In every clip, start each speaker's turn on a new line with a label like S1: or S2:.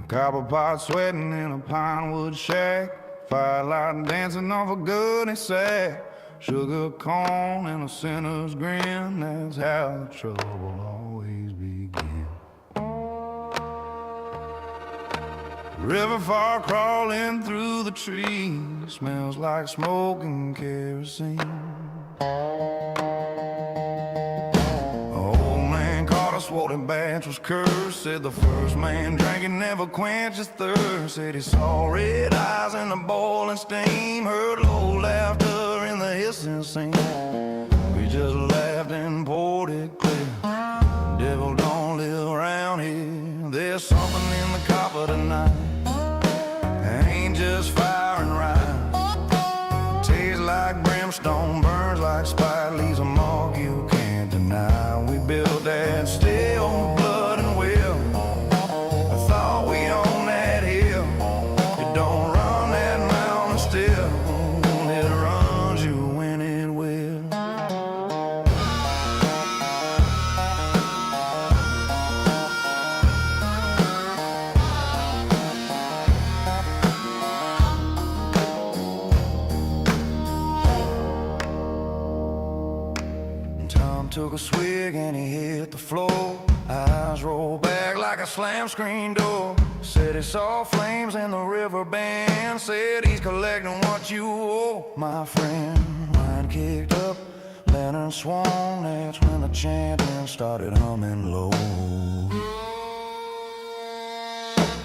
S1: Copper pot sweating in a pine wood shack, firelight dancing off a gunny sack, sugar cone and a sinner's grin. That's how the trouble always begins. River far crawling through the trees, smells like smoke and kerosene. Swollen batch was cursed. Said the first man drinking never quenched his thirst. Said he saw red eyes in the boiling steam, heard low laughter in the hissing scene. We just laughed and poured it clear. The devil don't live around here. There's something in the copper tonight. It ain't just fire and rye. It tastes like brimstone, burns like spite, leaves a mark you can't deny. We built that still on blood and will. I thought we owned that hill. It don't run that mountain still. It runs you when it will. Tom took a swig and he hit the floor. Eyes rolled back like a slam screen door. Said he saw flames in the river bend. Said he's collecting what you owe, my friend. Line kicked up, lantern swung. That's when the chanting started humming low.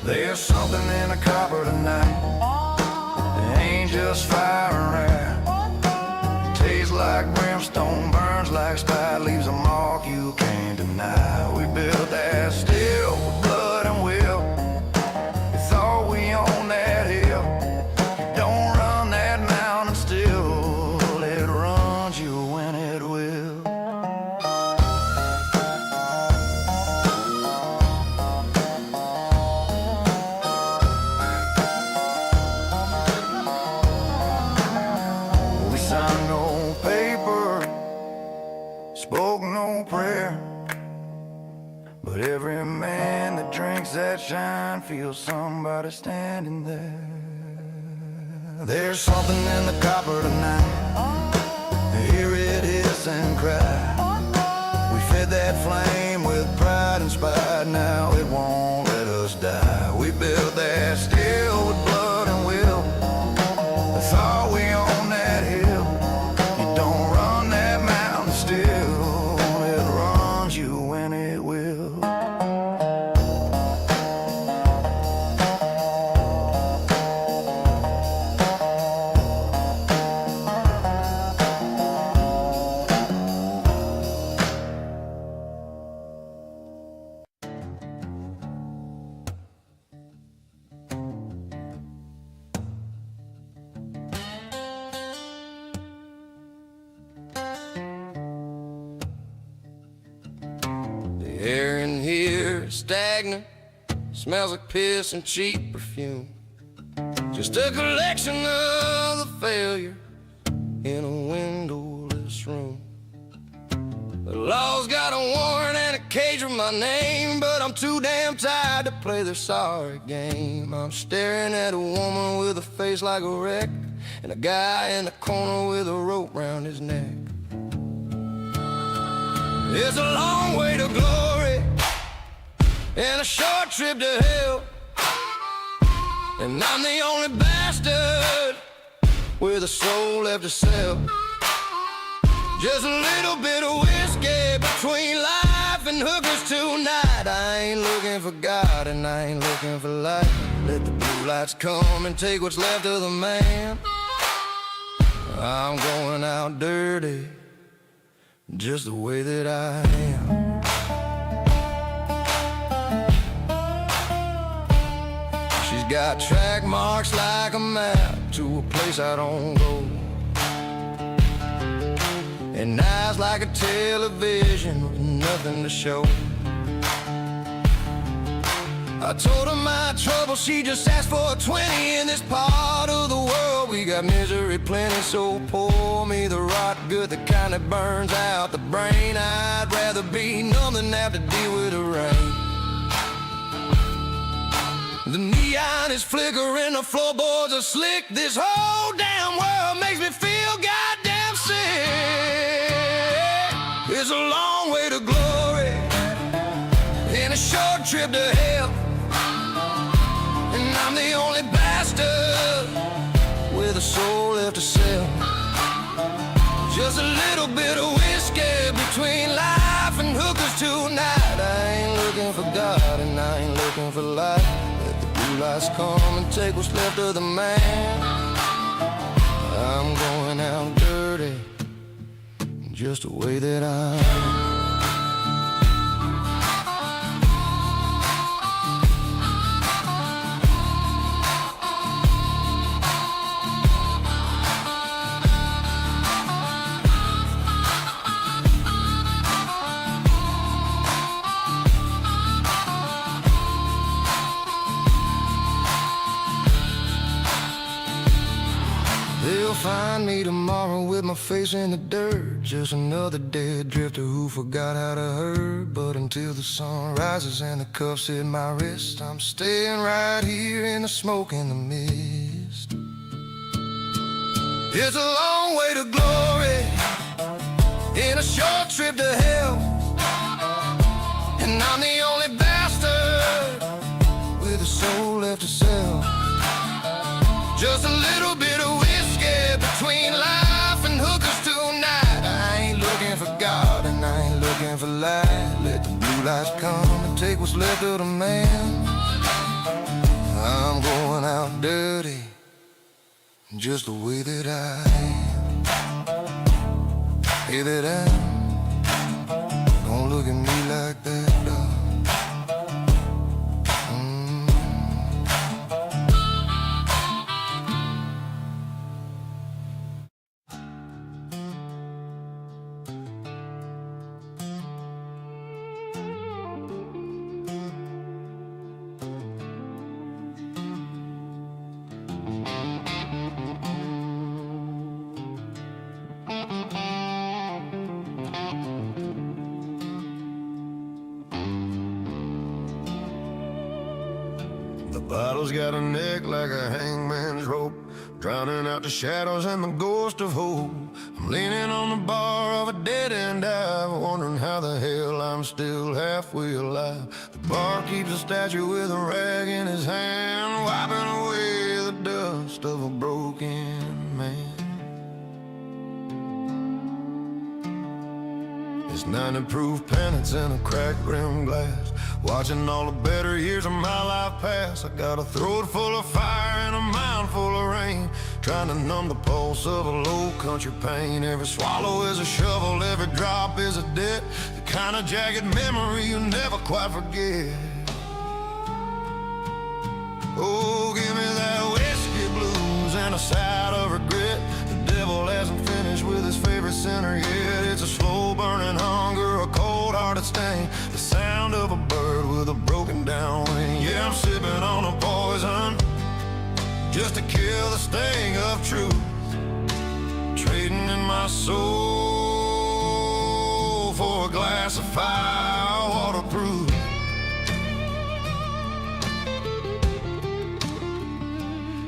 S1: There's something in the copper tonight. It ain't just fire and wrath. It tastes like brimstone, burns like spite, leaves a mark you can't deny. We built that still with blood and will. We thought we owned that hill. You don't run that mountain still. It runs you when it will. We signed no paper, spoke no prayer, but every man that drinks that shine feels somebody standing there. There's something in the copper tonight. Hear it hiss and cry. We fed that flame with pride and spite. Now it won't let us die. We built that still with blood and will. I thought we owned that hill. You don't run that mountain still. It runs you when it will. The air in here is stagnant, smells like piss and cheap perfume. Just a collection of the failure in a windowless room. The law's got a warrant and a cage with my name, but I'm too damn tired to play their sorry game. I'm staring at a woman with a face like a wreck, and a guy in the corner with a rope round his neck. It's a long way to glory and a short trip to hell, and I'm the only bastard with a soul left to sell. Just a little bit of whiskey between life and hookers tonight. I ain't looking for God and I ain't looking for light. Let the blue lights come and take what's left of the man. I'm going out dirty, just the way that I am. She's got track marks like a map to a place I don't go, and eyes like a television with nothing to show. I told her my trouble, she just asked for a 20. In this part of the world we got misery plenty, so pour me the rot good, the kind that burns out the brain. I'd rather be numb than have to deal with the rain. The neon is flickering, the floorboards are slick. This whole damn world makes me feel goddamn sick. It's a long way to glory and a short trip to hell, and I'm the only bastard with a soul left to sell. Just a little bit of whiskey between life and hookers tonight. I ain't looking for God and I ain't looking for life. Let the blue lights come and take what's left of the man. I'm going out dirty, just the way that I am. They'll find me tomorrow with my face in the dirt, just another dead drifter who forgot how to hurt. But until the sun rises and the cuffs hit my wrist, I'm staying right here in the smoke and the mist. It's a long way to glory and a short trip to hell, and I'm the only bastard with a soul left to sell. Just a little bit of between life and hookers tonight. I ain't looking for God and I ain't looking for light. Let the blue lights come and take what's left of the man. I'm going out dirty, just the way that I am. Hey, that I'm, don't look at me like that, dog. The bottle's got a neck like a hangman's rope, drowning out the shadows and the ghost of hope. I'm leaning on the bar of a dead-end dive, wondering how the hell I'm still halfway alive. The bar keeps a statue with a rag in his hand, wiping away the dust of a broken man. It's 90 proof pennants in a cracked rim glass, watching all the better years of my life pass. I got a throat full of fire and a mind full of rain, trying to numb the pulse of a low country pain. Every swallow is a shovel, every drop is a debt, the kind of jagged memory you never quite forget. Oh, give me that whiskey blues and a side of regret. The devil hasn't finished with his favorite sinner yet. It's a slow burning hunger, a cold hearted stain, the sound of a bird with a broken down wing. Yeah, I'm sipping on a poison just to kill the sting of truth, trading in my soul for a glass of fire waterproof.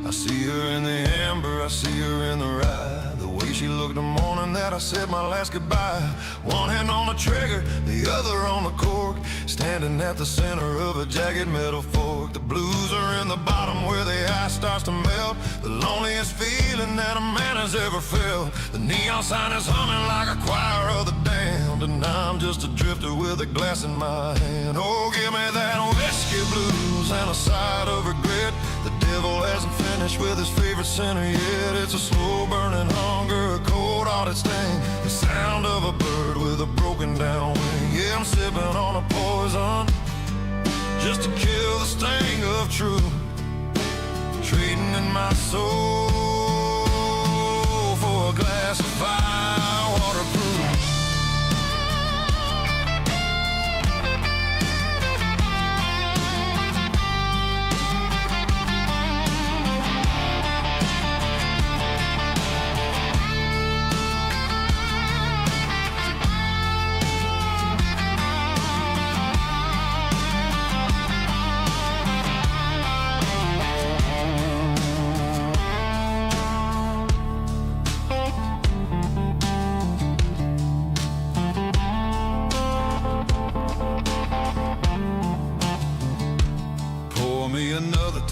S1: I see her in the amber, I see her in the rye, the way she looked the morning that I said my last goodbye. One hand on the trigger, the other on the cork, standing at the center of a jagged metal fork. The blues are in the bottom where the ice starts to melt, the loneliest feeling that a man has ever felt. The neon sign is humming like a choir of the damned, and I'm just a drifter with a glass in my hand. Oh, give me that whiskey blues and a side of regret. The devil hasn't finished with his favorite sinner yet. It's a slow burning hunger, a cold hearted sting, the sound of a bird with a broken down wing. Yeah, I'm sipping on a poison just to kill the sting of truth, trading in my soul for a glass of fire waterproof.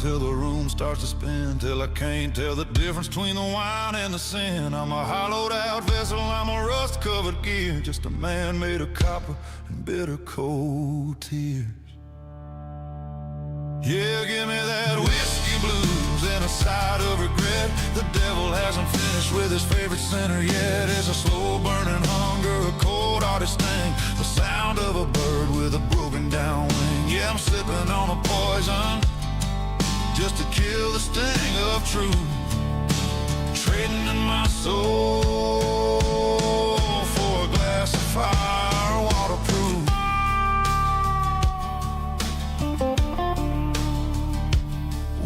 S1: till the room starts to spin, till I can't tell the difference between the wine and the sin. I'm a hollowed out vessel, I'm a rust-covered gear, just a man made of copper and bitter cold tears. Yeah, give me that whiskey blues and a side of regret. The devil hasn't finished with his favorite sinner yet. It's a slow burning hunger, a cold hearted sting, the sound of a bird with a broken down wing. Yeah, I'm sipping on a poison just to kill the sting of truth, trading in my soul for a glass of fire waterproof.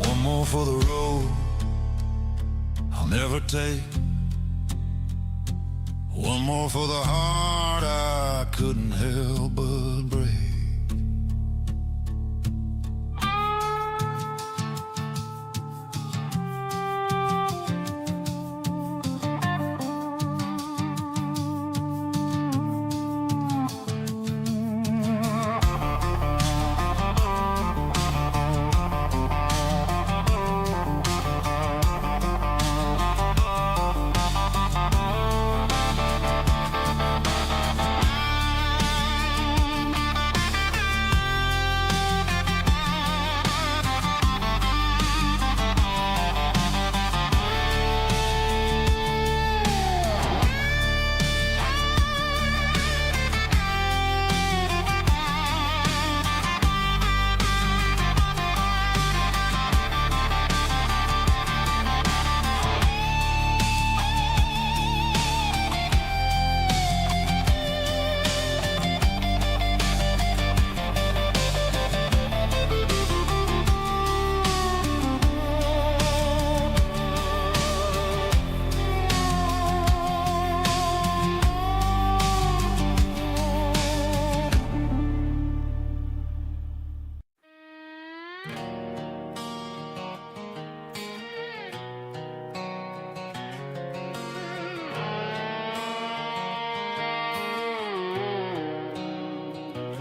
S1: One more for the road I'll never take, one more for the heart I couldn't help but break.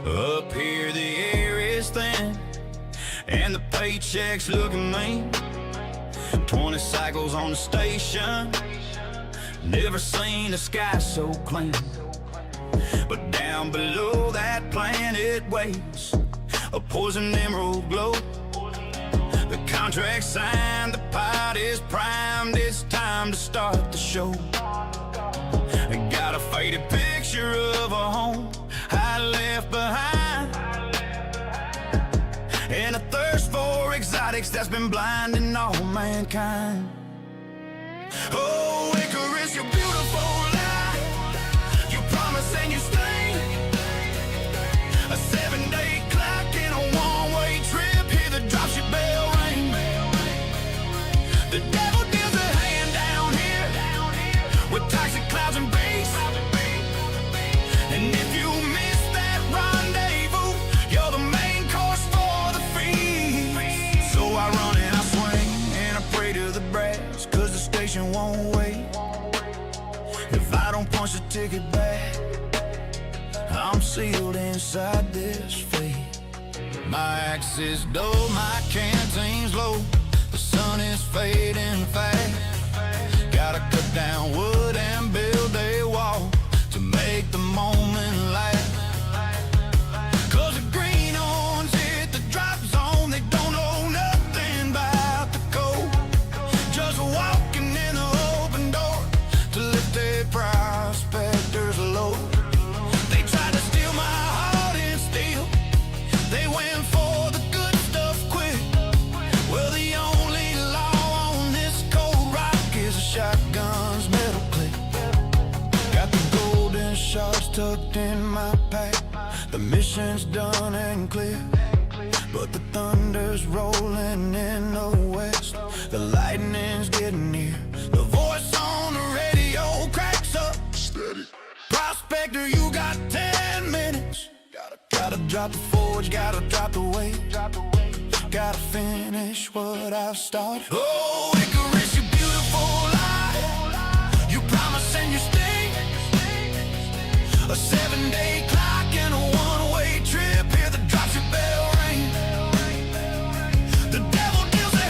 S1: Up here the air is thin and the paychecks looking mean. 20 cycles on the station, never seen the sky so clean. But down below that planet waits a poison emerald glow. The contract signed, the pot is primed, it's time to start the show. I got a faded picture of a home I left behind, and a thirst for exotics that's been blinding all mankind. Oh, Icarus, you're beautiful lie. You promise and you stay. A 7-day clock in a one-way trip. Hear the dropship bell ring. The devil deals a hand down here with toxic clouds and bass. And if you miss that rendezvous, you're the main course for the feast. So I run and I swing and I pray to the brass, cause the station won't wait. If I don't punch the ticket back, I'm sealed inside this fate. My axe is dull, my canteen's low, the sun is fading fast. Gotta cut down wood and build a wall to make the moment last. Cause the green horns hit the drop zone, they don't know nothing about the code. Just walking in the open door to lift a prospector's load. They tried to steal my heart and steal, they went for the good stuff quick. Well, the only law on this cold rock is a shotgun's metal click. Got the golden shards tucked in my pack, the mission's done and clear. But the thunder's rolling in the west, the lightning's getting near. The voice on the radio cracks up, steady. Prospector, you got 10 minutes. Gotta drop the forge, gotta drop the weight. Gotta finish what I've started. Oh, Icarus, you beautiful lie. You promise and you stay. A 7-day clock and a one-way trip. Hear the dropship bell ring. The devil deals a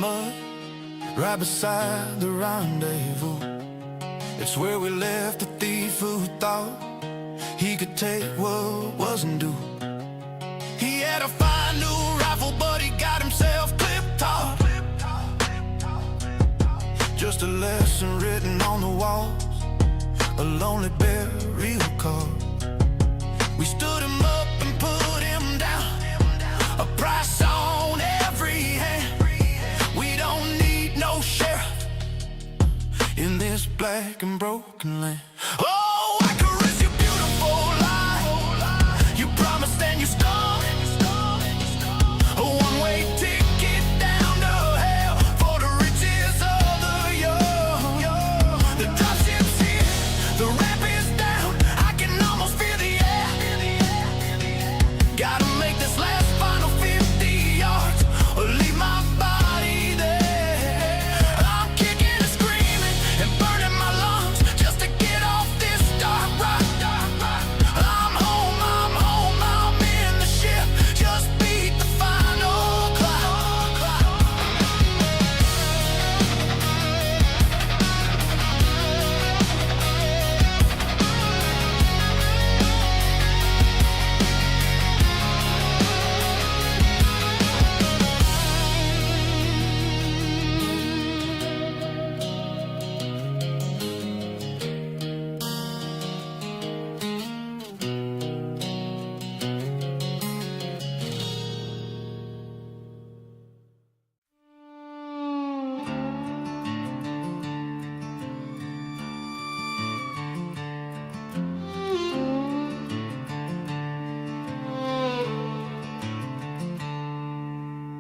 S1: mud, right beside the rendezvous. It's where we left the thief who thought he could take what wasn't due. He had a fine new rifle, but he got himself clip-taught. Just a lesson written on the walls, a lonely burial card. We stood him up and put him down, a price on every hand. We don't need no sheriff in this black and broken land. Oh, I caress your beautiful life. You promised and you stole. A one-way ticket down to hell for the riches of the young. The dropship's here, the ramp is down. I can almost feel the air. Gotta make this last final 50 yards or leave my body there. I'm kicking and screaming and burning my lungs just to get off this dark rock. I'm home, I'm in the ship. Just beat the final clock.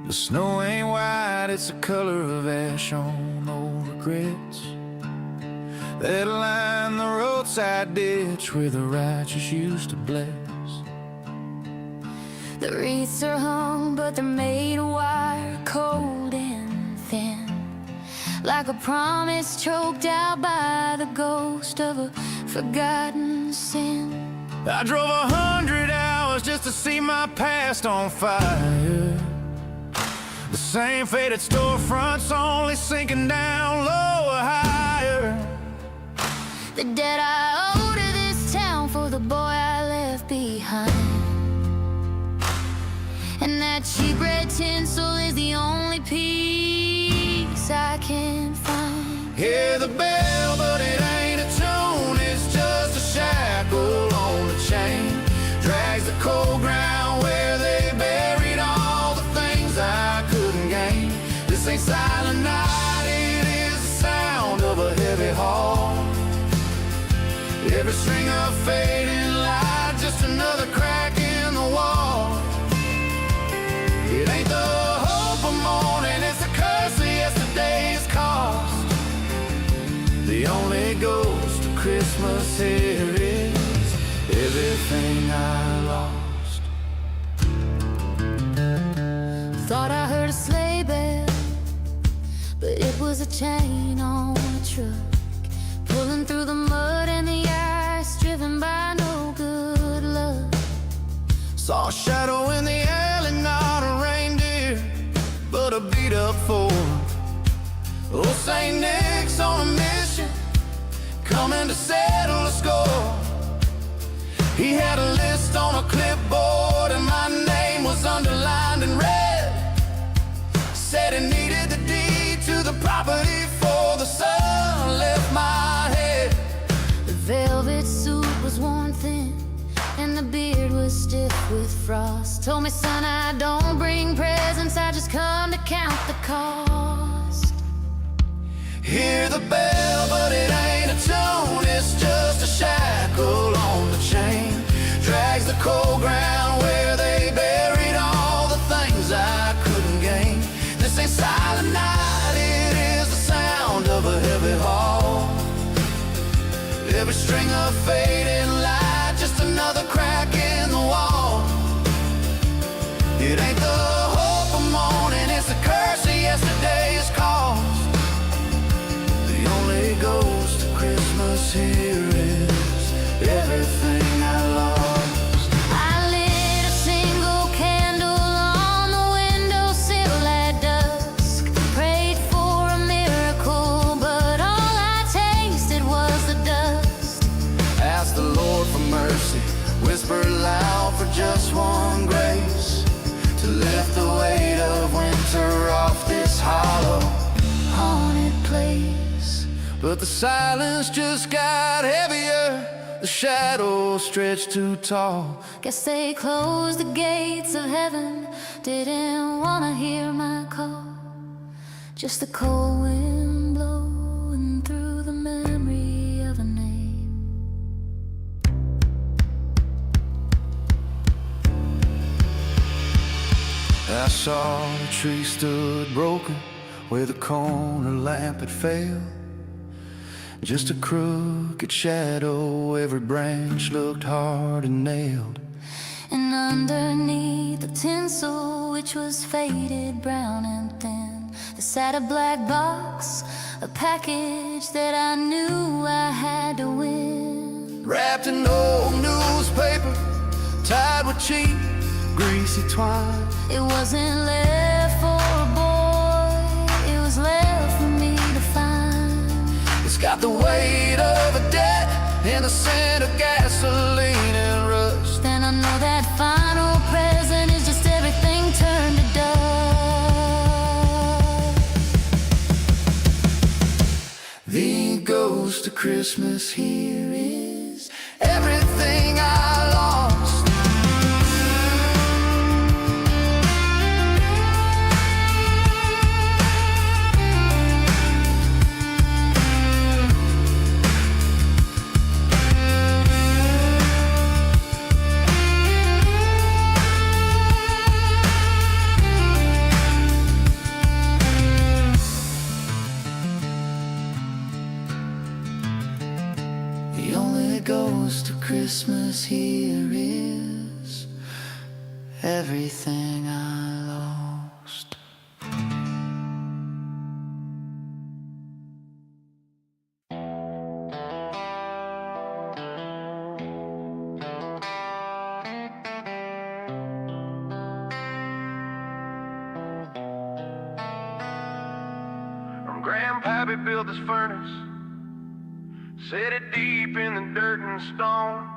S1: The snow ain't white, it's the color of ash on old regrets that line the roadside ditch where the righteous used to bless.
S2: The wreaths are hung, but they're made of wire, cold and thin, like a promise choked out by the ghost of a forgotten sin.
S1: I drove 100 hours just to see my past on fire. The same faded storefronts, only sinking down lower, higher.
S2: The debt I owe to this town for the boy I left behind, and that cheap red tinsel is the only piece I can find.
S1: Hear the bell, but it ain't a tune. It's just a shackle on the chain. Drags the cold ground where they buried all the things I couldn't gain. This ain't silent night, it is the sound of a heavy heart. Every string of fading light, just another crack in the wall. It ain't the hope of morning, it's the curse of yesterday's cost. The only ghost of Christmas here is everything I lost.
S2: Thought I heard a sleigh bell, but it was a chain on a truck, pulling through the mud and the ice, driven by no good luck.
S1: Saw a shadow in the alley, not a reindeer, but a beat-up Ford. Old St. Nick's on a mission, coming to settle a score. He had a list on a clipboard, and my name was underlined in red. Said he needed the deed to the property before the sun left my head.
S2: The velvet suit was worn thin, and the beard was stiff with frost. Told me, son, I don't bring presents, I just come to count the cost.
S1: Hear the bell, but it ain't a tune. It's just a shackle on the chain. Drags the cold ground where they buried all the things I couldn't gain. This ain't silent night, it is the sound of a heavy heart. Every string of fading light, just another crack in the wall. It ain't the hope of morning, it's the curse of yesterday's cost. The only ghost of Christmas here is everything I lost.
S2: I lit a single candle on the windowsill at dusk, prayed
S1: But the silence just got heavier, the shadows stretched too tall.
S2: Guess they closed the gates of heaven, didn't wanna hear my call. Just the cold wind blowing through the memory of a name.
S1: I saw the tree stood broken where the corner lamp had failed. Just a crooked shadow, every branch looked hard and nailed.
S2: And underneath the tinsel, which was faded brown and thin, there sat a black box, a package that I knew I had to win.
S1: Wrapped in old newspaper, tied with cheap, greasy twine.
S2: It wasn't left for a boy, it was left for me to find.
S1: It's got the weight of a debt and the scent of gasoline and rust.
S2: Then I know that final present is just everything turned to dust.
S1: The ghost of Christmas here is everything I lost. The only ghost of Christmas here is everything I lost. Grandpappy built this furnace, set it deep in the dirt and stone.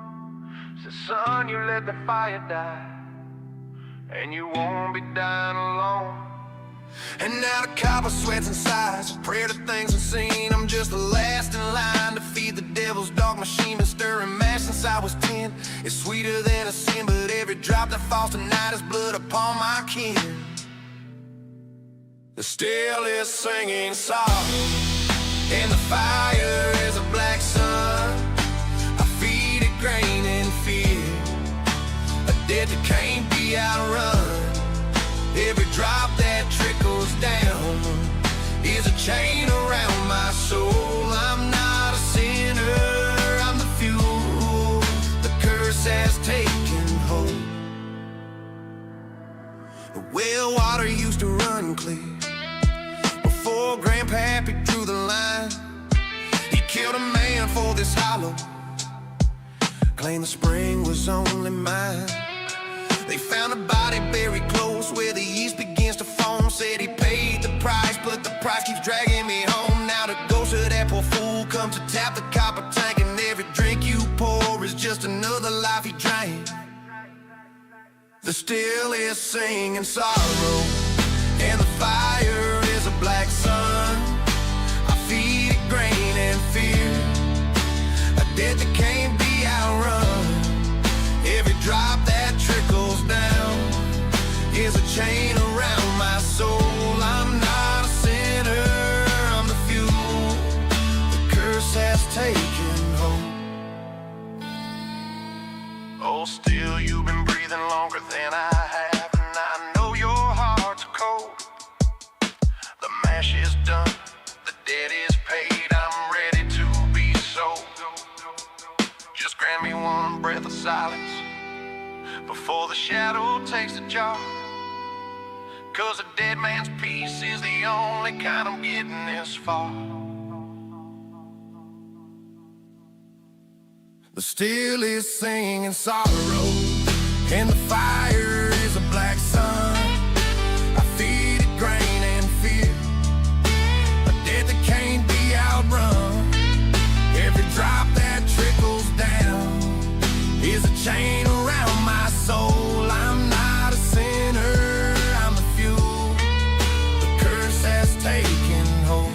S1: Said, son, you let the fire die, and you won't be dying alone. And now the copper sweats and sighs, prayer to things unseen. I'm just the last in line to feed the devil's dog machine. Been stirring mash since I was 10. It's sweeter than a sin, but every drop that falls tonight is blood upon my kin. The still is singing sorrow, and the fire is a black sun. I feed it grain and fear, a debt that can't be outrun. Every drop that trickles down is a chain around my soul. I'm not a sinner, I'm the fuel the curse has taken hold. The well water used to run clear before Grandpappy drew the line. He killed a man for this hollow, claimed the spring was only mine. They found a body buried close where the yeast begins to foam. Said he paid the price, but the price keeps dragging me home. Now the ghost of that poor fool comes to tap the copper tank, and every drink you pour is just another life he drank. The still is singing sorrow, and the fire is a black sun. I feed it grain and fear, a debt that can't be outrun. Every drop that trickles down is a chain around my soul. I'm not a sinner, I'm the fuel the curse has taken hold. Oh, still you've been breathing longer than I have, and I know your heart's cold. The mash is done, the debt is paid, I'm ready to be sold. Just grant me one breath of silence before the shadow takes the jar, 'cause a dead man's peace is the only kind I'm getting this far. The still is singing sorrow, and the fire is a black sun. I feed it grain and fear, a debt that can't be outrun. Every drop that trickles down is a chain around my soul. I'm not a sinner, I'm the fuel the curse has taken hold.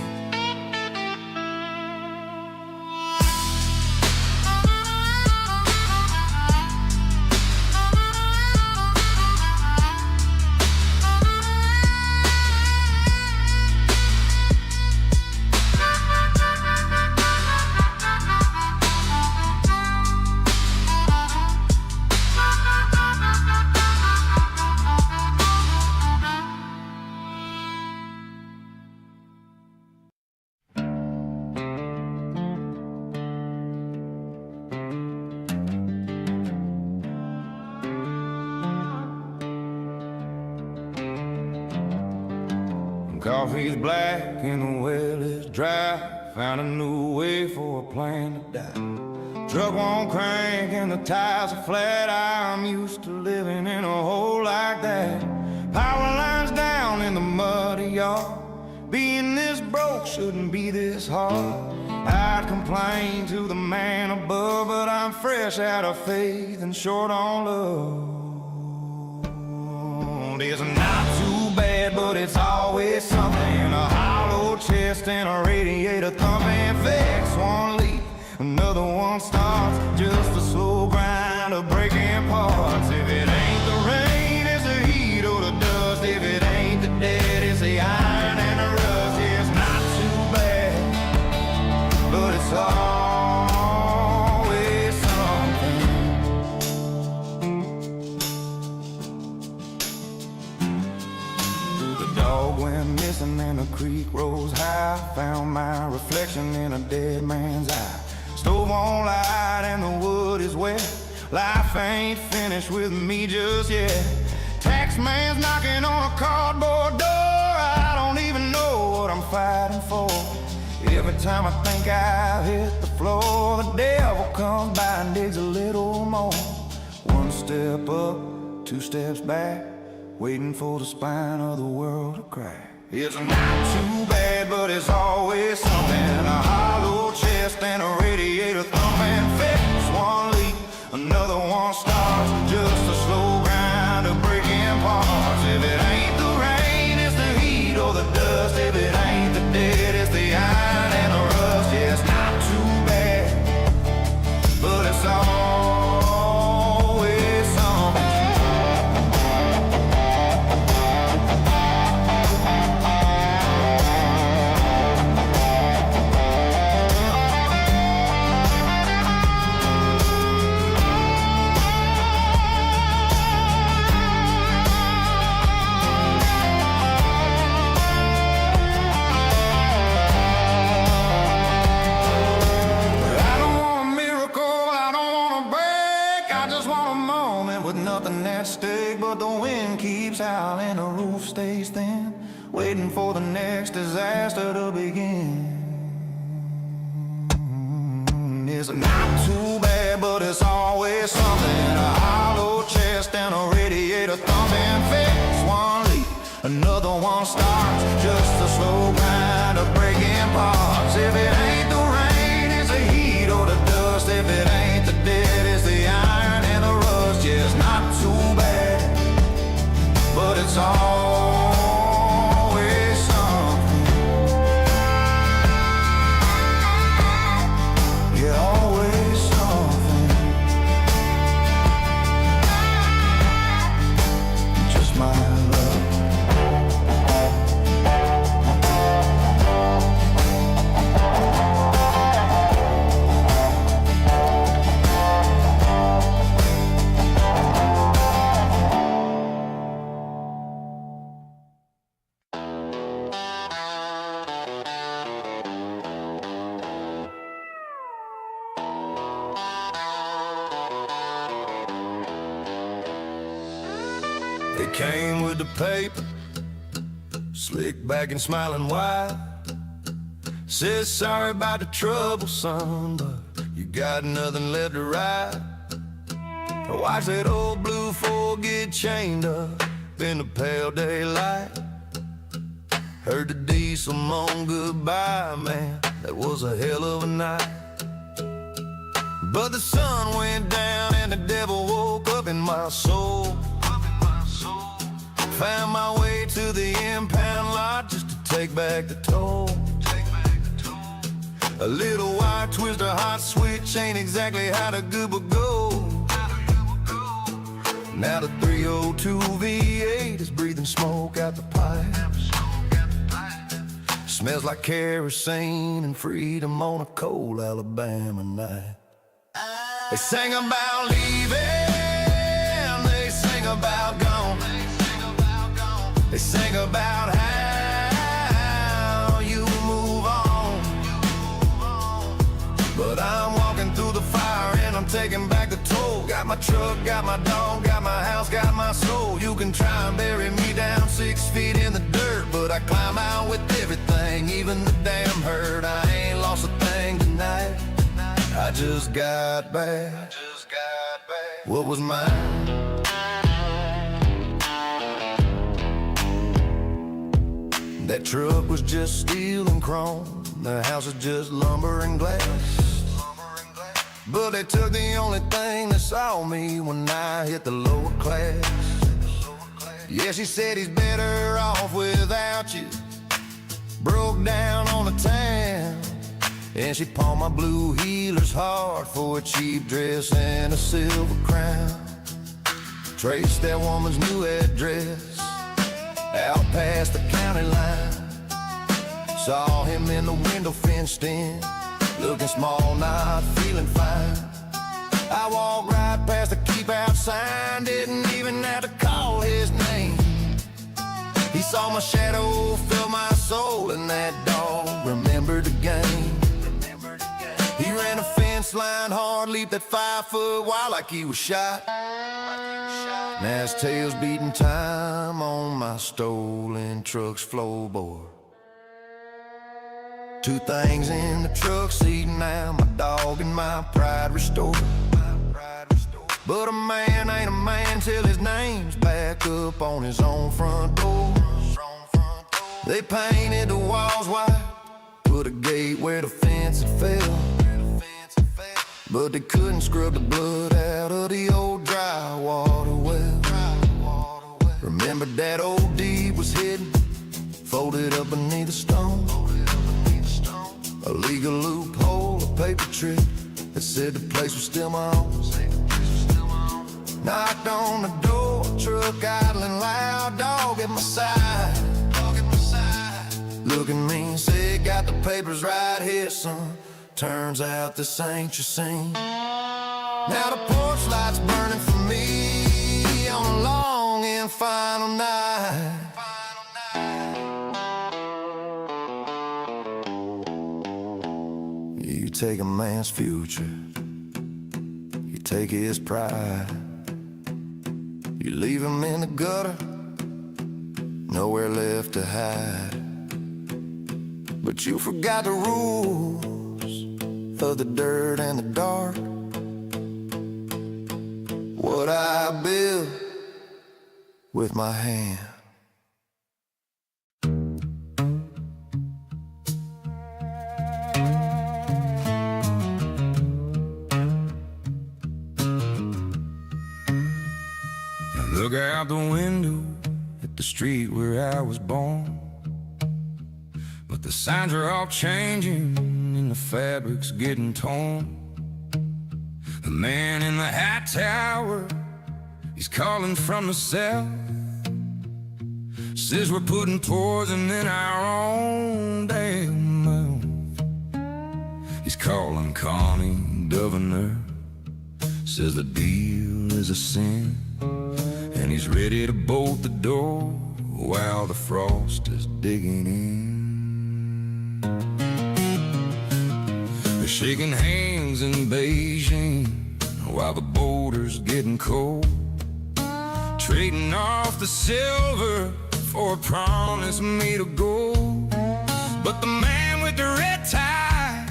S1: Coffee's black and the well is dry. Found a new way for a plane to die. Truck won't crank and the tires are flat. I'm used to living in a hole like that. Power lines down in the muddy yard. Being this broke shouldn't be this hard. I'd complain to the man above, but I'm fresh out of faith and short on love. It's not too bad, but it's always something. A hollow chest and a radiator thumping. Fix one leak, another one starts. Just a slow grind of breaking parts. If it ain't the rain, it's the heat or the dust. If it ain't the dead, it's the iron and the rust. It's not too bad, but it's always something. The dog went missing and the creek rose high. Found my reflection in a dead man's eye. Stove on light and the wood is wet. Life ain't finished with me just yet. Taxman's knocking on a cardboard door. I don't even know what I'm fighting for. Every time I think I've hit the floor, the devil comes by and digs a little more. One step up, two steps back, waiting for the spine of the world to crack. It's not too bad, but it's always something. A hollow chest and a radiator thumping. Fix one leak, another one starts. Just a slow grind of breaking parts. If it ain't the rain, it's the heat or the dust. If it ain't the dead, it's the iron and the rust. Yeah, it's not too bad, but it's always something. But the wind keeps howling, the roof stays thin, waiting for the next disaster to begin. It's not too bad, but it's always something. A hollow chest and a radiator thumping. Fix one leak, another one starts. Just a slow grind of breaking parts. If it ain't the rain, it's the heat or the dust. If it ain't the dead, it's the iron and the rust. Yeah, it's not too bad, but it's always something. Yeah, always something. Just my love. They came with the paper, slick back and smiling wide. Says sorry about the trouble, son, but you got nothing left to ride. Watch that old blue Ford get chained up in the pale daylight. Heard the diesel moan goodbye, man, that was a hell of a night. But the sun went down and the devil woke up in my soul. Found my way to the impound lot just to take back the toll. A little wire twister, hot switch ain't exactly how the goober go. Now the 302 V8 is breathing smoke out the pipe. Smells like kerosene and freedom on a cold Alabama night. They sang about leaving, they sang about gone. They sing about how you move on. But I'm walking through the fire and I'm taking back the toll. Got my my truck, got my dog, got my house, got my soul. You can try and bury me down 6 feet in the dirt, but I climb out with everything, even the damn hurt. I ain't lost a thing tonight. I just got back what was mine. That truck was just steel and chrome. The house is just lumber and glass. But they took the only thing that saw me when I hit the lower class. Yeah, she said he's better off without you. Broke down on the town. And she pawned my blue heelers hard for a cheap dress and a silver crown. Traced that woman's new address out past the county line. Saw him in the window fenced in, looking small, not feeling fine. I walked right past the keep out sign, didn't even have to call his name. He saw my shadow fill my soul, and that dog remembered the game. He ran a fence line hard, leaped that 5 foot wide like he was shot. Now his tail's beating time on my stolen truck's floorboard. 2 things in the truck seat now, my dog and my pride restored. But a man ain't a man till his name's back up on his own front door. They painted the walls white, put a gate where the fence had fell. But they couldn't scrub the blood out of the old dry water well. Remember that old deed was hidden, folded up beneath a stone. A legal loophole, a paper trick that said the place was still my own. Knocked on the door, truck idling loud, dog at my side. Look at me, said, got the papers right here, son. Turns out this ain't your scene. Now the porch light's burning for me on a long and final night. You take a man's future, you take his pride. You leave him in the gutter, nowhere left to hide. But you forgot the rules of the dirt and the dark. What I built with my hand. I look out the window at the street where I was born, but the signs are all changing and the fabric's getting torn. The man in the high tower, he's calling from the cell. Says we're putting poison in our own damn mouth. He's calling Connie governor, says the deal is a sin, and he's ready to bolt the door while the frost is digging in. They're shaking hands in Beijing while the border's getting cold, trading off the silver for a promise made of gold. But the man with the red tie,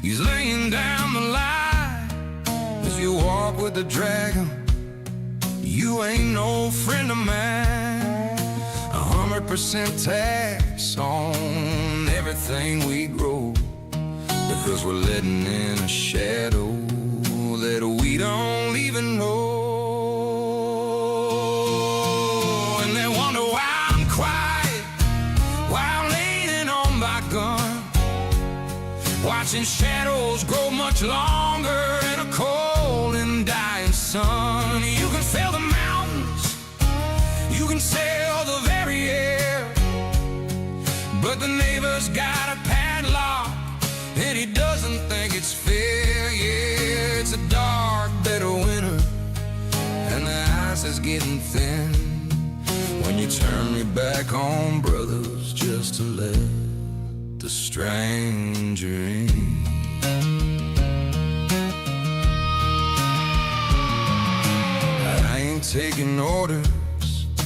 S1: he's laying down the lie. If you walk with the dragon, you ain't no friend of mine. 100% tax on everything we grow, because we're letting in a shadow that we don't even know. And they wonder why I'm quiet, why I'm leaning on my gun, watching shadows grow much longer in a cold and dying sun. You can feel the mountains, you can sail the very air, but the neighbor's got a padlock and he doesn't think it's fair. Yeah, it's a dark, bitter winter, and the ice is getting thin. When you turn me back on, brothers, just to let the stranger in. taking orders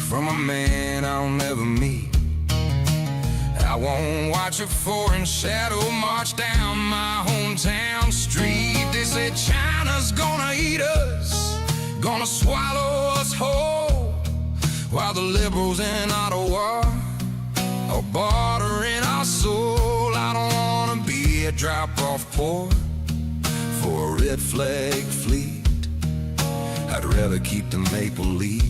S1: from a man I'll never meet. I won't watch a foreign shadow march down my hometown street. They say China's gonna eat us, gonna swallow us whole, while the liberals in Ottawa are bartering our soul. I don't wanna be a drop-off port for a red flag fleet. I'd rather keep the maple leaf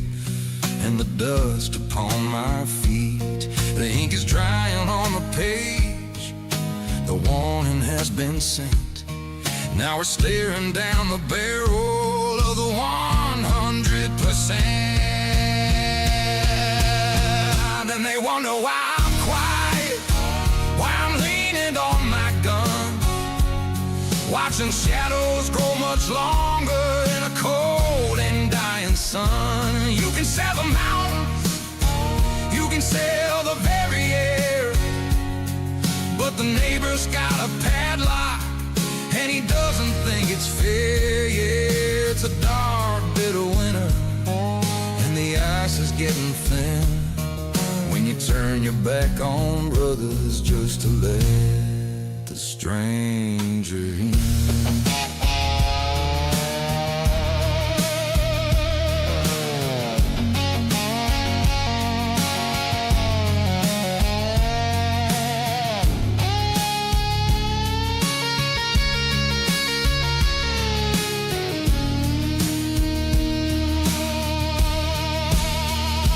S1: and the dust upon my feet. The ink is drying on the page, the warning has been sent. Now we're staring down the barrel of the 100%. And they wonder why I'm quiet, why I'm leaning on my gun, watching shadows grow much longer in a cold and dying sun. You can sell the mountains, you can sell the very air, but the neighbor's got a padlock and he doesn't think it's fair. Yeah, it's a dark, bitter winter and the ice is getting thin when you turn your back on brothers just to let the stranger in.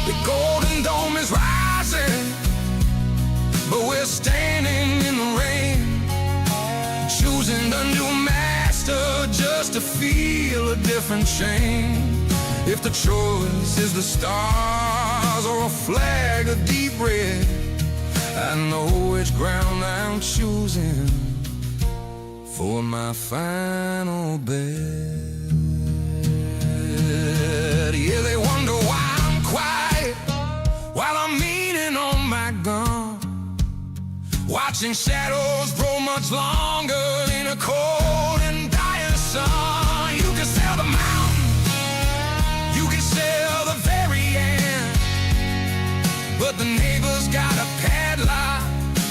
S1: The Golden Dome is rising, but we're standing in the rain, choosing a new master just to feel a different shame. If the choice is the stars or a flag of deep red, I know which ground I'm choosing for my final bed. Yeah, they wonder why I'm quiet while I'm leaning on my gun, watching shadows grow much longer in a cold and dire sun. You can sell the mountain, you can sell the very end, but the neighbor's got a padlock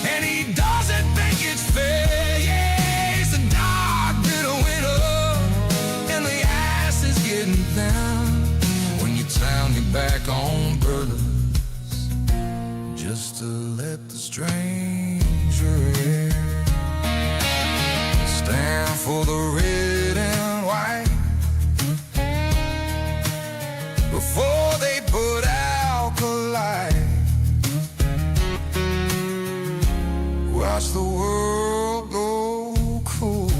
S1: and he doesn't think it's fair. Yeah, it's a dark, bitter winter and the ice is getting down when you turn your back on brothers just to let the stranger in. Stand for the red and white before they put out the light. Watch the world go cool.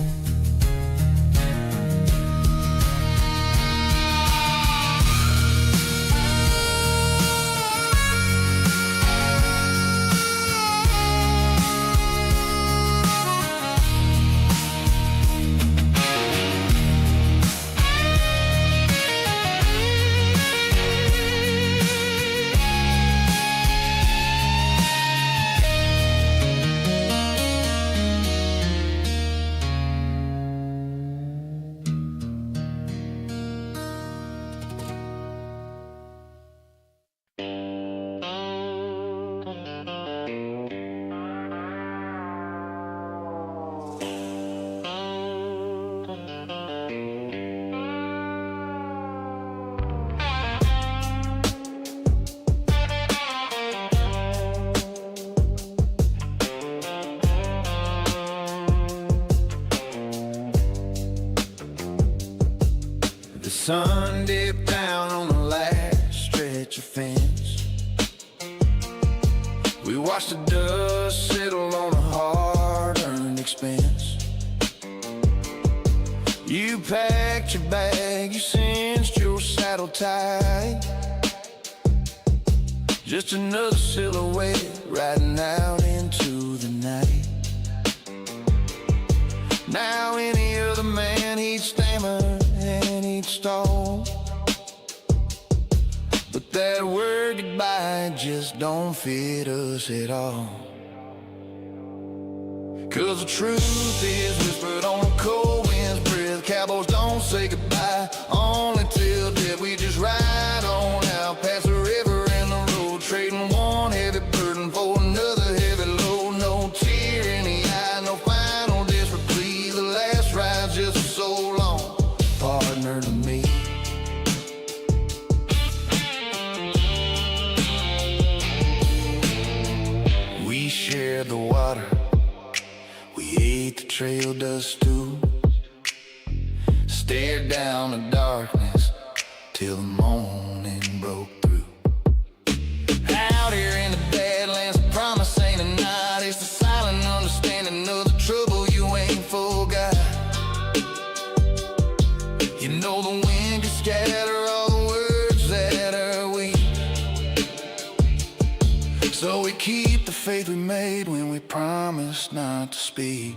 S1: The sun dipped down on the last stretch of fence. We watched the dust settle on a hard-earned expense. You packed your bag, you cinched your saddle tight. Just another silhouette riding out into the night. Now any other man, he'd stammer and he'd stall, but that word goodbye just don't fit us at all. 'Cause the truth is whispered on a cold wind's breath. Cowboys don't say goodbye, only till death. We just ride trail does too. Stared down the darkness till the morning broke through. Out here in the badlands, I promise ain't a night. It's the silent understanding of the trouble you ain't forgot. You know the wind can scatter all the words that are weak, so we keep the faith we made when we promised not to speak.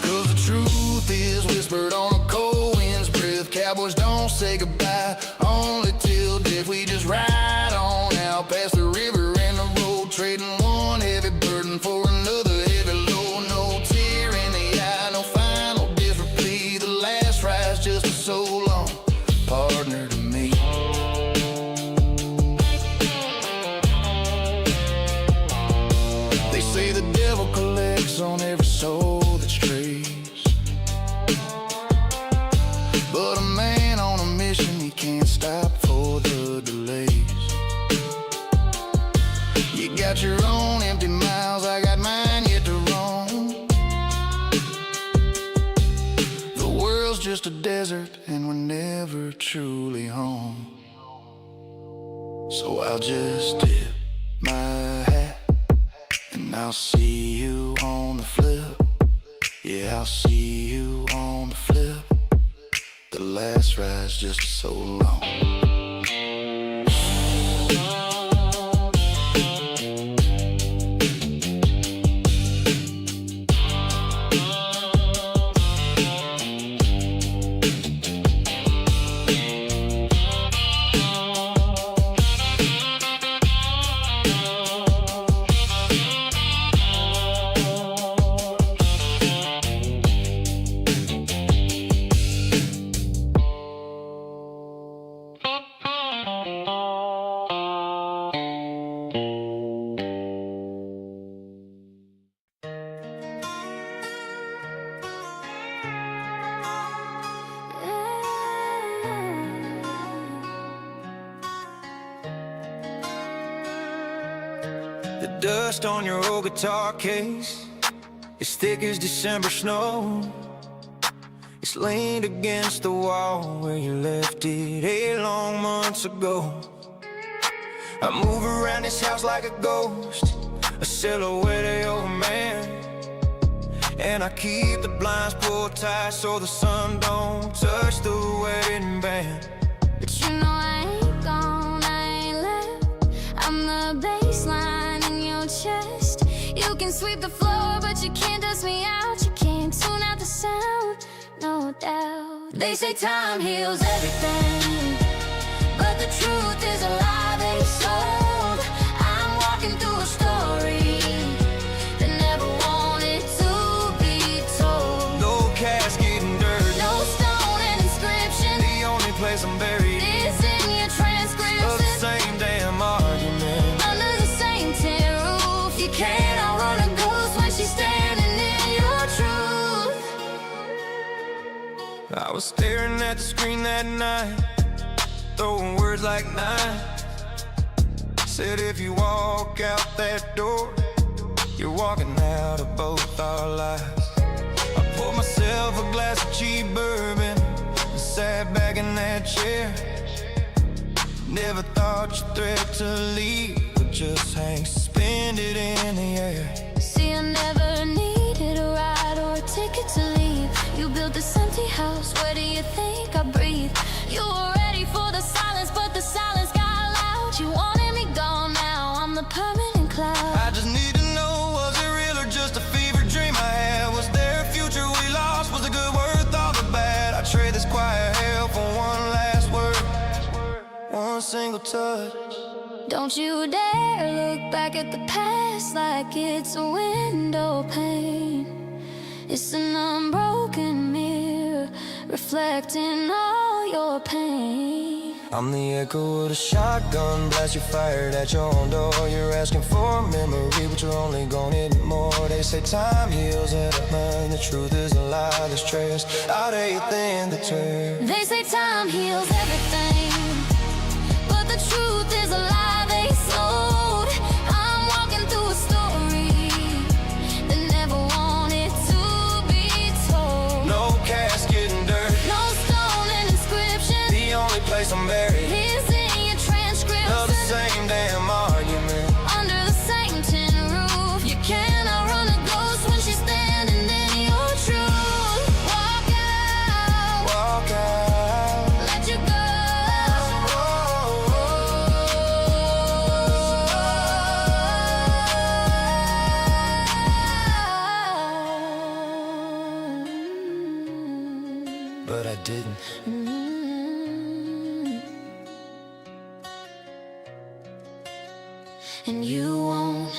S1: Cause the truth is whispered on a cold wind's breath. Cowboys don't say goodbye, only till death. We just ride on out past the river and the road, trading one heavy burden for another heavy load. No tear in the eye, no final disreplete. The last ride's just for so long, partner to me. They say the devil collects on every soul that's traced, but a man on a mission, he can't stop for the delays. You got your own empty miles, I got mine yet to roam. The world's just a desert and we're never truly home. So I'll just tip my hat and I'll see you on the flip. Yeah, I'll see you on the flip. The last ride's just so long. The dust on your old guitar case is thick as December snow. It's leaned against the wall where you left it 8 long months ago. I move around this house like a ghost, a silhouette of your man, and I keep the blinds pulled tight so the sun don't touch the wedding band.
S2: But you know I ain't gone, I ain't left. I'm the baseline in your chest. You can sweep the floor, but you can't dust me out. You can't tune out the sound, no doubt. They say time heals everything, but the truth is a lie they sold. I'm walking through a story that never wanted to be told.
S1: No casket and dirt,
S2: No stone and inscription,
S1: the only place I'm buried
S2: it's in your transcription.
S1: of the same damn argument.
S2: Under the same tin roof, you can't outrun a ghost when she's standing in your truth.
S1: I was staring at the screen that night, throwing words like nine. Said if you walk out that door, you're walking out of both our lives. I poured myself a glass of cheap bourbon and sat back in that chair. Never thought your threat to leave would just hang suspended in the air.
S2: See, I never needed a ride or a ticket to leave. You built this empty house, where do you think I breathe? You were ready for the silence, but the silence got loud. You wanted me gone, now I'm the permanent cloud.
S1: I just need to know, was it real or just a fever dream I had? Was there a future we lost? Was the good worth all the bad? I trade this quiet hell for one last word, one single touch.
S2: Don't you dare look back at the past like it's a window pane. It's an unbroken mirror reflecting all your pain.
S1: I'm the echo of the shotgun blast you fired at your own door. You're asking for a memory, but you're only gonna need more. They say time heals everything, the truth is a lie that's traced out everything that tears.
S2: They say time heals everything, but the truth is a lie they sold. I'm walking through a story that never Mm. And you won't.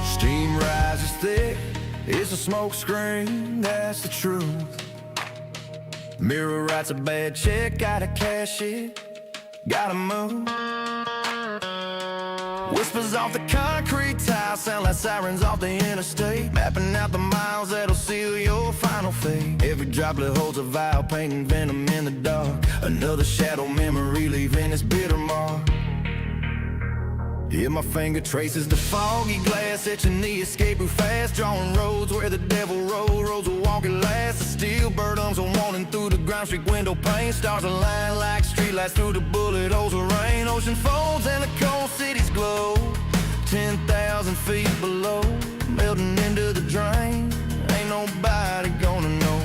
S1: Steam rises thick, it's a smoke screen, that's the truth. Mirror writes a bad check, gotta cash it, gotta move. Whispers off the concrete tile sound like sirens off the interstate, mapping out the miles that'll seal your final fate. Every droplet holds a vial, painting venom in the dark. Another shadow memory leaving its bitter mark. Yeah, my finger traces the foggy glass, etching the escape route fast, drawing roads where the devil rode, roads will walk at last. The steel burdens are wanting through the ground street window pane, stars align like streetlights through the bullet holes of rain. Ocean folds and the cold cities glow, 10,000 feet below, melting into the drain. Ain't nobody gonna know.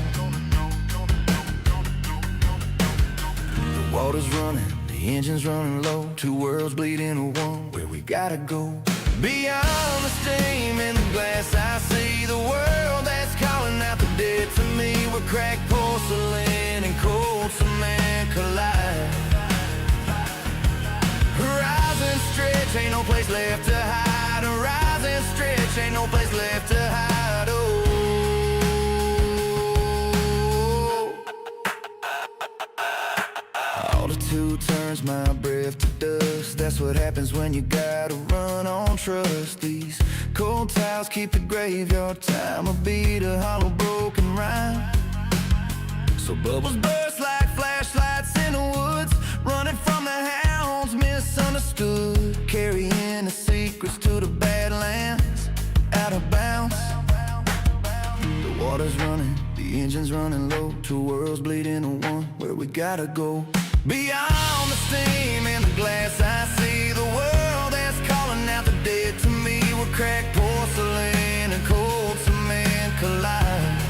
S1: The water's running, the engine's running low, two worlds bleed into one, where we gotta go. Beyond the steam in the glass, I see the world that's calling out the dead to me, where cracked porcelain and cold cement collide. Horizon stretch, ain't no place left to hide. Horizon stretch, ain't no place left to hide. Oh. Altitude turns my breath to dust. That's what happens when you gotta run on trust. These cold tiles keep the graveyard time a beat, a hollow broken rhyme. So bubbles burst like flashlights in the woods, running from the hounds, misunderstood, carrying the secrets to the badlands, out of bounds. The water's running, the engine's running low, two worlds bleed into one, where we gotta go. Beyond the steam in the glass, I see the world that's calling out the dead to me, where cracked porcelain and cold cement collide.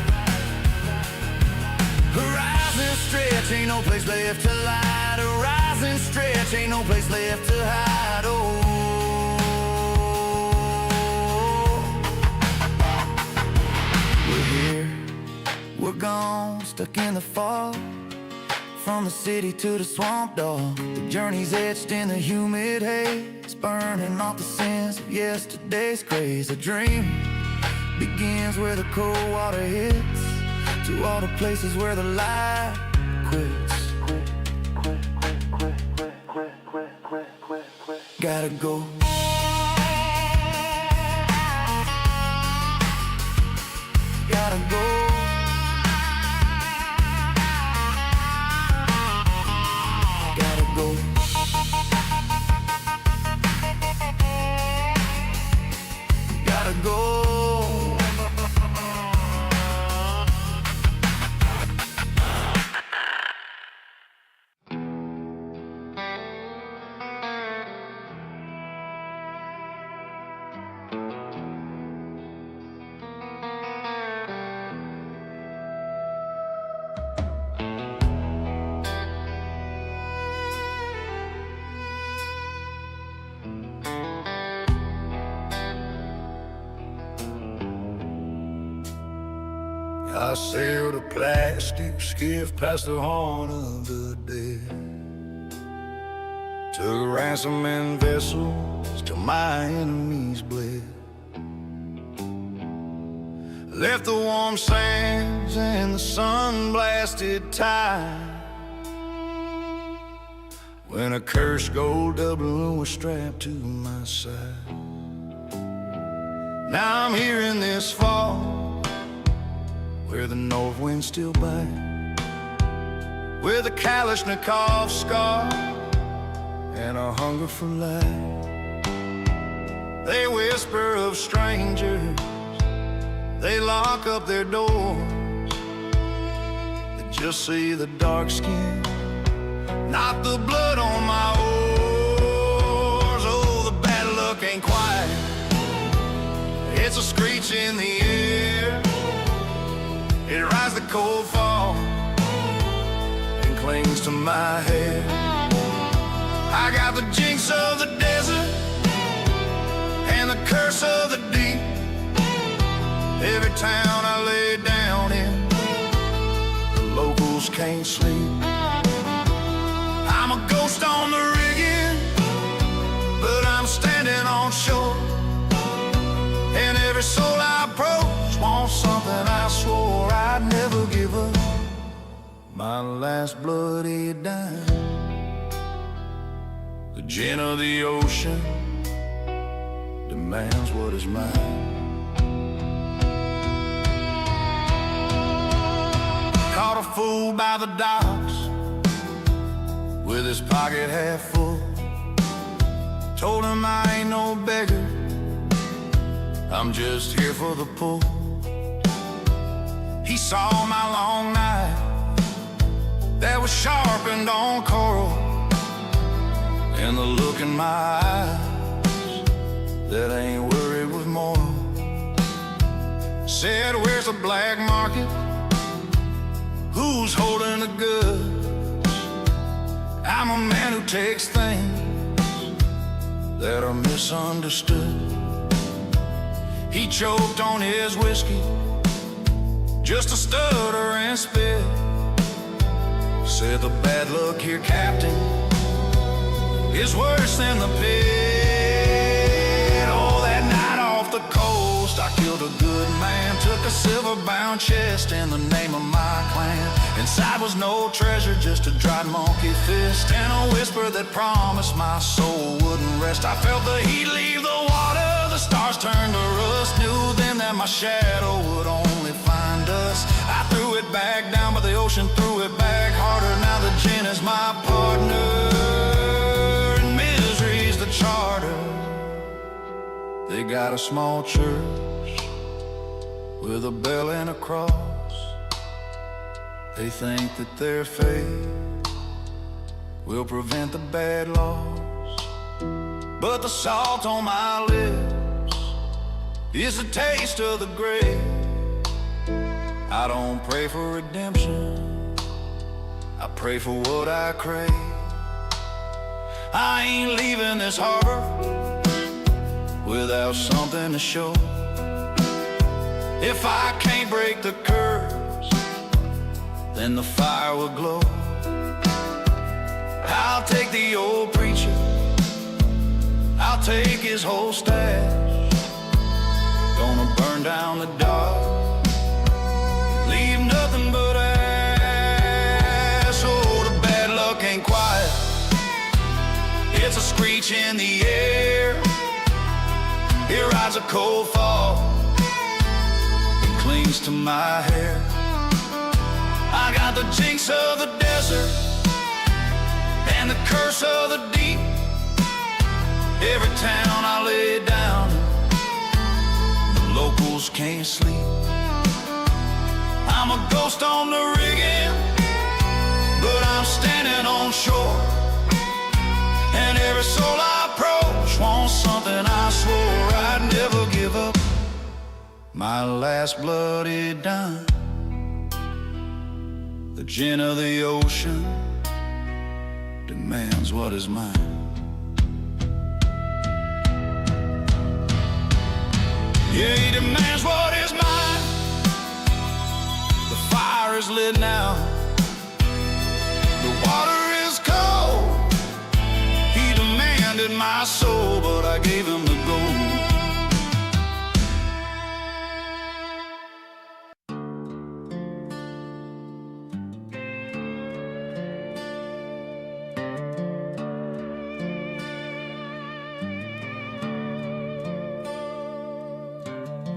S1: Horizon stretch, ain't no place left to hide. Horizon stretch, ain't no place left to hide. Oh. We're here, we're gone, stuck in the fog. From the city to the swamp dog, the journey's etched in the humid haze, burning off the sins of yesterday's craze. A dream begins where the cold water hits, to all the places where the light quits. Gotta go. Gotta go. Go. Gotta go. I sailed a plastic skiff past the horn of the dead, took ransom and vessels till my enemies bled, left the warm sands and the sun-blasted tide, when a cursed gold doubloon was strapped to my side. Now I'm here in this fall, where the north wind still bite, with a Kalashnikov scar and a hunger for life. They whisper of strangers, they lock up their doors, they just see the dark skin, not the blood on my oars. Oh, the battle ain't quiet. It's a screech in the air. It rides the cold fall and clings to my hair. I got the jinx of the desert and the curse of the deep. Every town I lay down in, the locals can't sleep. I'm a ghost on the rigging, but I'm standing on shore. And every soul I approach wants something I swore I'd never give up. My last bloody dime, the gin of the ocean, demands what is mine. Caught a fool by the docks with his pocket half full. Told him I ain't no beggar, I'm just here for the pull. He saw my long knife that was sharpened on coral, and the look in my eyes that ain't worried with moral. Said, where's the black market? Who's holding the goods? I'm a man who takes things that are misunderstood. He choked on his whiskey, just a stutter and spit. Said the bad luck here, Captain, is worse than the pit. Oh, that night off the coast, I killed a good man, took a silver-bound chest in the name of my clan. Inside was no treasure, just a dried monkey fist and a whisper that promised my soul wouldn't rest. I felt the heat leave the water, the stars turned to rust. Knew then that my shadow would only find us. I threw it back down, but the ocean threw it back harder. Now the gin is my partner, and misery's the charter. They got a small church with a bell and a cross. They think that their faith will prevent the bad laws, but the salt on my lips is a taste of the grave. I don't pray for redemption, I pray for what I crave. I ain't leaving this harbor without something to show. If I can't break the curse, then the fire will glow. I'll take the old preacher, I'll take his whole stash. Gonna burn down the dark, leave nothing but ash. Oh, the bad luck ain't quiet, it's a screech in the air. Here rides a cold fall, it clings to my hair. I got the jinx of the desert and the curse of the deep. Every town I lay down, the locals can't sleep. I'm a ghost on the rigging, but I'm standing on shore. And every soul I approach wants something I swore I'd never give up. My last bloody dime, the gin of the ocean, demands what is mine. Yeah, he demands what is mine. The fire is lit now, the water is cold. He demanded my soul, but I gave him the gold.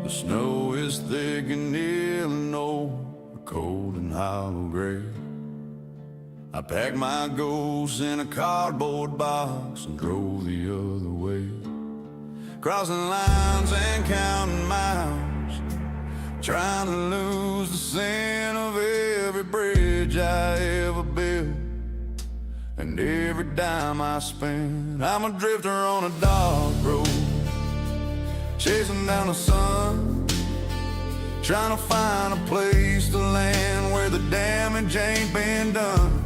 S1: The snow is thick in Illinois, cold and hollow gray. I packed my ghosts in a cardboard box and drove the other way. Crossing lines and counting miles, trying to lose the scent of every bridge I ever built and every dime I spent. I'm a drifter on a dark road, chasing down the sun, trying to find a place to land where the damage ain't been done.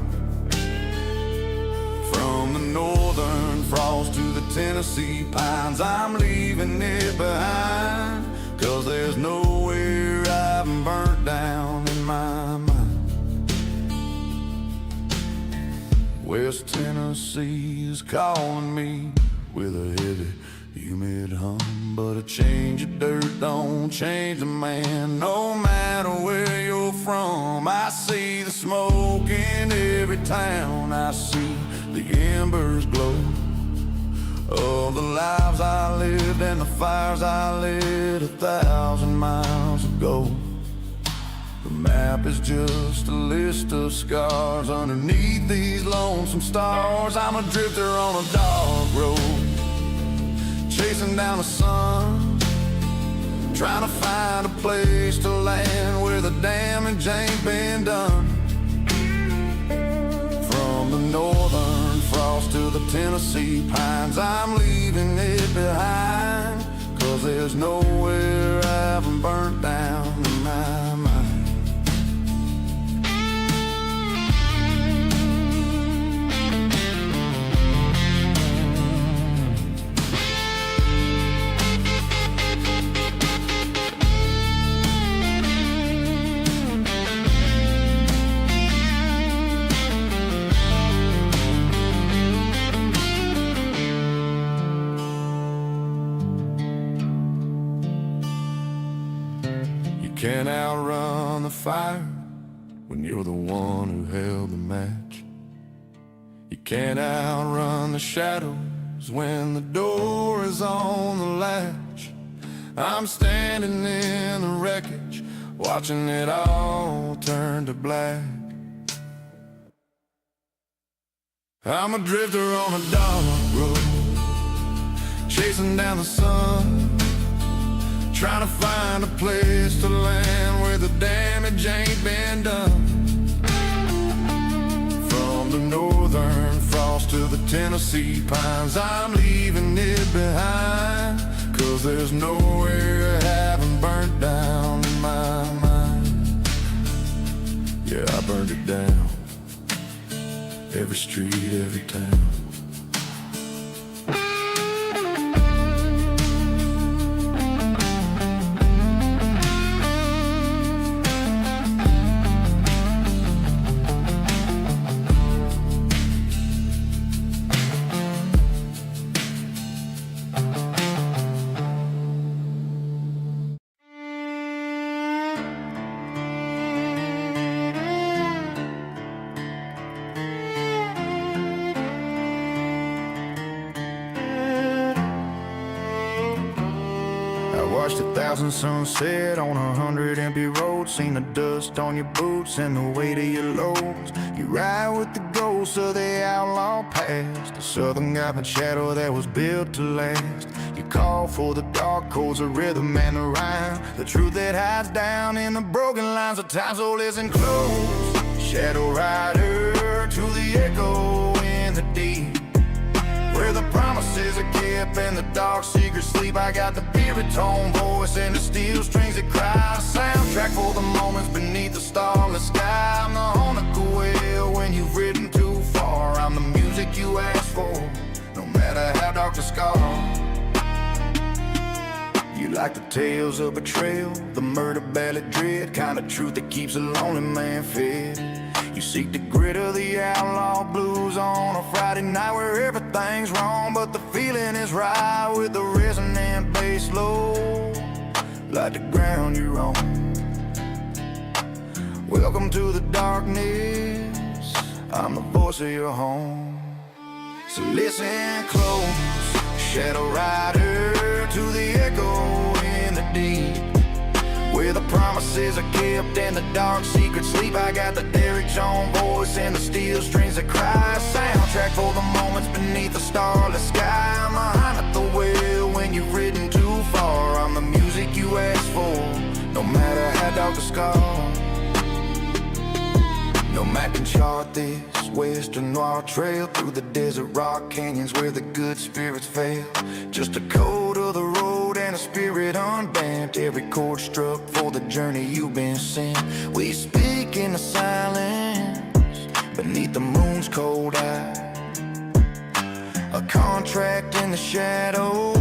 S1: From the northern frost to the Tennessee pines, I'm leaving it behind, 'cause there's nowhere I've been burnt down in my mind. West Tennessee is calling me with a heavy, humid hum, but a change of dirt don't change the man. No matter where you're from, I see the smoke in every town. I see the embers glow of the lives I lived and the fires I lit 1,000 miles ago. The map is just a list of scars underneath these lonesome stars. I'm a drifter on a dark road, chasing down the sun, trying to find a place to land where the damage ain't been done. From the northern frost to the Tennessee pines, I'm leaving it behind, 'cause there's nowhere I haven't burnt down in my mind. Can't outrun the fire when you're the one who held the match. You can't outrun the shadows when the door is on the latch. I'm standing in the wreckage, watching it all turn to black. I'm a drifter on a dark road, chasing down the sun, trying to find a place to land where the damage ain't been done. From the northern frost to the Tennessee pines, I'm leaving it behind, 'cause there's nowhere I haven't burnt down in my mind. Yeah, I burned it down, every street, every town. Watched 1,000 sunsets on 100 empty roads. Seen the dust on your boots and the weight of your loads. You ride with the ghosts of the outlaw past, a southern goblin shadow that was built to last. You call for the dark chords, the rhythm and the rhyme, the truth that hides down in the broken lines of time. So listen close, shadow rider, to the echo in the deep, where the promises are kept and the dark secrets sleep. I got the baritone voice and the steel strings that cry, a soundtrack for the moments beneath the starless sky. I'm the haunted well when you've ridden too far. I'm the music you ask for, no matter how dark the scar. You like the tales of betrayal, the murder ballad dread, kind of truth that keeps a lonely man fed. You seek the grit of the outlaw blues on a Friday night where everything's wrong, but the feeling is right, with the resonant bass low, like the ground you're on. Welcome to the darkness, I'm the voice of your home. So listen close, shadow rider, to the echo in the deep, where the promises are kept and the dark secrets sleep. I got the Derek Jones voice and the steel strings that cry, a soundtrack for the moments beneath the starless sky. I'm a hunt at the wheel when you've ridden too far. I'm the music you ask for, no matter how dark the scar. No map can chart this western noir trail through the desert rock canyons where the good spirits fail. Just a code of the road and and a spirit unbent. Every chord struck for the journey you've been sent. We speak in the silence beneath the moon's cold eye. A contract in the shadows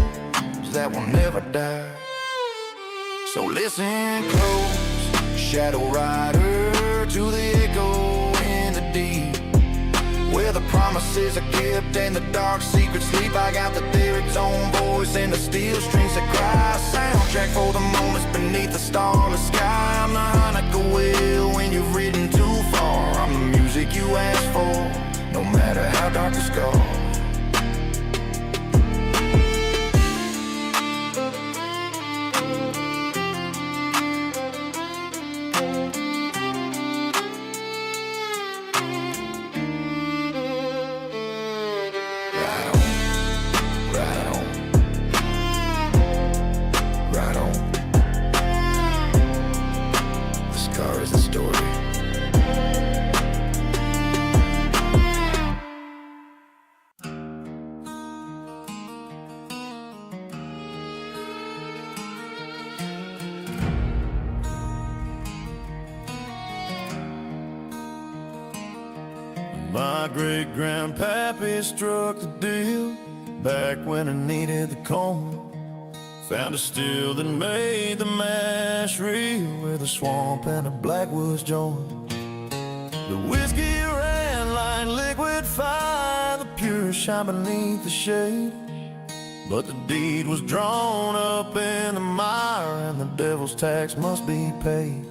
S1: that will never die. So listen close, shadow rider, to the echo in the deep, where the promises are kept and the dark secrets sleep. I got the baritone voice and the steel strings that cry. Soundtrack for the moments beneath the starless sky. I'm the Hanukkah wheel when you've ridden too far. I'm the music you ask for, no matter how dark the scar. My great-grandpappy struck the deal back when I needed the corn. Found a steel that made the mash real, where the swamp and the blackwoods joined. The whiskey ran like liquid fire, the pure shine beneath the shade. But the deed was drawn up in the mire, and the devil's tax must be paid.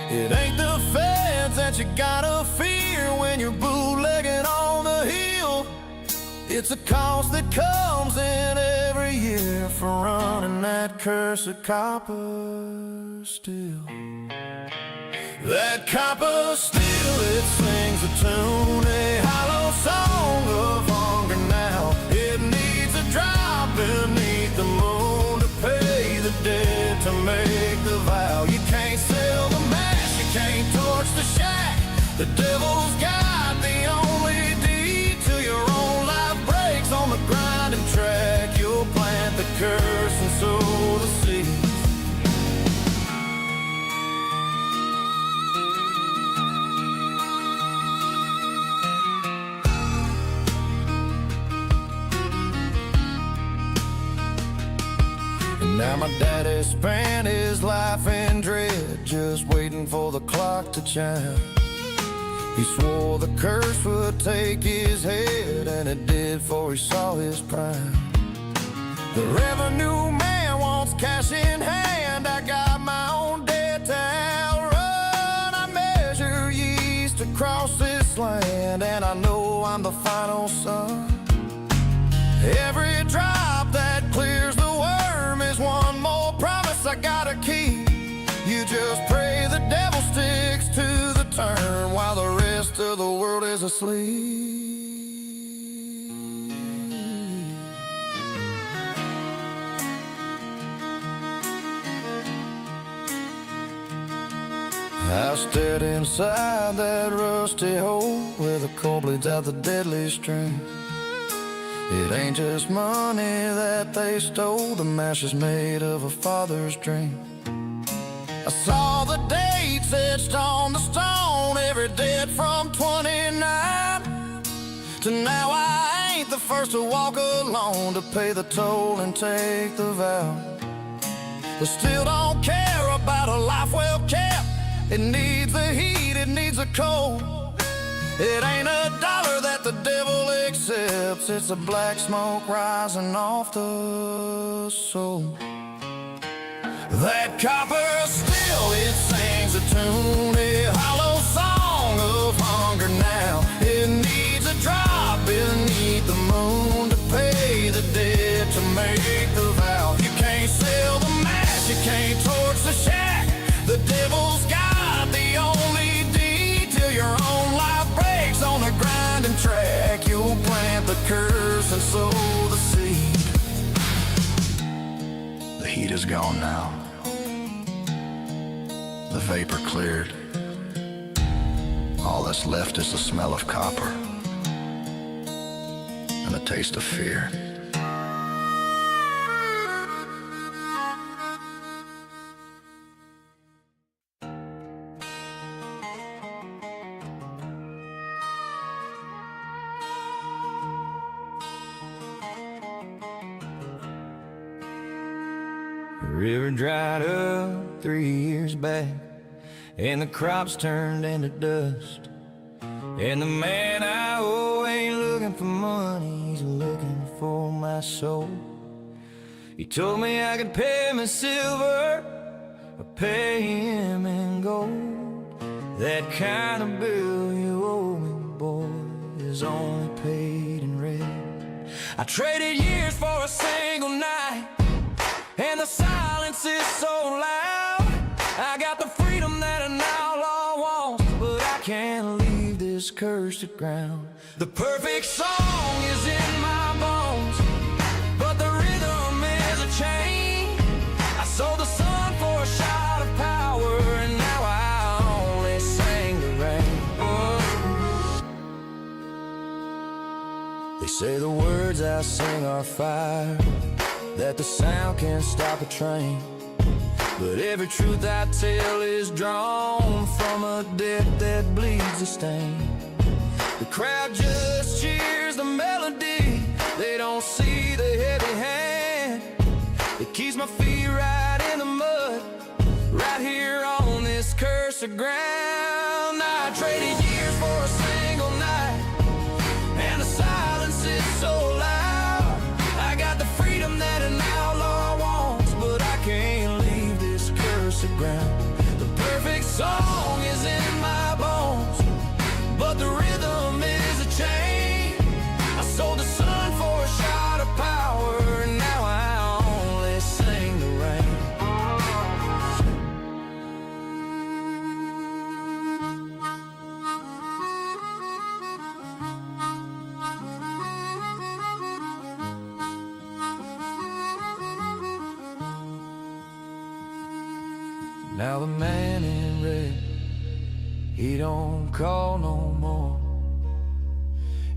S1: It ain't the feds that you gotta fear when you're bootlegging on the hill. It's a cost that comes in every year for running that cursed copper steel. That copper steel, it sings a tune, a hollow song of hunger now. It needs a drop beneath the moon to pay the debt, to make the vow. You can't sell the mash, you can't torch the shack. The devil's got the only deed till your own life breaks on the grinding track. You'll plant the curse and sow the seeds. And now my daddy spent his life in dread, just waiting for the clock to chime. He swore the curse would take his head, and it did, for he saw his prime. The revenue man wants cash in hand. I got my own debt to outrun. I measure yeast across this land, and I know I'm the final son. Every drop that clears the worm is one more promise I gotta keep. You just pray the devil sticks to the turn while the rest of the world is asleep. I stared inside that rusty hole where the coal bleeds out the deadly string. It ain't just money that they stole, the mash is made of a father's dream. I saw the dates etched on the stone, every debt from 29 to now. I ain't the first to walk alone, to pay the toll and take the vow. They still don't care about a life well kept. It needs the heat, it needs the cold. It ain't a dollar that the devil accepts, it's the black smoke rising off the soul. That copper still, it sings a tune, a hollow song of hunger now. It needs a drop beneath the moon to pay the debt, to make the vow. You can't sell the mash, you can't torch the shack. The devil's got the only deed till your own life breaks on a grinding track. You'll plant the curse and sow the seed. The heat is gone now. The vapor cleared. All that's left is the smell of copper and the taste of fear. river dried up 3 years back, and the crops turned into dust. And the man I owe ain't looking for money, he's looking for my soul. He told me I could pay him in silver or pay him in gold. That kind of bill you owe me, boy, is only paid in red. I traded years for a single night, and the silence is so loud. I got the freedom that an outlaw wants, but I can't leave this cursed ground. The perfect song is in my bones, but the rhythm is a chain. I sold the sun for a shot of power, and now I only sing the rain. They say the words I sing are fire, that the sound can't stop a train. But every truth I tell is drawn from a debt that bleeds a stain. The crowd just cheers the melody, they don't see the heavy hand that keeps my feet right in the mud, right here on this cursed ground. I traded years for a single night, and the silence is so loud. I got the freedom that an outlaw wants, but I can't leave this cursed ground. The perfect song is in my bones, but the rhythm is a chain. I sold the sun for a shot of power, and now I only sing the rain. Now the man in red, he don't call no more.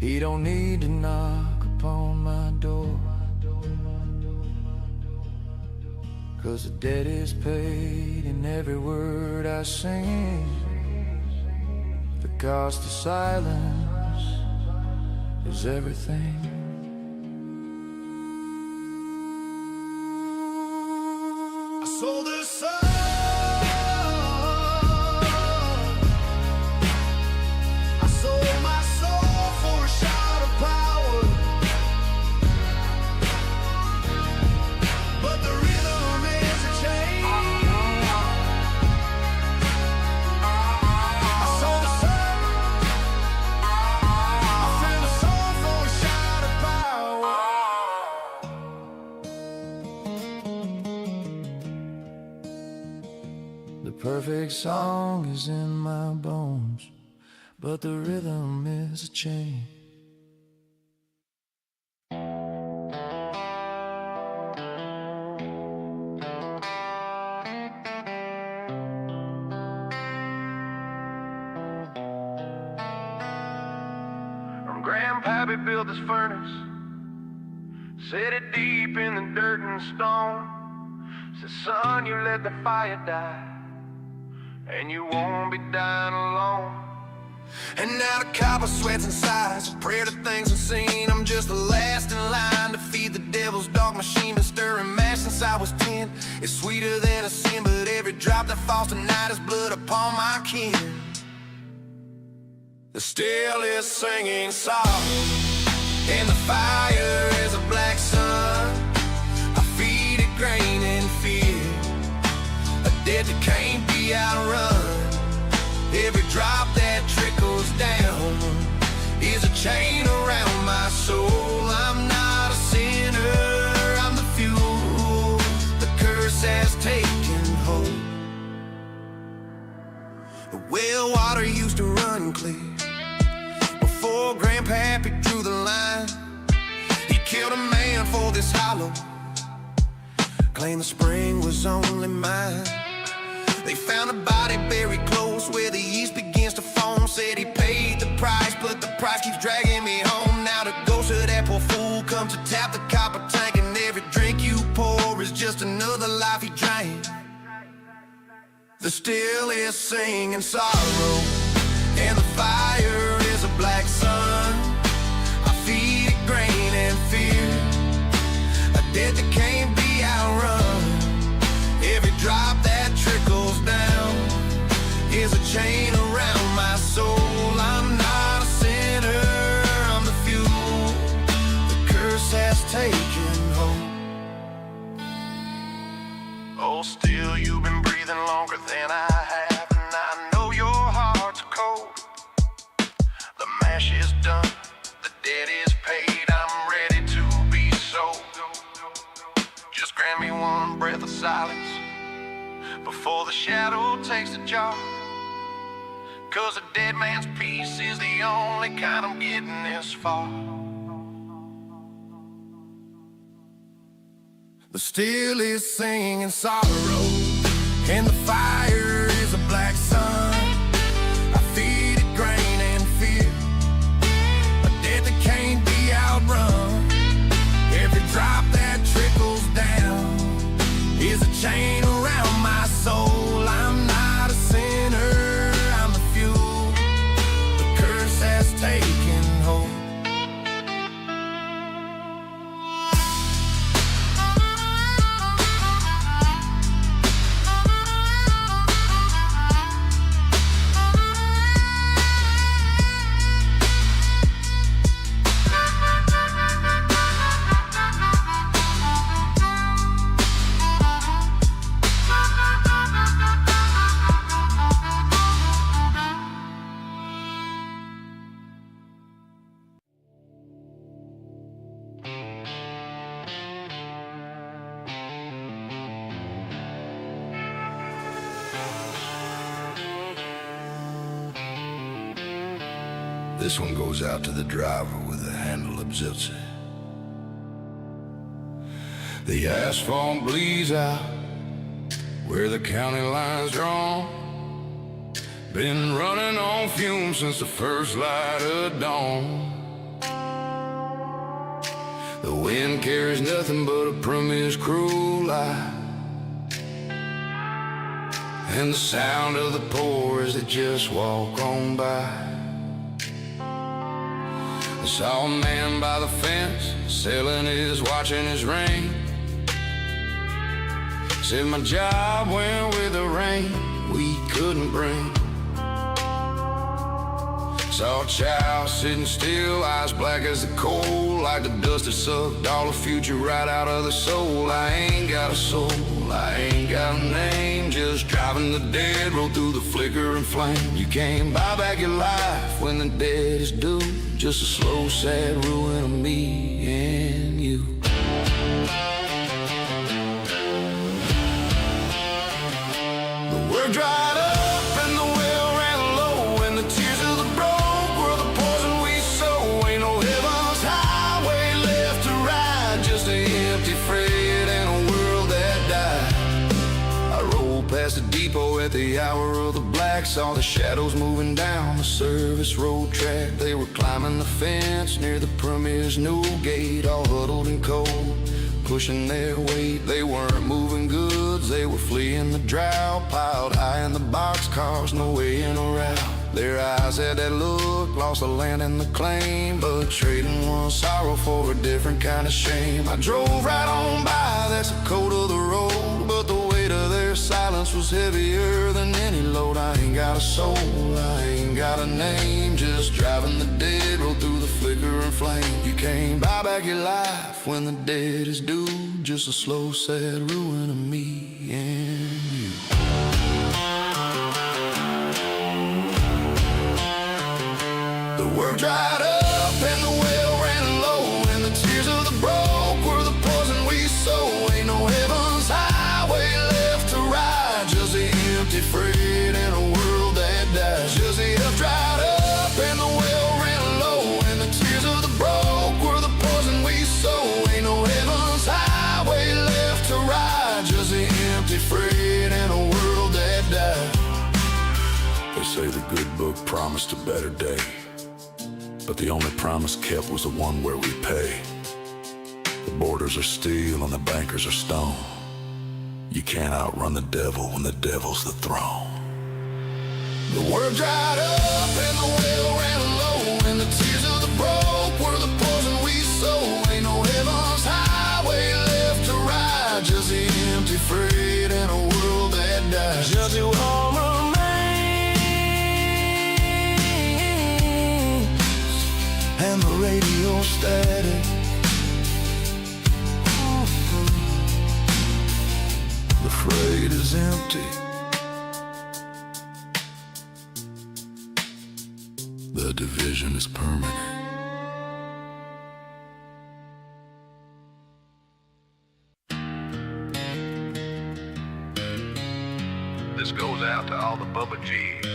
S1: He don't need to knock upon my door, 'cause the debt is paid in every word I sing. The cost of silence is everything. I sold the sun, the perfect song is in my bones, but the rhythm is a chain. Grandpappy built this furnace, set it deep in the dirt and stone. Said, son, you let the fire die, and you won't be dying alone. And now the copper sweats and sighs, a prayer to things unseen. I'm just the last in line to feed the devil's dog machine. Been stirring mash since I was 10. It's sweeter than a sin, but every drop that falls tonight is blood upon my kin. The still is singing sorrow, and the fire is a black sun. I feed it grain and fear, a debt that can't be outrun. Every drop that trickles down is a chain around my soul. I'm not a sinner, I'm the fuel the curse has taken hold. The well water used to run clear before Grandpappy drew the line. He killed a man for this hollow, claimed the spring was only mine. They found a body buried close where the yeast begins to foam. Said he paid the price, but the price keeps dragging me home. Now the ghost of that poor fool comes to tap the copper tank, and every drink you pour is just another life he drank. The still is singing sorrow, and the fire is a black sun. I feed it grain and fear, a debt that can't be outrun. cash is done, the debt is paid, I'm ready to be sold. Just grant me one breath of silence before the shadow takes the job. 'Cause a dead man's peace is the only kind I'm getting this far. The still is singing sorrow, and the fire is a black sun. I feed it grain and fear, a debt that can't be outrun. Every drop that trickles down is a chain around my soul. I'm not a sinner, I'm the fuel the curse has taken hold. This one goes out to the driver with the handle of Zilze. The asphalt bleeds out where the county line's drawn. Been running on fumes since the first light of dawn. The wind carries nothing but a promised cruel lie, and the sound of the poor as they just walk on by. I saw a man by the fence selling his watch and his ring. Said my job went with the rain we couldn't bring. Saw a child sitting still, eyes black as the coal, like the dust that sucked all the future right out of the soul. I ain't got a soul, I ain't got a name, just driving the dead road through the flickering flame. You can't buy back your life when the dead is due, just a slow, sad ruin of me and you. The word dried up and the well ran low, and the tears of the broke were the poison we sow. Ain't no heaven's highway left to ride, just an empty freight and a world that died. I rolled past the depot at the hour of the black, saw the shadows moving down the service road track. They were climbing the fence near the Premier's new gate, all huddled and cold, pushing their weight. They weren't moving goods, they were fleeing the drought, piled high in the boxcars, no way in or out. Their eyes had that look, lost the land and the claim, but trading one sorrow for a different kind of shame. I drove right on by, that's the code of the road, but the weight of their silence was heavier than any load. I ain't got a soul, I ain't got a name, just driving the dead road through the flickering flame. You can't buy back your life when the dead is due, just a slow, sad ruin of me and you. The work dried up and the well ran low, and the tears of the broke were the poison we sow. Ain't no heaven's highway left to ride, just the empty freight and a world that dies. Just the earth dried up and the well ran low, and the tears of the broke were the poison we sow. Ain't no heaven's highway left to ride, just the empty freight and a world that dies. They say the good book promised a better day, but the only promise kept was the one where we pay. The borders are steel and the bankers are stone. You can't outrun the devil when the devil's the throne. The word dried up and the well ran low, and the tears of the broke were the poison we sow. Ain't no heaven's highway left to ride, just the empty freight and a world that dies. Just who home remains, and the radio static. The freight is empty, The division is permanent. This goes out to all the Bubba G's.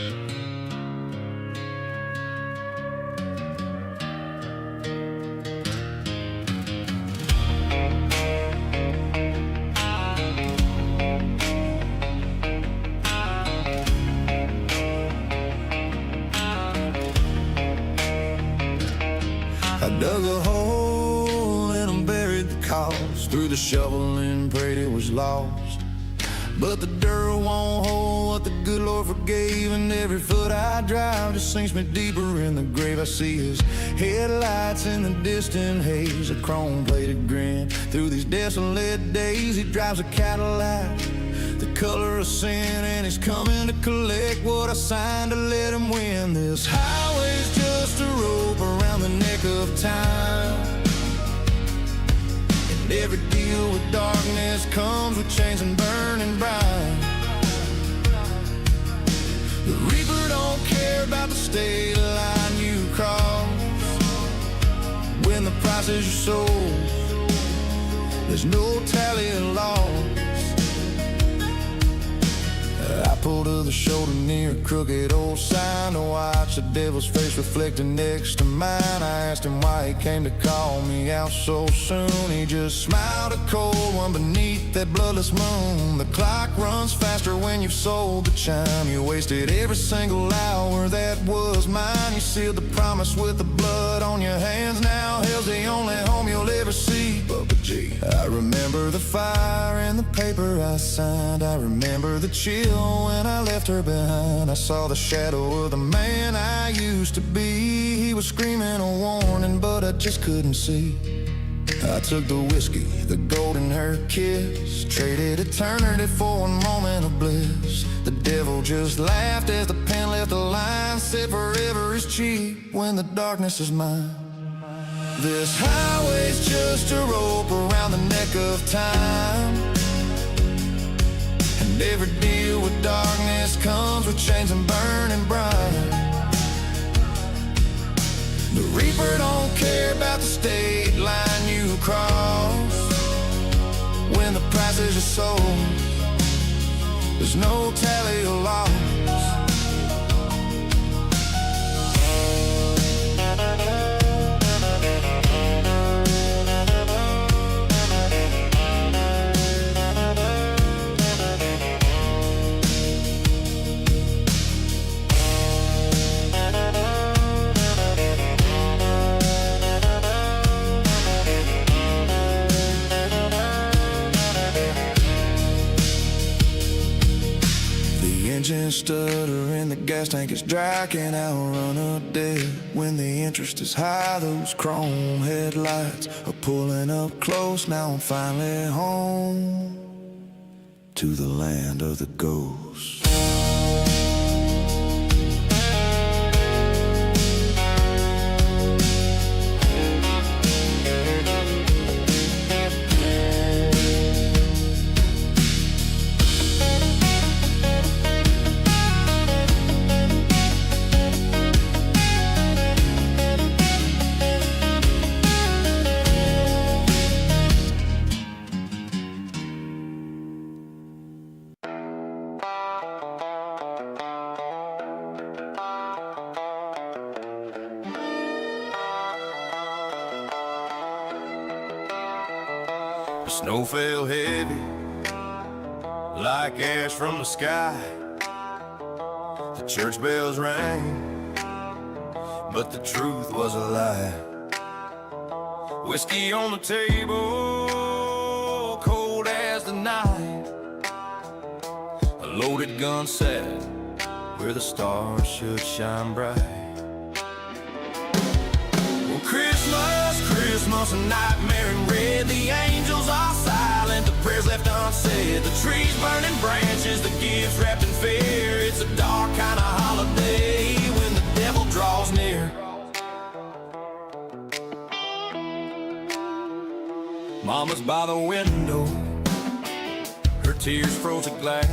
S1: I dug a hole and I buried the cause. Threw the shovel and prayed it was lost. But the dirt won't hold what the good Lord forgave, and every foot I drive just sinks me deeper in the grave. I see his headlights in the distant haze, a chrome-plated grin. Through these desolate days, he drives a Cadillac, the color of sin, and he's coming to collect what I signed to let him win. This highway's just a rope around the neck of time, and every deal with darkness comes with chains and burning brine. The Reaper don't care about the state line you cross. When the price is your soul, there's no tally at loss. I pulled to the shoulder near a crooked old sign to watch the devil's face reflecting next to mine. I asked him why he came to call me out so soon. He just smiled, a cold one beneath that bloodless moon. The clock runs faster when you've sold the chime. You wasted every single hour that was mine. You sealed the promise with the blood on your hands. Now hell's the only home you'll ever see. Bubba G. I remember the fire and the paper I signed. I remember the chill when I left her behind. I saw the shadow of the man I used to be. He was screaming a warning, but I just couldn't see. I took the whiskey, the gold in her kiss, traded eternity for a moment of bliss. The devil just laughed as the pen left the line, said forever is cheap when the darkness is mine. This highway's just a rope around the neck of time, and every deal with darkness comes with chains and burning brine. The Reaper don't care about the state line you cross. When the price is your soul, there's no tally or loss. Engine stutter and the gas tank is dry. Can't outrun a dead when the interest is high. Those chrome headlights are pulling up close. Now I'm finally home to the land of the ghosts. The snow fell heavy, like ash from the sky. The church bells rang, but the truth was a lie. Whiskey on the table, cold as the night. A loaded gun sat where the stars should shine bright. Well, Christmas, a nightmare in red. The angels are silent, the prayers left unsaid. The trees burning branches, the gifts wrapped in fear. It's a dark kind of holiday when the devil draws near. Mama's by the window, her tears froze glass.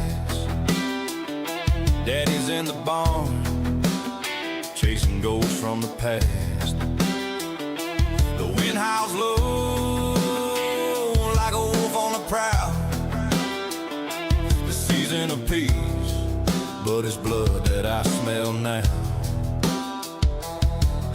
S1: Daddy's in the barn, chasing ghosts from the past. The wind howls low like a wolf on the prowl. The season of peace, but it's blood that I smell now.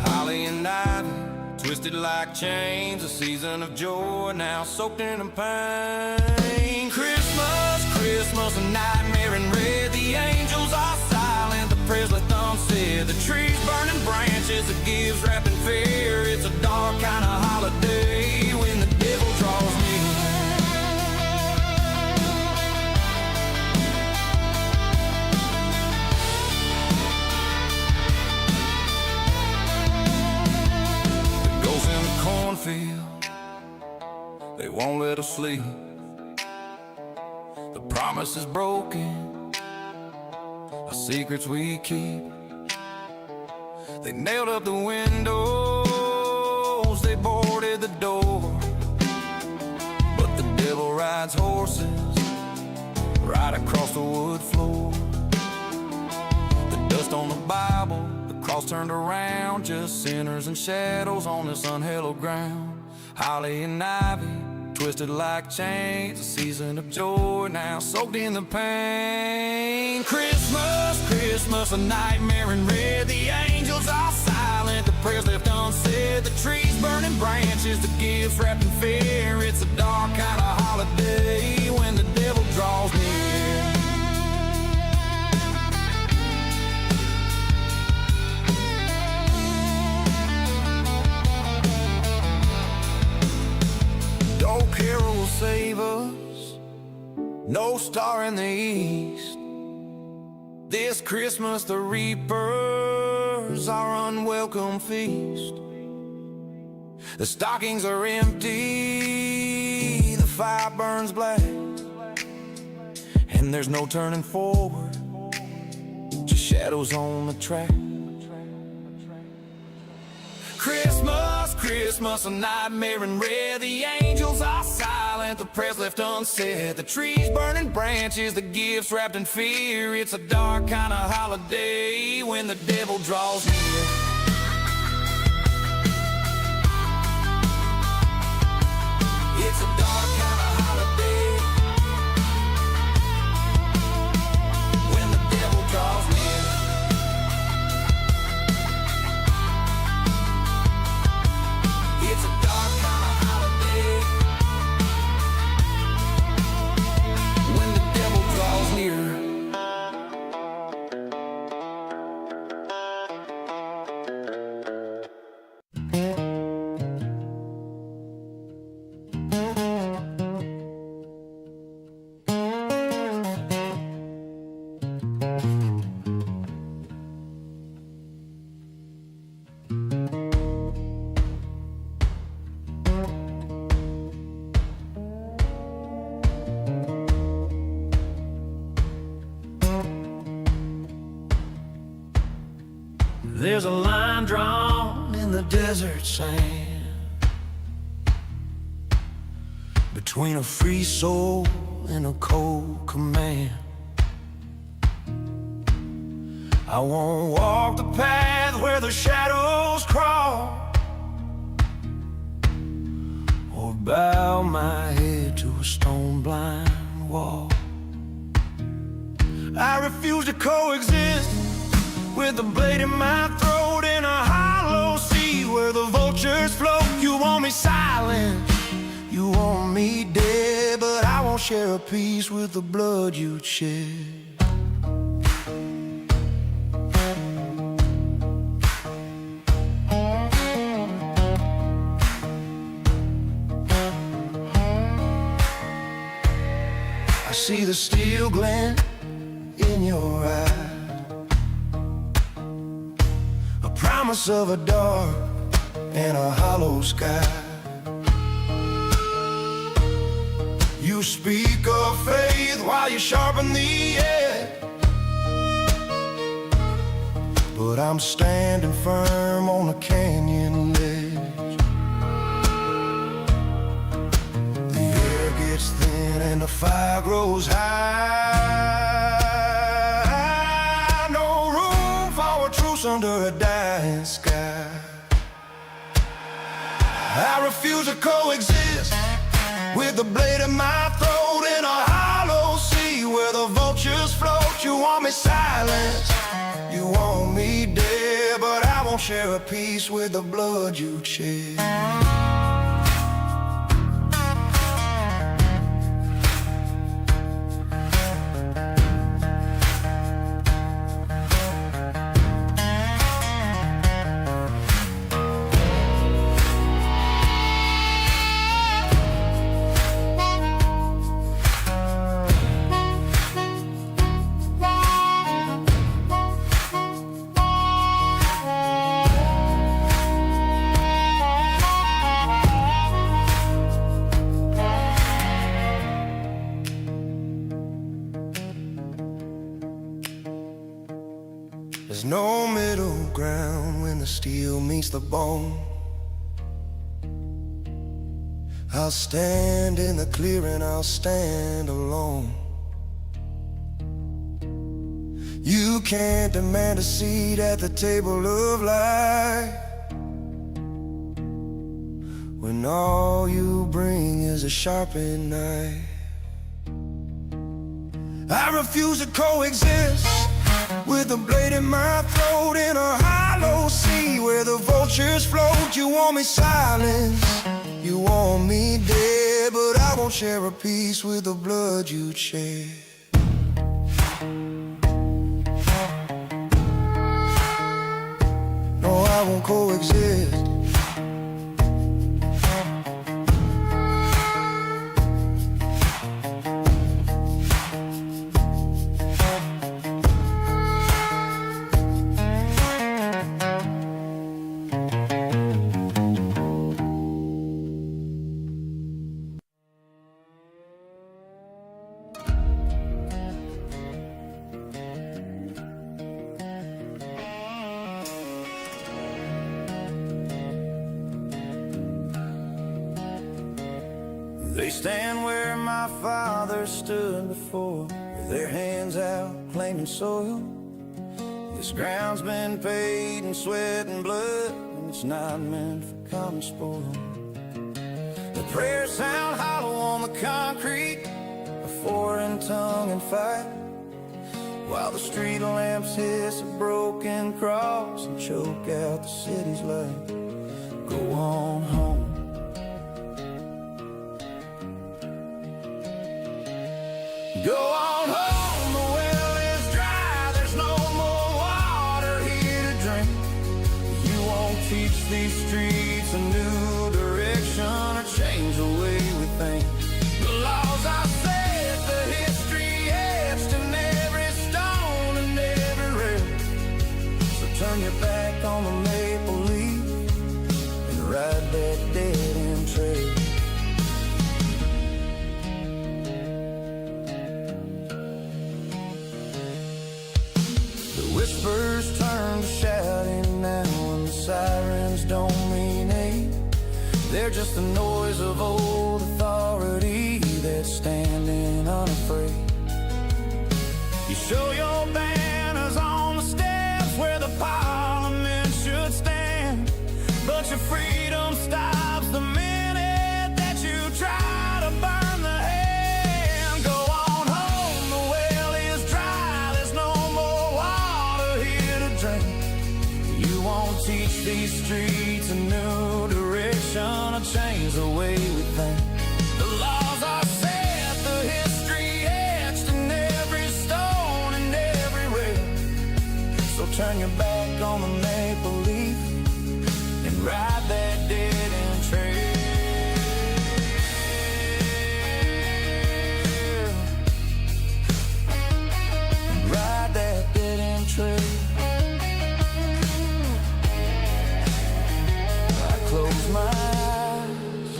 S1: Holly and ivy, twisted like chains, a season of joy now soaked in pain. Christmas, Christmas, a nightmare in red. The angels are silent, the prayers left unsaid. The trees burning branches, the gifts wrapped in fear. It's a dark kind of holiday when the devil draws near. Cornfield, they won't let us sleep. The promise is broken, our secrets we keep. They nailed up the windows, they boarded the door. But the devil rides horses right across the wood floor. The dust on the Bible, cross turned around, just sinners and shadows on this unhallowed ground. Holly and ivy, twisted like chains, a season of joy now soaked in the pain. Christmas, Christmas, a nightmare in red. The angels are silent, the prayers left unsaid. The trees burning branches, the gifts wrapped in fear. It's a dark kind of holiday when the devil draws near. No carol will save us, no star in the east. This Christmas the reapers are unwelcome feast. The stockings are empty, the fire burns black, and there's no turning forward, just shadows on the track. Christmas, Christmas, a nightmare in red. The angels are silent, the prayers left unsaid. The trees burning branches, the gifts wrapped in fear. It's a dark kind of holiday when the devil draws near. It's a dark kind of holiday when the devil draws near. It's a dark kind of holiday when the devil draws near. There's a line drawn in the desert sand between a free soul and a cold command. I won't walk the path where the shadows crawl, or bow my head to a stone-blind wall. I refuse to coexist with a blade in my throat in a hollow sea where the vultures float. You want me silent, you want me dead, but I won't share a piece with the blood you'd shed. I see the steel glint in your eye, promise of a dark and a hollow sky. You speak of faith while you sharpen the edge, but I'm standing firm on a canyon ledge. The air gets thin and the fire grows high. No room for a truce under a dime. I refuse to coexist with the blade in my throat in a hollow sea where the vultures float. You want me silenced, you want me dead, but I won't share a piece with the blood you shed. There's no middle ground when the steel meets the bone. I'll stand in the clearing, I'll stand alone. You can't demand a seat at the table of life when all you bring is a sharpened knife. I refuse to coexist with a blade in my throat in a hollow sea where the vultures float. You want me silent, you want me dead, but I won't share a piece with the blood you'd shed. No, I won't coexist. They stand where my father stood before, with their hands out claiming soil. This ground's been paid in sweat and blood, and it's not meant for common spoil. The prayers sound hollow on the concrete, a foreign tongue and fight, while the street lamps hiss a broken cross and choke out the city's light. Go on home. Go on home, the well is dry, there's no more water here to drink. You won't teach these streets a new direction or change the way we think. The laws are set, the history etched in every stone and every rail. So turn your back on the maple leaf and ride that dead-end trail. Whispers turn to shouting now, and the sirens don't mean aid. They're just the noise of old authority that's standing unafraid. You show your banners on the steps where the parliament should stand, but your freedom stops the minute that you try to burn the hand. Go on home, the well is dry, there's no more water here to drink. You won't teach these streets a new direction or change the way we think. The laws are set, the history etched in every stone and every rail. So turn your back on the maple leaf and ride that dead-end trail. Ride that dead-end trail. I close my eyes,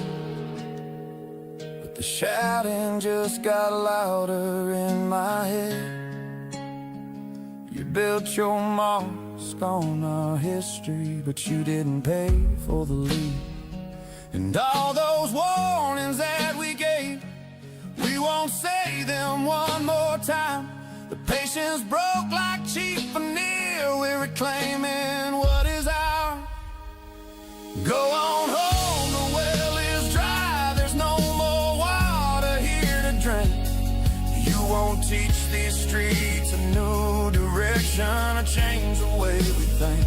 S1: but the shouting just got louder in my head. You built your mosque on our history, but you didn't pay for the lead. And all those warnings that we gave, we won't say them one more time. The patience broke like cheap veneer, we're reclaiming what is ours. Go on home, the teach these streets a new direction, or change the way we think.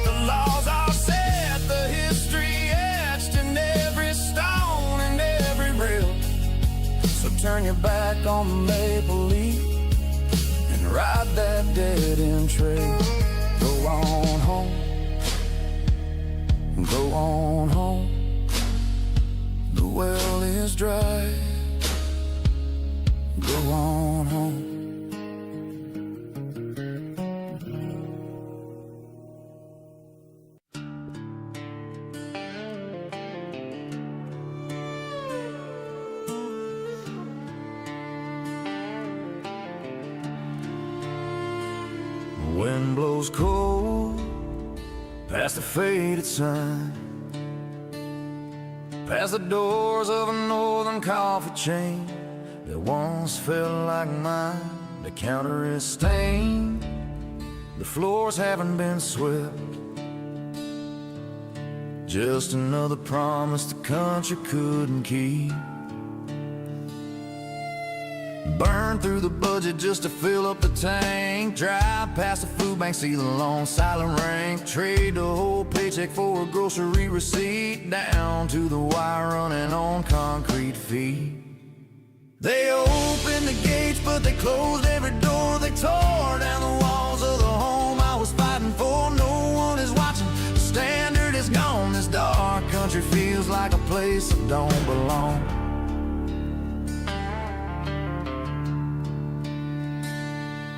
S1: The laws are set, the history etched in every stone and every rail. So turn your back on the maple leaf and ride that dead-end trail. Go on home, go on home. The well is dry. Go on home. The wind blows cold past the faded sign, past the doors of a northern coffee chain that once felt like mine. The counter is stained, the floors haven't been swept. Just another promise the country couldn't keep. Burn through the budget just to fill up the tank. Drive past the food bank, see the long silent rank. Trade the whole paycheck for a grocery receipt, down to the wire running on concrete feet. They opened the gates, but they closed every door. They tore down the walls of the home I was fighting for. No one is watching, the standard is gone. This dark country feels like a place that don't belong.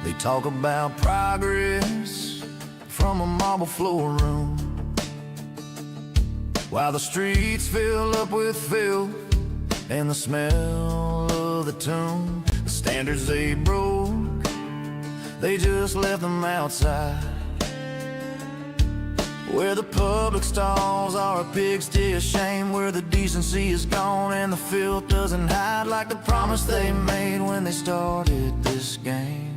S1: They talk about progress from a marble floor room, while the streets fill up with filth and the smell of the tomb. The standards they broke, they just left them outside, where the public stalls are a pigsty of shame, where the decency is gone and the filth doesn't hide, like the promise they made when they started this game.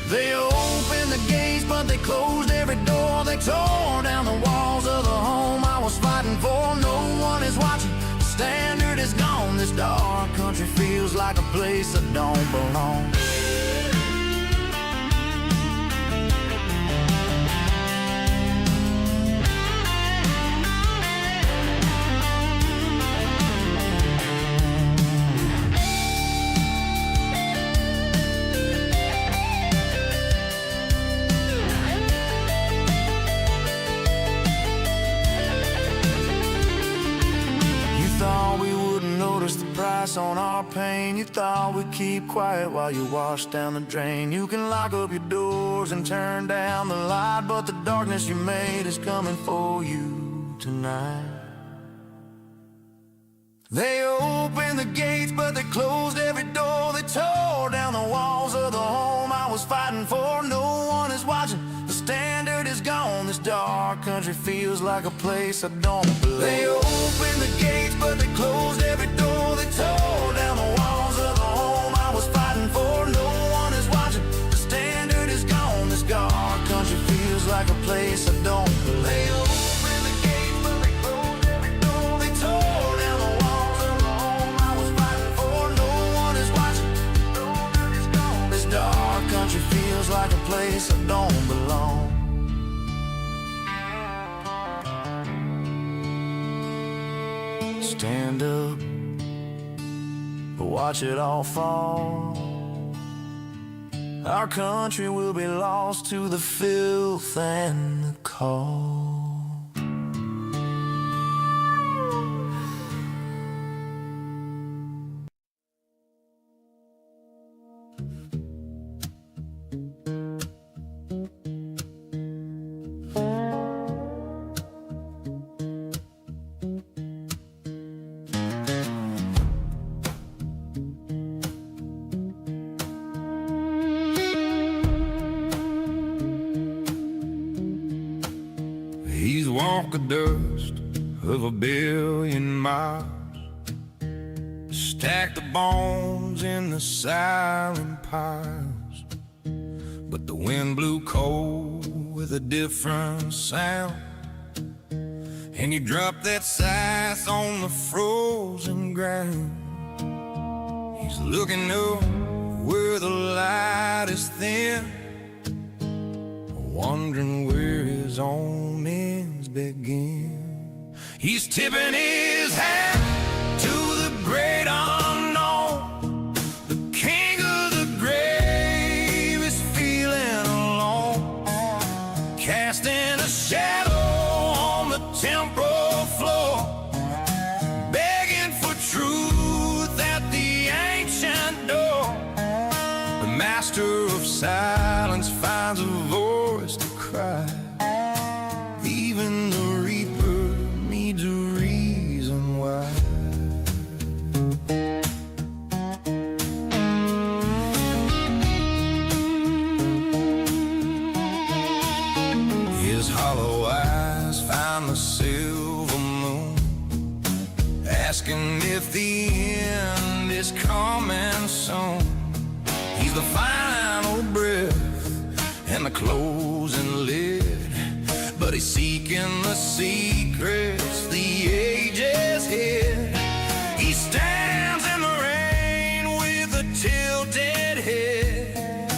S1: They opened the gates, but they closed every door. They tore down the walls of the home I was fighting for. No one is watching, the standard is gone. This dark country feels like a place that don't belong. On our pain, you thought we'd keep quiet while you wash down the drain. You can lock up your doors and turn down the light, but the darkness you made is coming for you tonight. They opened the gates, but they closed every door. They tore down the walls of the home I was fighting for. No one is watching, the standard is gone. This dark country feels like a place I don't belong. They opened the gates, but they closed every door. They tore down the walls of the home I was fighting for. No one is watching, the standard is gone. This dark country feels like a place I don't belong. They opened the gates, but they closed every door. They tore down the walls of the home I was fighting for. No one is watching, the standard is gone. This dark country feels like a place I don't belong. Stand up, watch it all fall. Our country will be lost to the filth and the cold. He's walked the dust of 1,000,000,000 miles, stacked the bones in the silent piles. But the wind blew cold with a different sound, and he dropped that scythe on the frozen ground. He He's looking up where the light is thin, wondering where his own ends begin. He's tipping his hat to the great unknown. The king of the grave is feeling alone, casting a shadow on the temple floor, begging for truth at the ancient door. The master of silence finds a voice to cry. Even the reaper needs a reason why. His hollow eyes find the silver moon, asking if the end is coming soon. He's the final breath and the closing lid, but he's seeking the secrets the ages hid. He stands in the rain with a tilted head,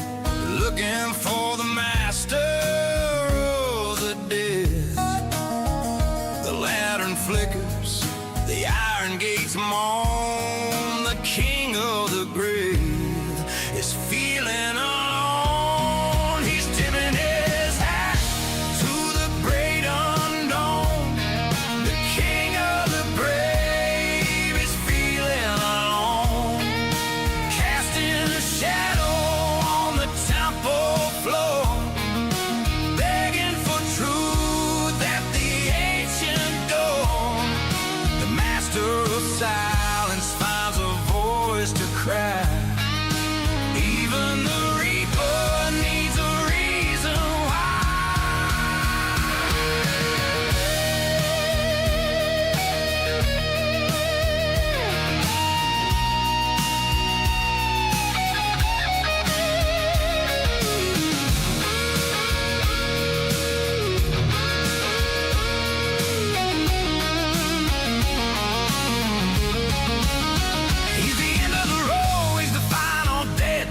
S1: looking for the master of the dead. The lantern flickers, the iron gates moan. The king of the grave is feeling alone. He's tipping his hat to the great unknown. The king of the grave is feeling alone, casting a shadow on the temple floor, begging for truth at the ancient door. The master of silence finds a voice to cry. Even the reaper needs a reason why. He's the end of the road, he's the final debt,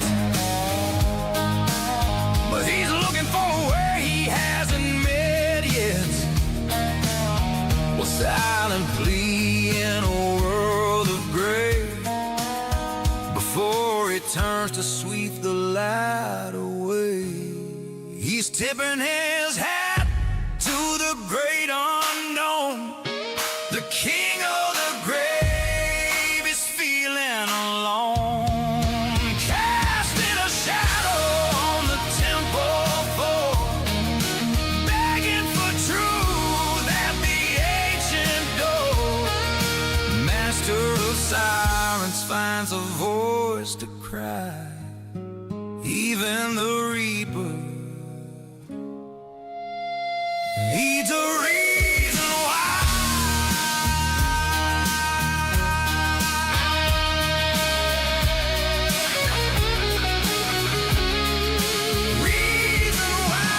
S1: but he's looking for where he hasn't met yet. A silent plea in a world of gray, before it turns to sweep the light away. He's tipping his hat to the great unknown. The king of the grave is feeling alone, casting a shadow on the temple floor, begging for truth at the ancient door. Master of silence finds a voice to cry. Even the reaper needs a reason why. Reason why.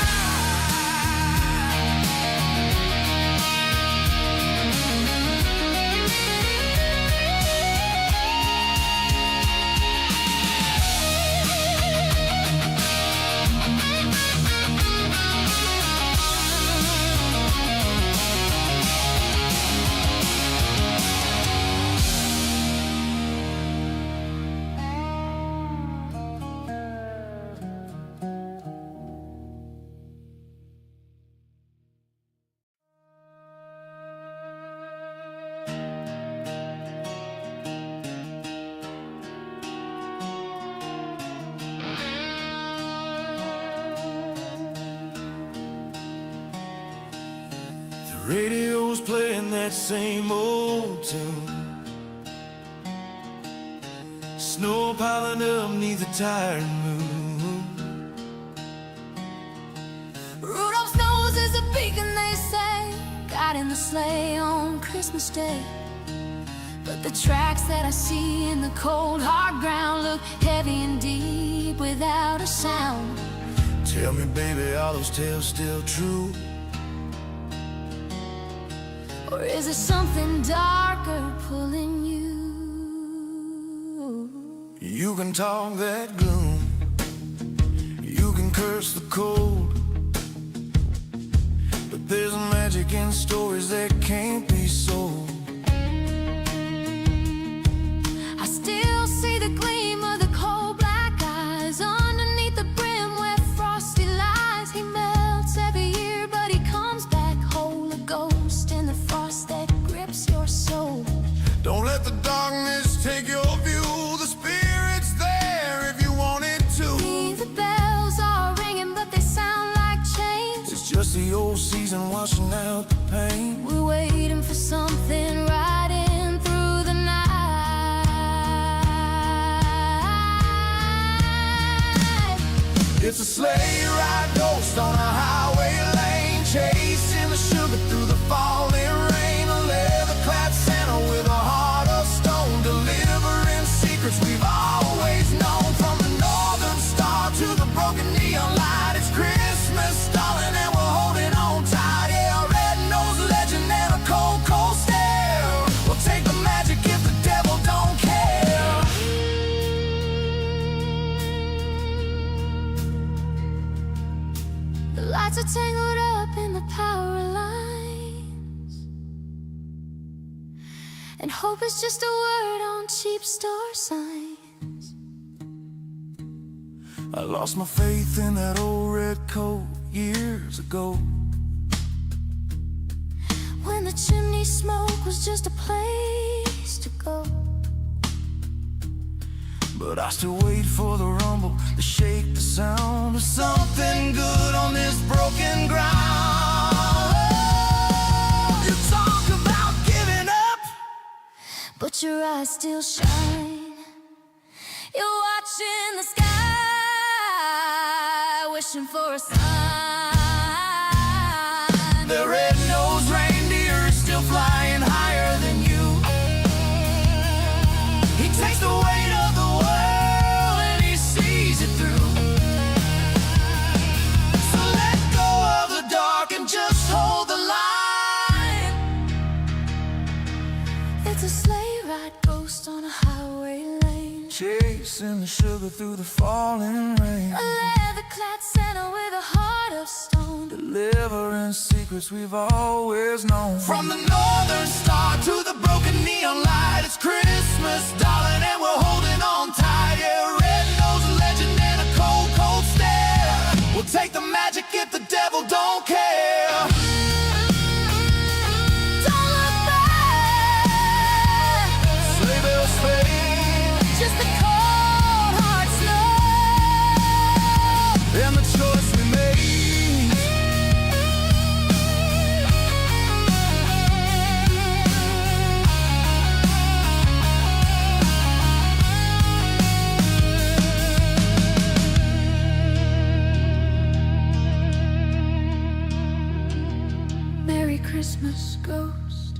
S1: Radio's playing that same old tune, snow piling up neath the tired moon.
S2: Rudolph's nose is a beacon, they say, got in the sleigh on Christmas Day. But the tracks that I see in the cold hard ground look heavy and deep without a sound.
S1: Tell me, baby, are those tales still true?
S2: Or is it something darker pulling you?
S1: You can talk that gloom, you can curse the cold, but there's magic in stories that can't be sold.
S2: I still see the gleam of the cold black eyes underneath the brim where Frosty lies. He melts every year, but he comes back whole, a ghost in the frost that grips your soul.
S1: Don't let the darkness take your view. The spirit's there if you want it to.
S2: See, the bells are ringing, but they sound like chains.
S1: It's just the old season washing out the pain.
S2: We're waiting for something riding through the night.
S1: It's a sleigh ride ghost on a highway lane, chasing the sugar through the falling rain. A leather-clad Santa with a heart of stone, delivering secrets we've always known. From the northern star to the broken neon light, it's Christmas, darling, and we're holding on tight. Yeah, a red-nosed legend and a cold, cold stare. We'll take the magic if the devil don't care.
S2: The lights are tangled up in the power lines, and hope is just a word on cheap star signs.
S1: I lost my faith in that old red coat years ago,
S2: when the chimney smoke was just a place to go.
S1: but I still wait for the rumble, the shake, the sound of something good on this broken ground. You talk about giving up,
S2: But your eyes still shine. You're watching the sky, wishing for a sign.
S1: the red-nosed reindeer is still flying higher than you. He takes the weight of the world and he sees it through. So let go of the dark and just hold the line.
S2: It's a sleigh ride ghost on a highway lane,
S1: Chasing the sugar through the falling rain,
S2: a leather-clad Santa with a heart of stone,
S1: delivering secrets we've always known. From the northern star to the broken neon light, it's Christmas, darling, and we're holding on tight. Yeah, red-nosed legend and a cold, cold stare. We'll take the magic if the devil don't care.
S2: Don't look back,
S1: Sleigh bells fade,
S2: just the cold hard snow.
S1: and the choice we made.
S2: Merry Christmas, ghost.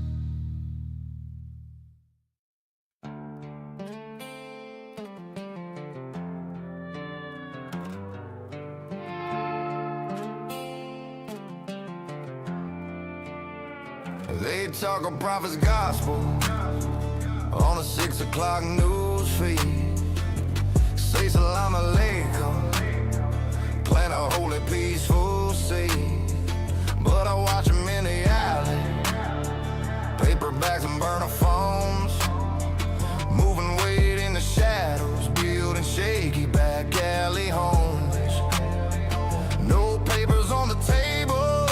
S1: They talk a prophet's gospel on a 6 o'clock news feed. Say salam alaikum, plant a holy peaceful seed. But I watch them in the alley, paperbacks and burner phones, moving weight in the shadows, building shaky back alley homes. No papers on the table,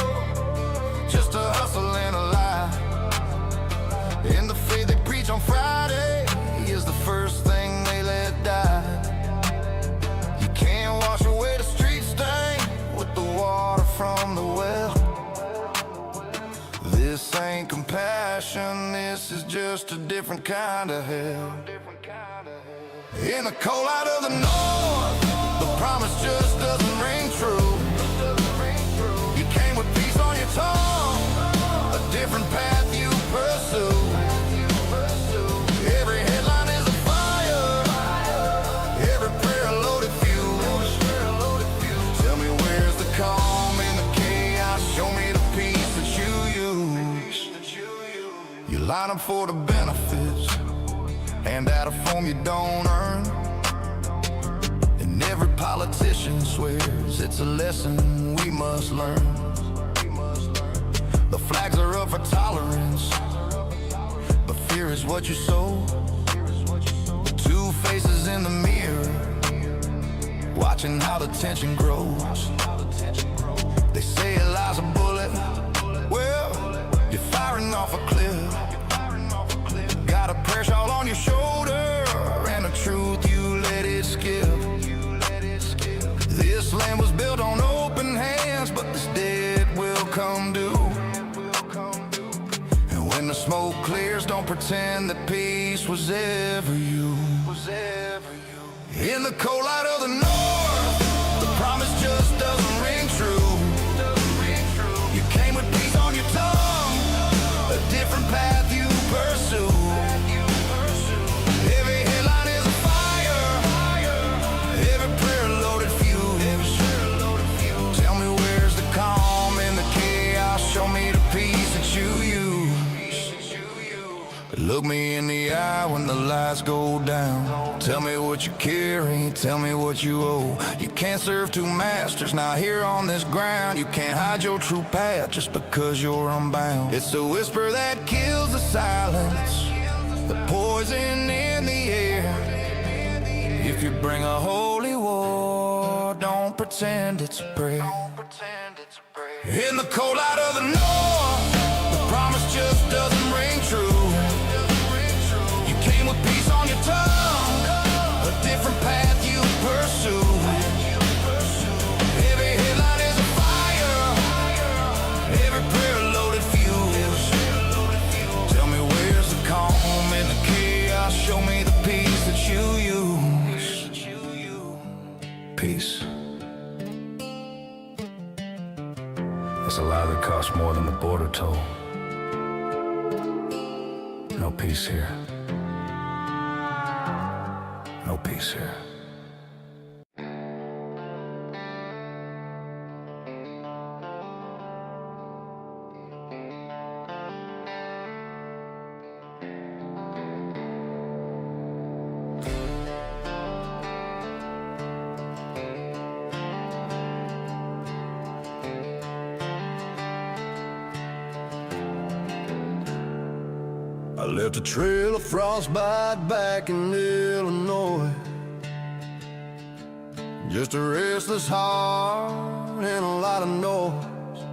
S1: just a hustle and a lie. And the faith they preach on Friday is the first thing they let die. You can't wash away the street stain with the water from the well. This ain't compassion, this is just a different kind of hell. In the cold light of the north, the promise just doesn't ring true. You came with peace on your tongue, a different path you pursue. Every headline is a fire, every prayer a loaded fuse. Tell me where's the calm in the chaos, show me the peace that you use. You line up for the benefits, hand out a form you don't earn. politician swears it's a lesson we must learn. The flags are up for tolerance, but fear is what you sow. Two faces in the mirror, watching how the tension grows. They say a lie's a bullet. Well, you're firing off a cliff. Got a prayer shawl on your shoulder, and the truth you let it skip. This land was built on open hands, but this debt will come due. And when the smoke clears, don't pretend that peace was ever you. In the cold light of the north, the promise just doesn't ring true. You came with peace on your tongue, a different path you pursue. Every headline is a fire, every prayer loaded fuse. Tell me where's the calm in the chaos, show me the peace that you use. Look me in the eye when the lights go down. Tell me what you carry, tell me what you owe. You can't serve two masters, now here on this ground. You can't hide your true path just because you're unbound. It's the whisper that kills the silence, the poison in the air. If you bring a holy war, don't pretend it's a prayer. In the cold light of the north, the promise just doesn't ring true. You came with peace on your tongue, a different path you pursue. Every headline is a fire, every prayer loaded fuse. Tell me where's the calm in the chaos, show me the peace that you use. Peace. It's a lie that costs more than the border toll. No peace here. No peace here. I left a trail of frostbite back in Illinois. Just a restless heart and a lot of noise.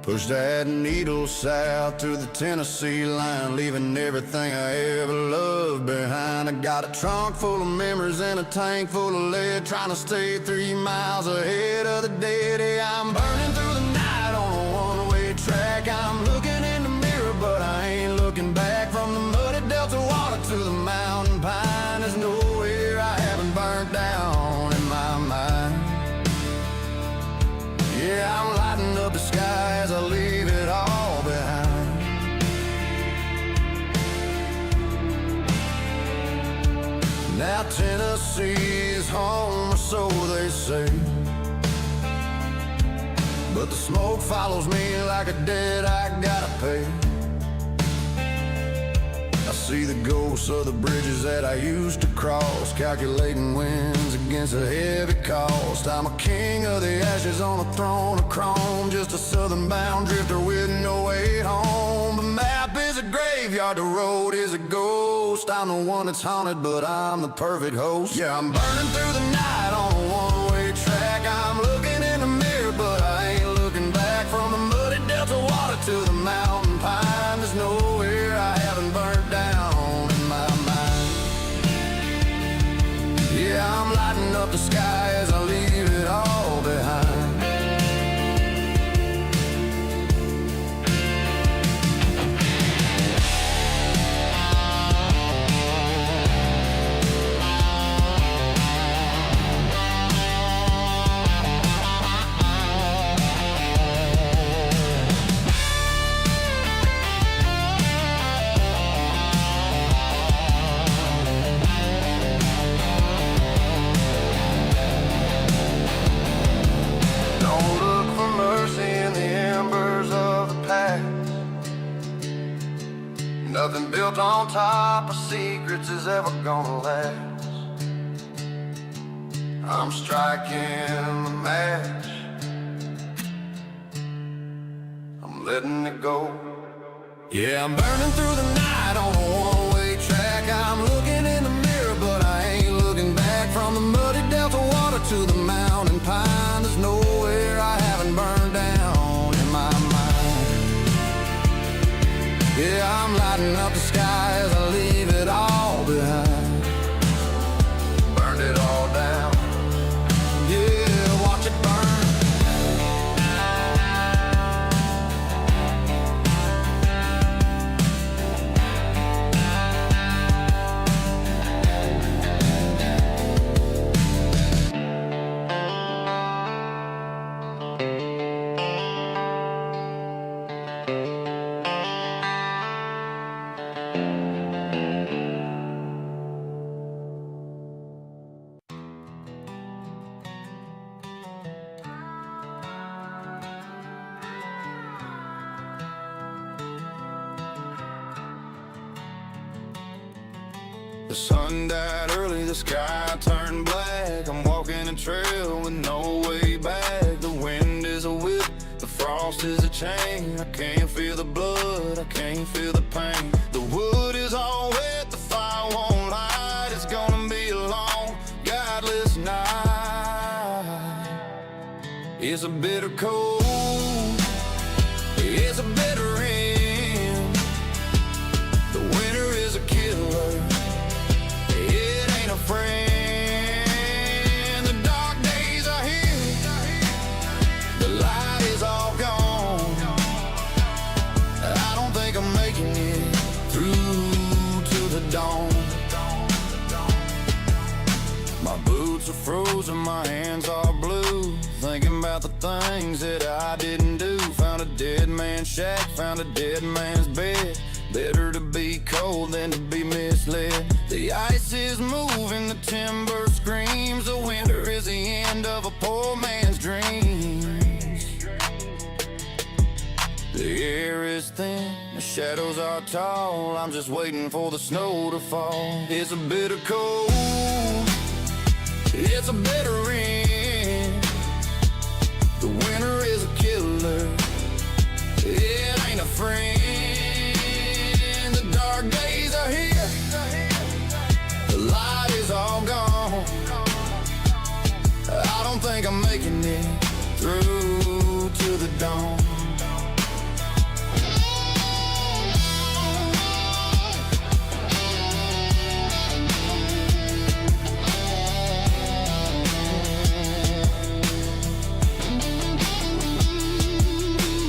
S1: Pushed that needle south to the Tennessee line, leaving everything I ever loved behind. I got a trunk full of memories and a tank full of lead, trying to stay 3 miles ahead of the dead. Yeah, I'm burning through the night on a one-way track. I'm looking in the mirror, but I ain't looking back. From the muddy Delta water to the mountain pine, there's nowhere I haven't burnt down in my mind. Yeah, I'm lighting up the sky as I leave it all behind. Now Tennessee is home, or so they say, but the smoke follows me like a debt I gotta pay. I see the ghosts of the bridges that I used to cross, calculating wins against a heavy cost. I'm a king of the ashes on a throne of chrome, just a southern bound drifter with no way home. The map is a graveyard, the road is a ghost. I'm the one that's haunted, but I'm the perfect host. Yeah, I'm burning through the night on a one-way track. I'm looking in the mirror, but I ain't looking back. From the muddy Delta water to the mountain pine, there's nowhere I haven't burnt down in my mind. Yeah, I'm lighting up the sky as I leave it all behind. Nothing built on top of secrets is ever gonna last. I'm striking the match, I'm letting it go. Yeah, I'm burning through the night on a one-way track. I'm looking in the mirror, but I ain't looking back. From the muddy delta water to the mountain pine, there's nowhere I haven't burned down in my mind. Yeah, I'm lighting up the sky as I leave it all behind. Burned it all down. Yeah, watch it burn. The sun died early, the sky turned black. I'm walking a trail with no way back. The wind is a whip, the frost is a chain. I can't feel the blood, I can't feel the pain. The wood is all wet, the fire won't light. It's gonna be a long, godless night. It's a bitter cold, it's a bitter end. The winter is a killer, friend. The dark days are here, the light is all gone. I don't think I'm making it through to the dawn. My boots are frozen, my hands are blue, thinking about the things that I didn't do. Found a dead man's shack, found a dead man's bed. Better to be cold than to be misled. The ice is moving, the timber screams. The winter is the end of a poor man's dreams. The air is thin, the shadows are tall. I'm just waiting for the snow to fall. It's a bitter cold, it's a bitter end. The winter is a killer, it ain't a friend. Dark days are here, the light is all gone. I don't think I'm making it through to the dawn.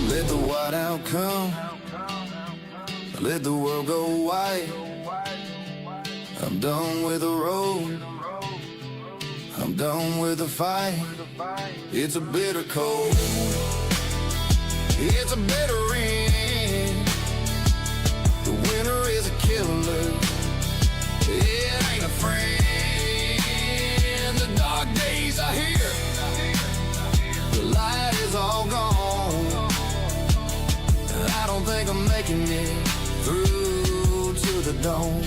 S1: Let the whiteout come, let the world go white. I'm done with the road, I'm done with the fight. It's a bitter cold, it's a bitter end. The winter is a killer, it ain't a friend. The dark days are here, the light is all gone. I don't think I'm making it through to the dawn.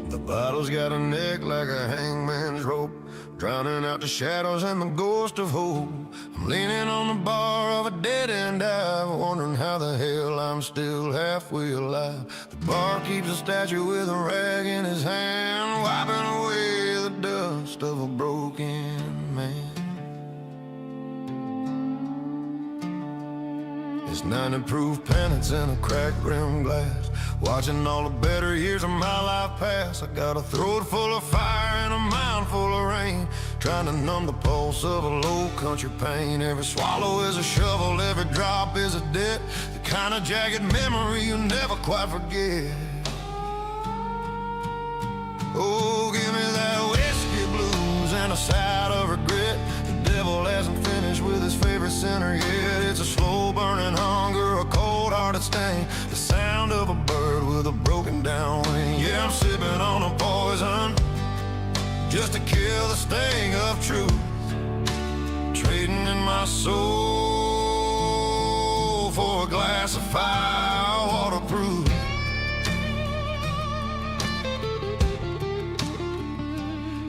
S1: The bottle's got a neck like a hangman's rope, drowning out the shadows and the ghost of hope. I'm leaning on the bar of a dead-end dive, wondering how the hell I'm still halfway alive. The bar keeps a statue with a rag in his hand, wiping away the dust of a broken man. His Just 90 proof pennants in a cracked rim glass. Watching all the better years of my life pass. I got a throat full of fire and a mind full of rain, trying to numb the pulse of a low country pain. Every swallow is a shovel, every drop is a debt, the kind of jagged memory you never quite forget. Oh, give me that whiskey blues and a side of regret. The devil hasn't finished with his favorite sinner yet. It's a slow burning hunger, a cold-hearted stain, the sound of a bird with a broken down wing. Yeah, I'm sipping on a poison just to kill the sting of truth, trading in my soul for a glass of fire waterproof.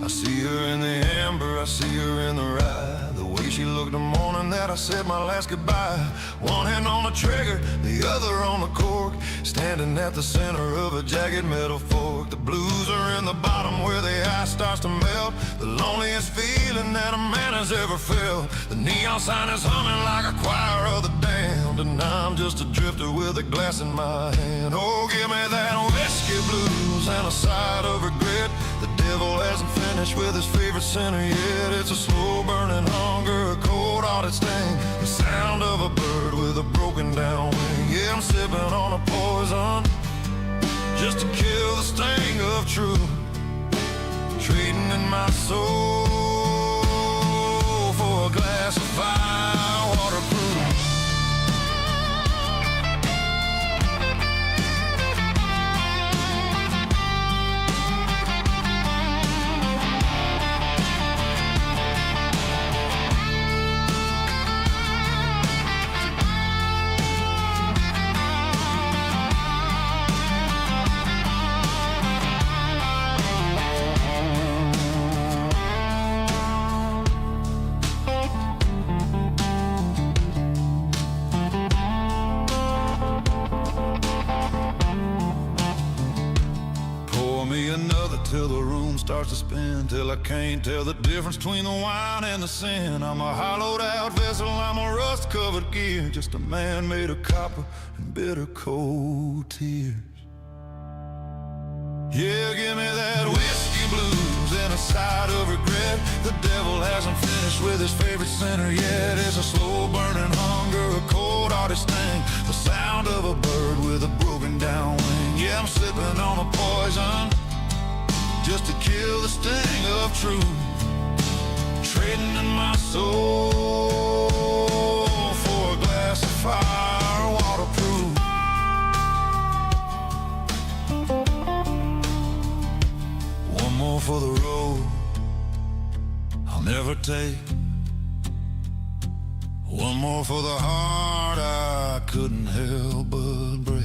S1: I see her in the amber, I see her in the rye, the way she looked the morning that I said my last goodbye. One hand on the trigger, the other on the cork, standing at the center of a jagged metal fork. The blues are in the bottom where the ice starts to melt, the loneliest feeling that a man has ever felt. The neon sign is humming like a choir of the damned, and I'm just a drifter with a glass in my hand. Oh, give me that whiskey blues and a side of regret. The devil hasn't finished with his favorite sinner yet. It's a slow burning hunger, a cold-hearted sting, the sound of a bird with a broken down wing. Yeah, I'm sipping on a poison just to kill the sting of truth, trading in my soul for a glass of fire waterproof. Till the room starts to spin, till I can't tell the difference between the wine and the sin. I'm a hollowed out vessel, I'm a rust covered gear, just a man made of copper and bitter cold tears. Yeah, give me that whiskey blues and a side of regret. The devil hasn't finished with his favorite sinner yet. It's a slow burning hunger, a cold-hearted sting, the sound of a bird with a broken down wing. Yeah, I'm sipping on a poison just to kill the sting of truth, trading in my soul for a glass of fire waterproof. One more for the road I'll never take, one more for the heart I couldn't help but break.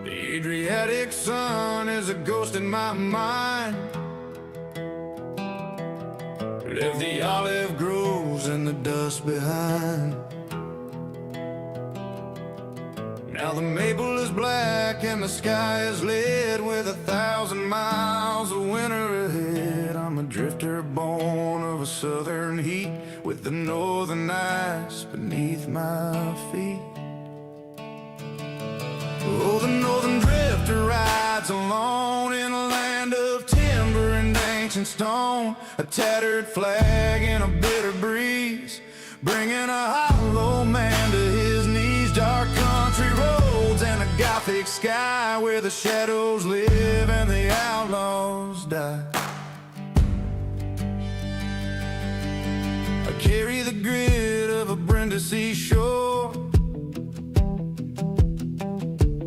S1: Adriatic sun is a ghost in my mind. Left the olive groves and the dust behind. Now the maple is black and the sky is lit with 1,000 miles of winter ahead. I'm a drifter born of a southern heat with the northern ice beneath my feet. Oh, the northern drifter rides alone in a land of timber and ancient stone, a tattered flag in a bitter breeze, bringing a hollow man to his knees. Dark country roads and a gothic sky where the shadows live and the outlaws die. I carry the grit of a Brindisi shore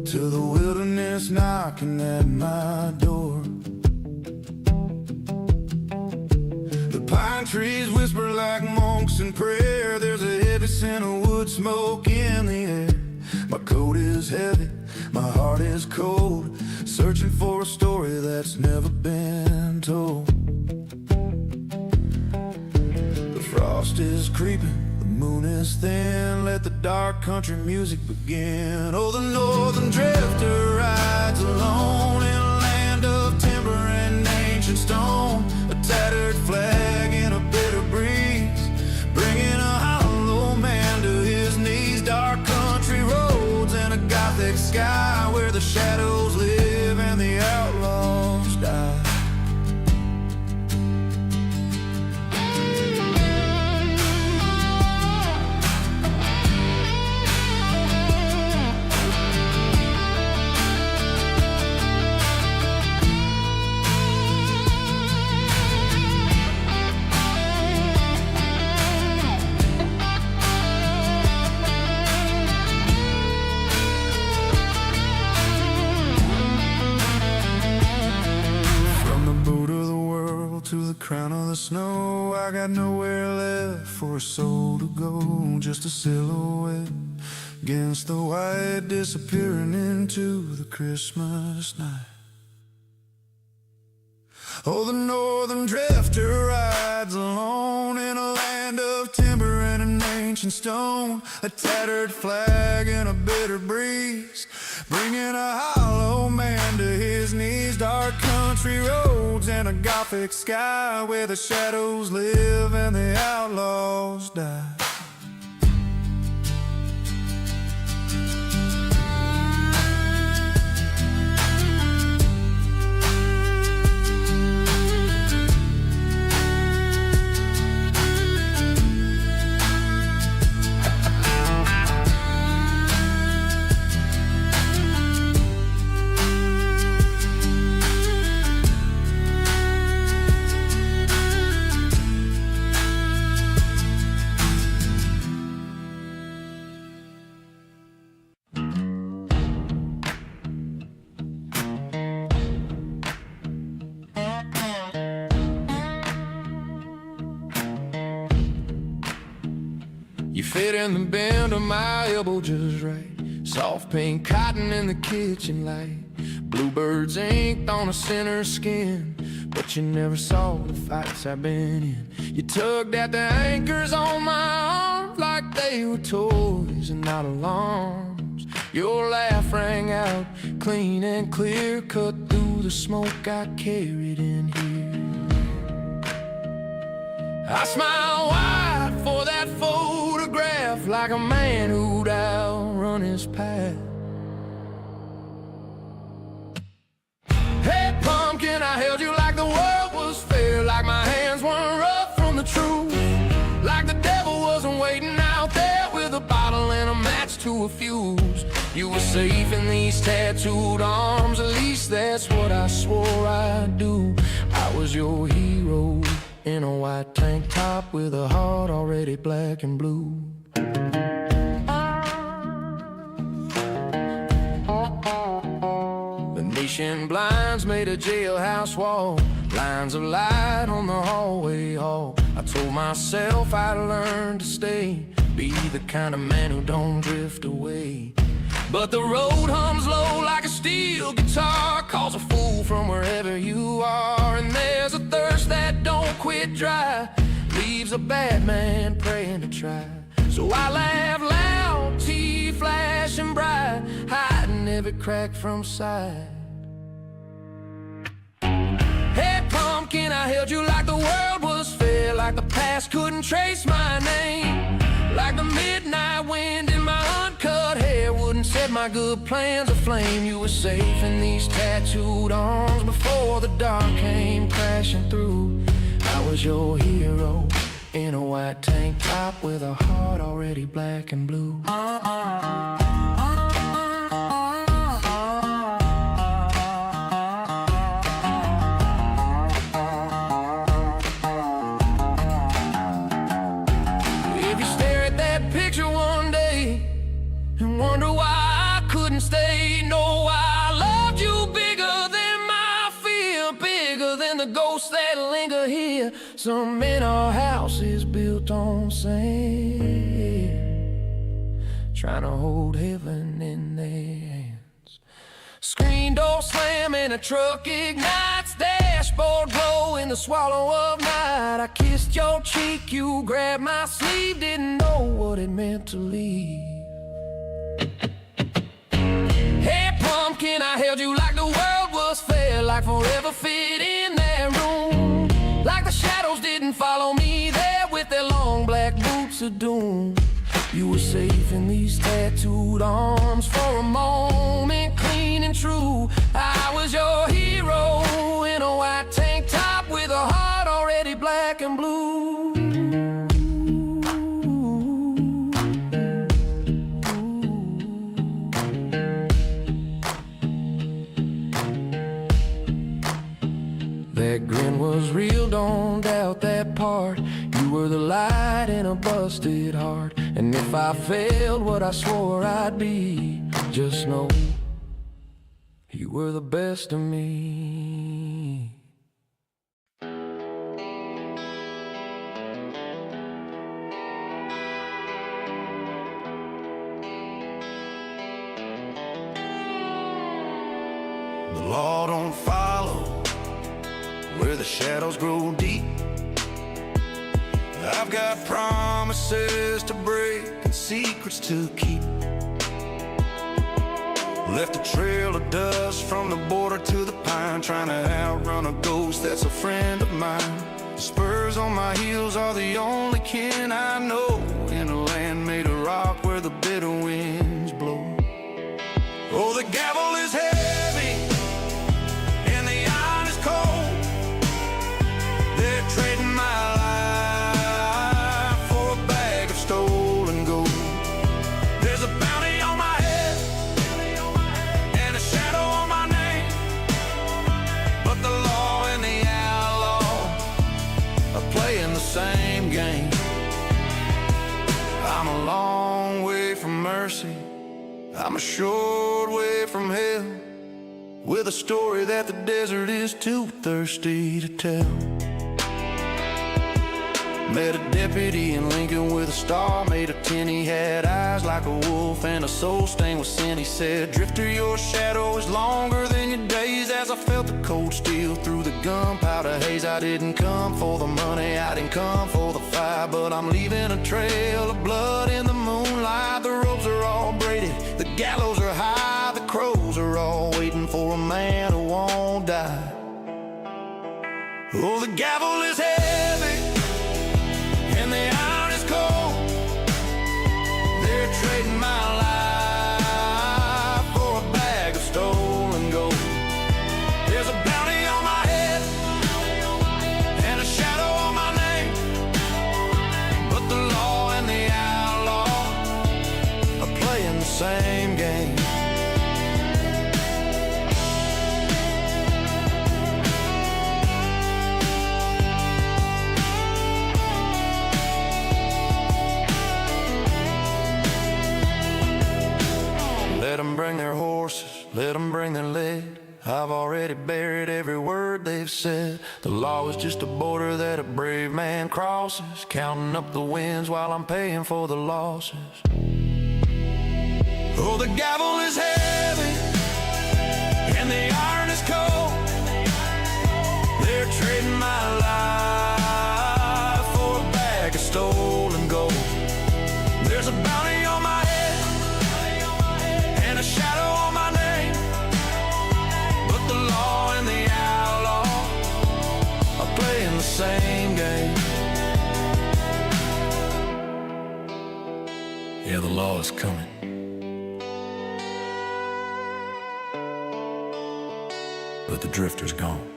S1: to the wilderness knocking at my door. The pine trees whisper like monks in prayer. There's a heavy scent of wood smoke in the air. My coat is heavy, my heart is cold, searching for a story that's never been told. The frost is creeping, the moon is thin, let the dark country music begin. Oh, the northern drifter rides alone in a land of timber and ancient stone, a tattered flag in a bitter breeze, bringing a hollow man to his knees. Dark country roads and a gothic sky where the shadows live and the outlaws die. To the crown of the snow, I got nowhere left for a soul to go. Just a silhouette against the white, disappearing into the Christmas night. Oh, the northern drifter rides alone in a land of timber and an ancient stone, a tattered flag in a bitter breeze, bringing a hollow man to his knees. Dark country roads and a gothic sky where the shadows live and the outlaws die. You fit in the bend of my elbow just right. Soft pink cotton in the kitchen light. Bluebirds inked on a sinner's skin. But you never saw the fights I've been in. You tugged at the anchors on my arms like they were toys and not alarms. Your laugh rang out clean and clear, cut through the smoke I carried in here. I smile wide for that photograph, like a man who'd outrun his path. Hey pumpkin, I held you like the world was fair, like my hands weren't rough from the truth, like the devil wasn't waiting out there with a bottle and a match to a fuse. You were safe in these tattooed arms, at least that's what I swore I'd do. I was your hero in a white tank top with a heart already black and blue. Venetian blinds made a jailhouse wall, lines of light on the hallway hall. I told myself I'd learn to stay, be the kind of man who don't drift away. But the road hums low like a steel guitar, calls a fool from wherever you are. And there's a thirst that don't quit dry, leaves a bad man praying to try. So I laugh loud, tea flash flashing bright, hiding every crack from sight. Hey pumpkin, I held you like the world was fair, like the past couldn't trace my name, like the midnight wind in my uncut hair wouldn't set my good plans aflame. You were safe in these tattooed arms before the dark came crashing through. I was your hero in a white tank top with a heart already black and blue. If you stare at that picture one day and wonder why I couldn't stay, know I loved you bigger than my fear, bigger than the ghosts that linger here. Some men are houses built on sand, trying to hold heaven in their hands. Screen door slam and a truck ignites, dashboard glow in the swallow of night. I kissed your cheek, you grabbed my sleeve, didn't know what it meant to leave. Hey pumpkin, I held you like the world was fair, like forever fit in that room, like the shadows didn't follow me there with their long black boots of doom. You were safe in these tattooed arms for a moment, clean and true. I was your hero in a white tank top with a heart already black and blue. That grin was real, don't doubt that part. You were the light in a busted heart, and if I failed what I swore I'd be, just know you were the best of me. The law don't follow where the shadows grow deep. I've got promises to break and secrets to keep. Left a trail of dust from the border to the pine, trying to outrun a ghost that's a friend of mine. The spurs on my heels are the only kin I know in a land made of rock where the bitter winds blow. Oh, the gavel is heavy and the iron is cold. They're trading my life for a bag of stolen gold. There's a bounty on my head and a shadow on my name, but the law and the outlaw are playing the same game. I'm a long way from mercy, I'm a short way from hell, with a story that the desert is too thirsty to tell. Met a deputy in Lincoln with a star made of tin. He had eyes like a wolf and a soul stained with sin. He said, "Drifter, your shadow is longer than your days." As I felt the cold steel through the gunpowder haze, I didn't come for the money, I didn't come for the fire, but I'm leaving a trail of blood in the moonlight. The ropes are all braided, the gallows are high, the crows are all waiting for a man who won't die. Oh, the gavel is heavy and the iron is cold. They're trading my life for a bag of stolen gold. There's a bounty on my head and a shadow on my name, but the law and the outlaw are playing the same game. Let them bring their horses, let them bring their lead. I've already buried every word they've said. The law is just a border that a brave man crosses, counting up the wins while I'm paying for the losses. Oh, the gavel is heavy and the iron is cold. They're trading my life for a bag of stolen gold. There's a bounty on my head Yeah, the law is coming. But the drifter's gone.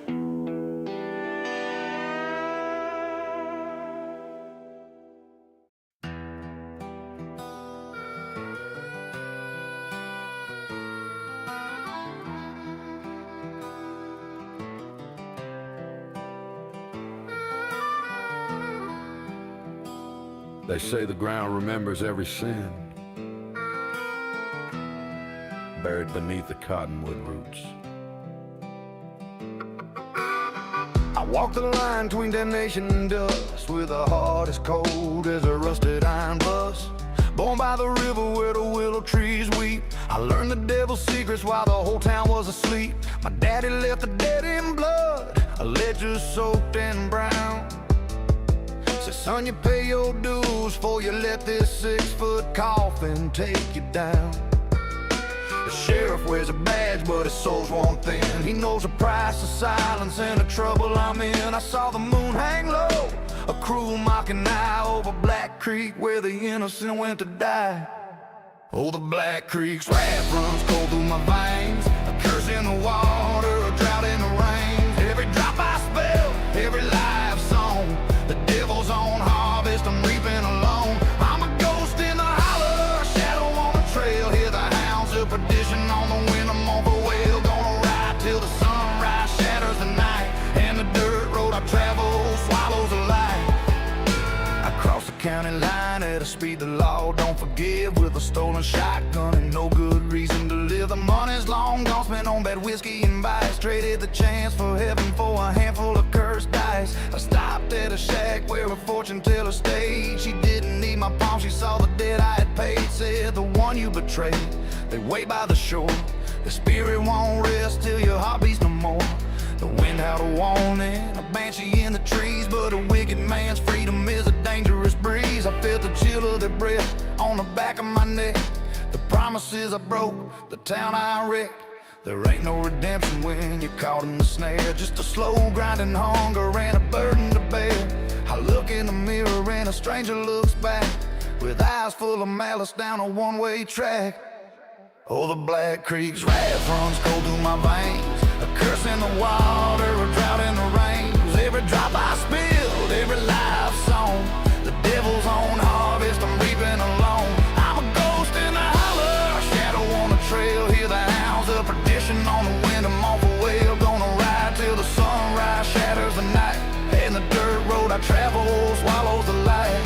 S1: They say the ground remembers every sin buried beneath the cottonwood roots. I walk the line between damnation and dust with a heart as cold as a rusted iron bus. Born by the river where the willow trees weep, I learned the devil's secrets while the whole town was asleep. My daddy left the dead in blood, a ledger soaked in brown. Said, son, you pay your dues before you let this 6-foot coffin take you down. The sheriff wears a badge, but his soul's worn thin. He knows the price of silence and the trouble I'm in. I saw the moon hang low, a cruel mocking eye over Black Creek where the innocent went to die. Oh, the Black Creek's wrath runs cold through my veins, a curse in the water, a drought in the rain. Every drop I spill, every life song, the devil's own harvest I'm reaping alone. I'm a ghost in the holler, a shadow on the trail. Hear the hounds of perdition on the wind, I'm on the whale. Gonna ride till the sunrise shatters the night, and the dirt road I travel swallows the light. I cross the county line at a speed the law don't forgive, with a stolen shotgun and no good reason to live. The money's long gone spent on bad whiskey and vice, traded the chance for heaven for a handful of cursed dice. I stopped at a shack where a fortune teller stayed. She didn't need my palm, she saw the debt I had paid. Said, the one you betrayed, they wait by the shore. The spirit won't rest till your heart beats no more. The wind had a warning, a banshee in the trees, but a wicked man's freedom is a dangerous breeze. I felt the chill of their breath on the back of my neck, the promises I broke, the town I wrecked. There ain't no redemption when you're caught in the snare, just a slow grinding hunger and a burden to bear. I look in the mirror and a stranger looks back, with eyes full of malice down a one-way track. Oh, the Black Creek's wrath runs cold through my veins, a curse in the water, a drought in the rains. Every drop I spilled, every life song, the devil's own harvest I'm reaping alone. I'm a ghost in the holler, a shadow on the trail. Hear the hounds of perdition on the wind, I'm off a whale. Gonna ride till the sunrise shatters the night, and the dirt road I travel swallows the light.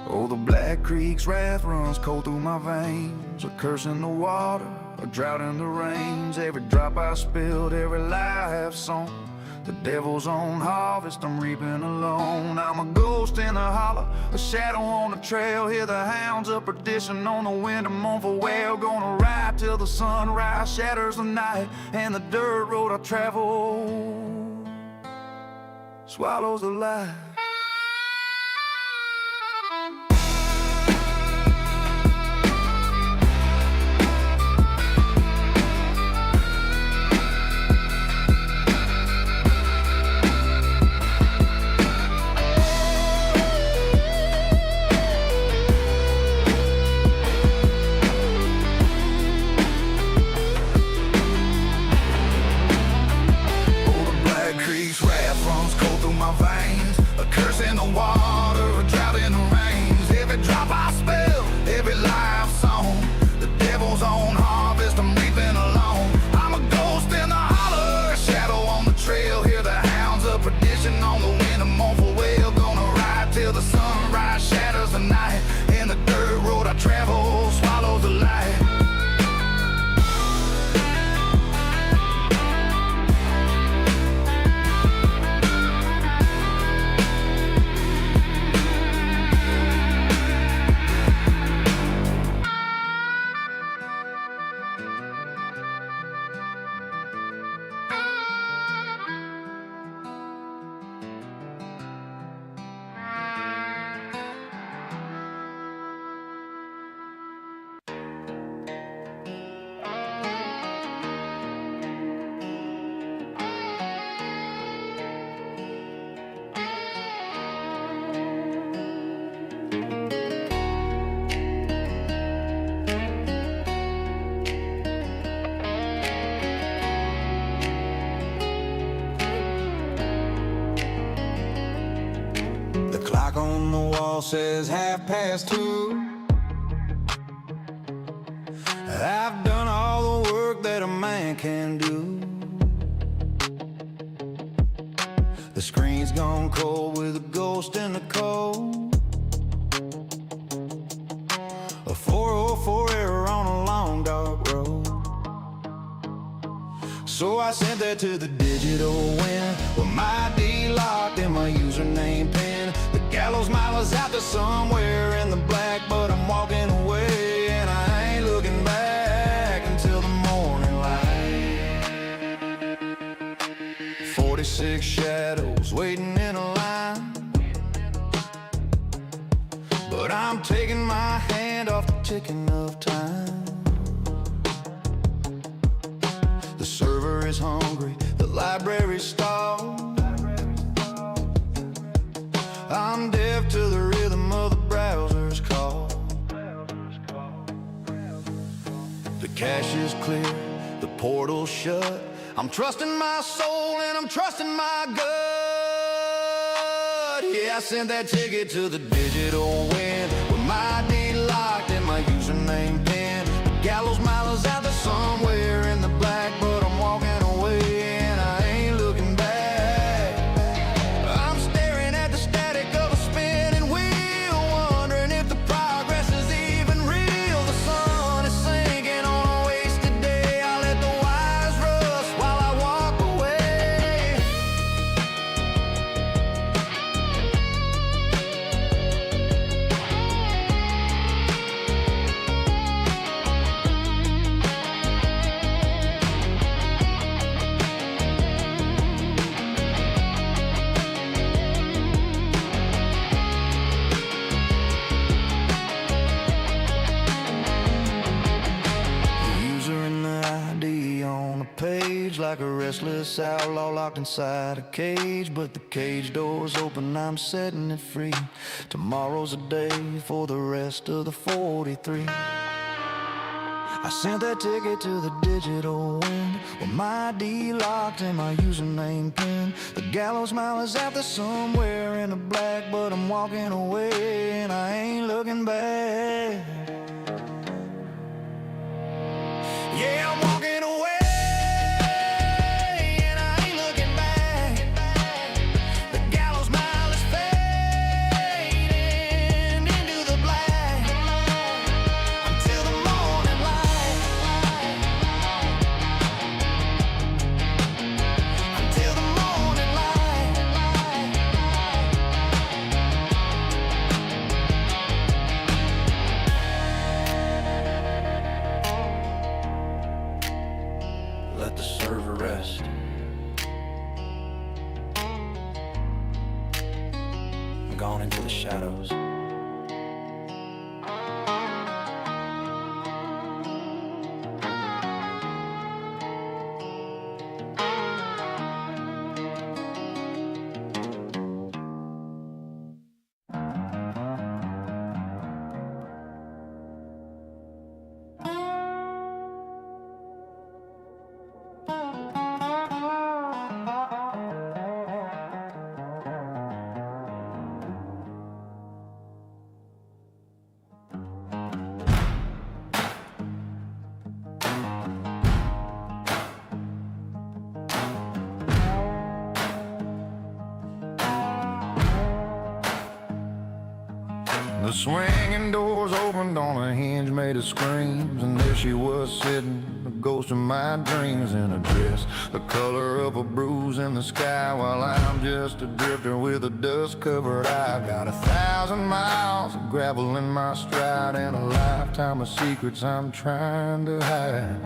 S1: Oh, the Black Creek's wrath runs cold through my veins, a curse in the water, a drought in the rains. Every drop I spilled, every lie I have sown, the devil's own harvest I'm reaping alone. I'm a ghost in the hollow, a shadow on the trail. Hear the hounds of perdition on the wind, I'm on for well. Gonna ride till the sunrise shatters the night, and the dirt road I travel swallows the light.
S3: clock on the wall says 2:30. I've done all the work that a man can do. The screen's gone cold with a ghost in the cold. A 404 error on a long dark road. So I sent that to the digital wind with my ID locked and my username pin. The gallows mile is out there somewhere in the black, but I'm walking away and I ain't looking back until the morning light. 46 shadows waiting in a line, but I'm taking my hand off the ticking of time. The server is hungry, the library's stalled. I'm deaf to the rhythm of the browser's call. The cache is clear, the portal's shut. I'm trusting my soul and I'm trusting my gut. Yeah, I sent that ticket to the digital wind with my ID locked and my username pin. The gallows mile is out there somewhere in the black, but I'm walking away and I ain't looking back. I'm staring at the static of a spinning wheel, wondering if the progress is even real. The sun is sinking on a wasted day. I let the wires rust while I walk away. Page like a restless outlaw locked inside a cage, but the cage door's open, I'm setting it free. Tomorrow's a day for the rest of the 43. I sent that ticket to the digital wind with my ID locked and my username pin. The gallows mile is out there somewhere in the black, but I'm walking away and I ain't looking back. Yeah, I'm walking away. Let the server rest. I'm gone into the shadows. The swinging doors opened on a hinge made of screams, and there she was sitting, the ghost of my dreams, in a dress the color of a bruise in the sky, while I'm just a drifter with a dust-covered eye. Got 1,000 miles of gravel in my stride and a lifetime of secrets I'm trying to hide.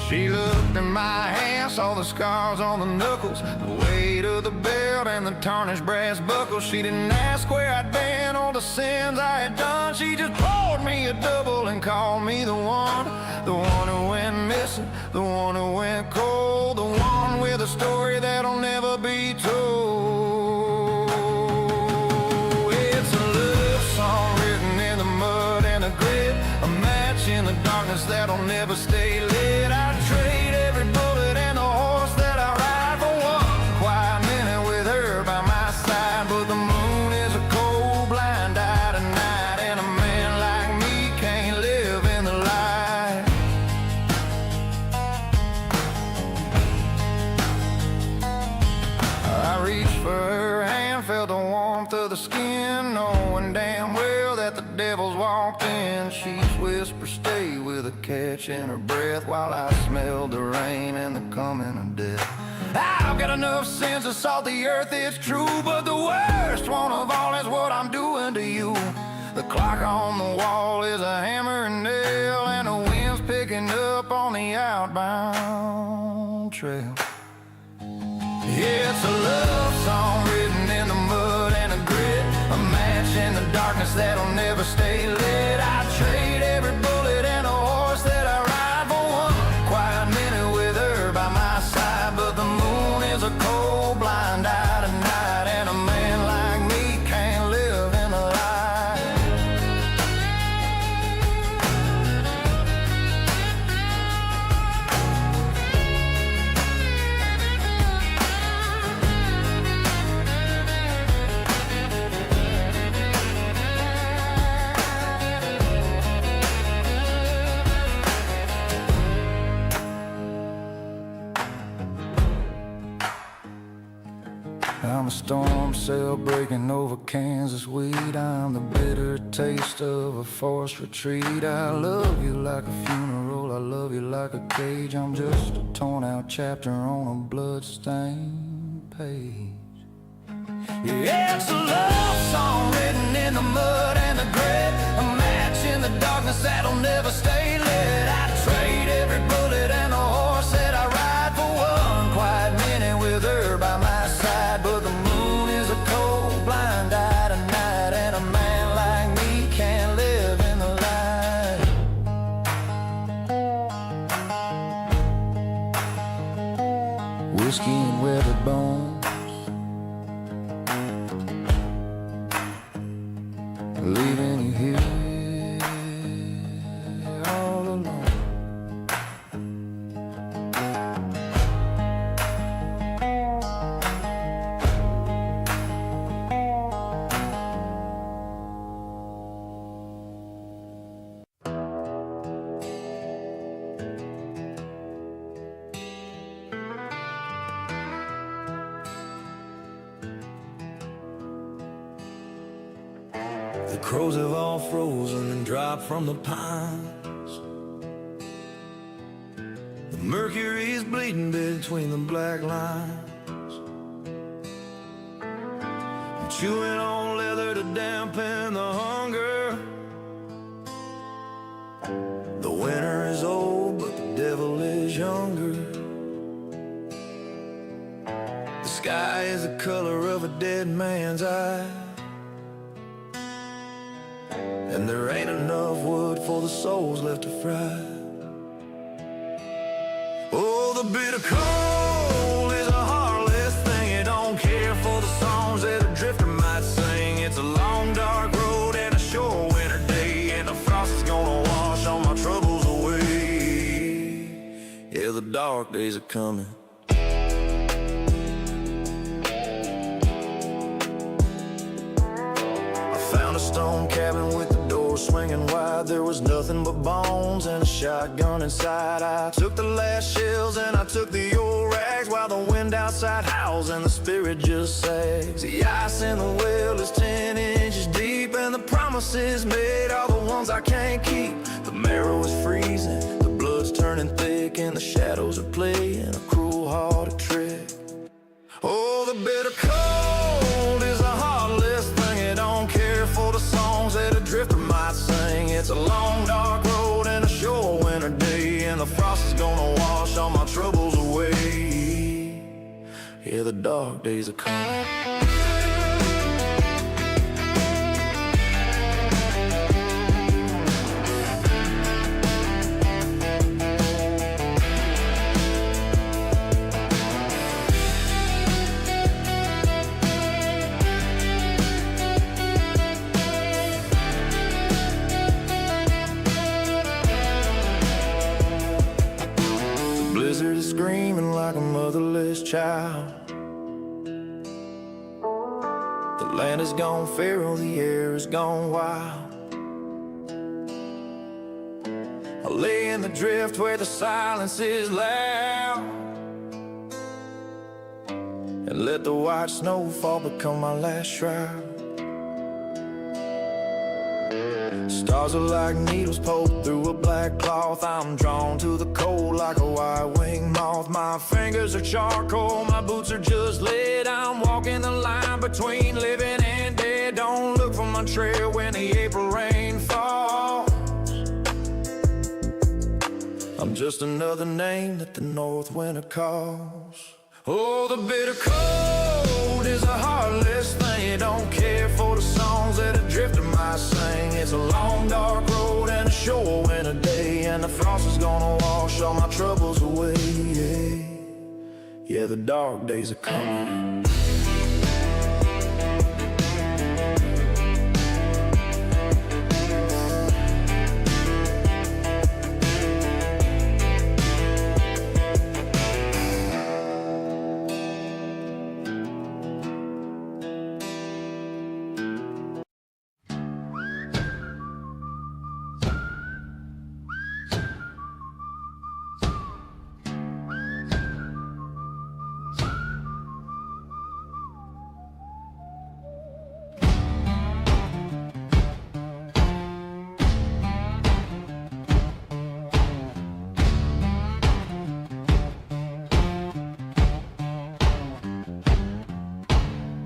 S3: She looked in my hand, saw the scars on the knuckles, the weight of the belt and the tarnished brass buckles. She didn't ask where I'd been or the sins I had done. She just poured me a double and called me the one who went missing, the one who went cold, the one with a story that'll never be told. It's a love song written in the mud and the grit, a match in the darkness that'll never stay lit. I'd trade every bullet and the horse that
S1: with a catch in her breath, while I smelled the rain and the coming of death. I've got enough sense to salt the earth, it's true, but the worst one of all is what I'm doing to you. The clock on the wall is a hammer and nail, and the wind's picking up on the outbound trail. Yeah, it's a love song written in the mud and the grit, a match in the darkness that'll never stay lit. I trade every bullet and a horse that I ride for one quiet minute with her by my side. But the moon is a cold, blind eye tonight, and a man like me can't live in a lie. I'm a storm cell breaking over Kansas weed. I'm the bitter taste of a forced retreat. I love you like a funeral, I love you like a cage. I'm just a torn out chapter on a blood-stained page. Yeah, it's a love song written in the mud and the grit, a match in the darkness that'll never stay lit. I trade every bullet and a horse that I ride for one quiet minute with her by my side. But the moon is a cold, blind eye tonight, and a man like me can't live in the light. Whiskey and weathered bones, leaving you here all alone. The crows have all frozen and dropped from the pines. The mercury is bleeding between the black lines. I'm chewing on leather to dampen the hunger. The winter is old, but the devil is younger. The sky is the color of a dead man's eye, and there ain't enough wood for the souls left to fry. Oh, the bitter cold is a heartless thing. It don't care for the songs that a drifter might sing. It's a long, dark road and a short winter day, and the frost is gonna wash all my troubles away. Yeah, the dark days are coming. Stone cabin with the door swinging wide. There was nothing but bones and a shotgun inside. I took the last shells and I took the old rags, while the wind outside howls and the spirit just sags. The ice in the well is 10 inches deep, and the promises made are the ones I can't keep. The marrow is freezing, the blood's turning thick, and the shadows are playing a cruel-hearted trick. Oh, the bitter cold is a heartless thing. It don't care for the songs that a drifter might sing. It's a long, dark road and a short winter day, and the frost is gonna wash all my troubles away. Yeah, the dark days are coming. Blizzard is screaming like a motherless child. The land is gone feral, the air is gone wild. I lay in the drift where the silence is loud, and let the white snowfall become my last shroud.
S3: Stars are like needles poked through a black cloth. I'm drawn to the cold like a white-winged moth. My fingers are charcoal, my boots are just lead. I'm walking the line between living and dead. Don't look for my trail when the April rain falls. I'm just another name that the north winter calls. Oh, the bitter cold is a heartless thing. It don't care for the songs that a drifter might sing. It's a long dark road and a short winter day, and the frost is gonna wash all my troubles away. Yeah, the dark days are coming.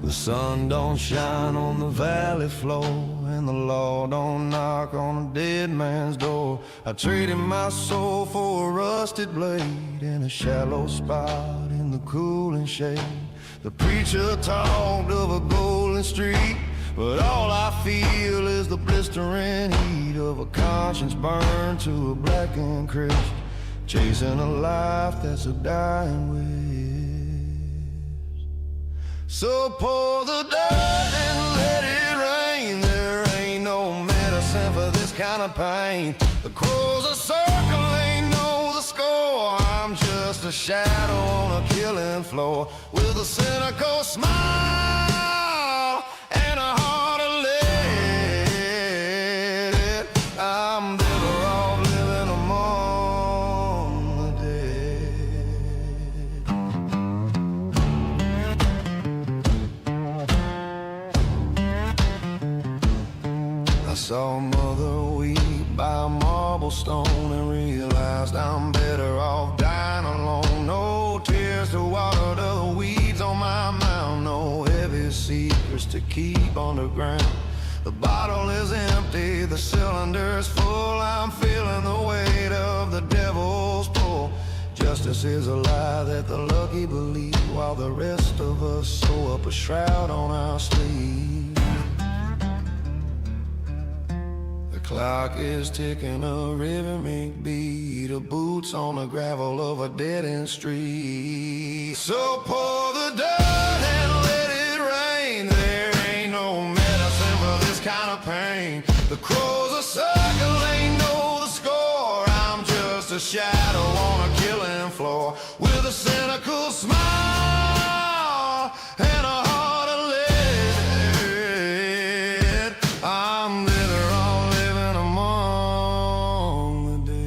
S3: The sun don't shine on the valley floor, and the law don't knock on a dead man's door. I traded my soul for a rusted blade in a shallow spot in the cooling shade. The preacher talked of a golden street, but all I feel is the blistering heat of a conscience burned to a blackened crisp, chasing a life that's a dying wish. So pour the dirt and let it rain. There ain't no medicine for this kind of pain. The crows are circling, know the score. I'm just a shadow on a killing floor, with a cynical smile and a heart of lead. I'm better off living among the dead. I saw a mother weep by a marble stone and realized I'm better off dying alone. No tears to water the weeds on my mound, no heavy secrets to keep underground. The bottle is empty, the cylinder's full. I'm feeling the weight of the devil's pull. Justice is a lie that the lucky believe, while the rest of us sew up a shroud on our sleeve. The clock is ticking a rhythmic beat of boots on the gravel of a dead-end street. So pour the dirt and let it rain. There ain't no medicine for this kind of pain. The crows are circling, know the score. I'm just a shadow on a killing floor, with a cynical smile and a heart of lead. I'm better off living among the dead.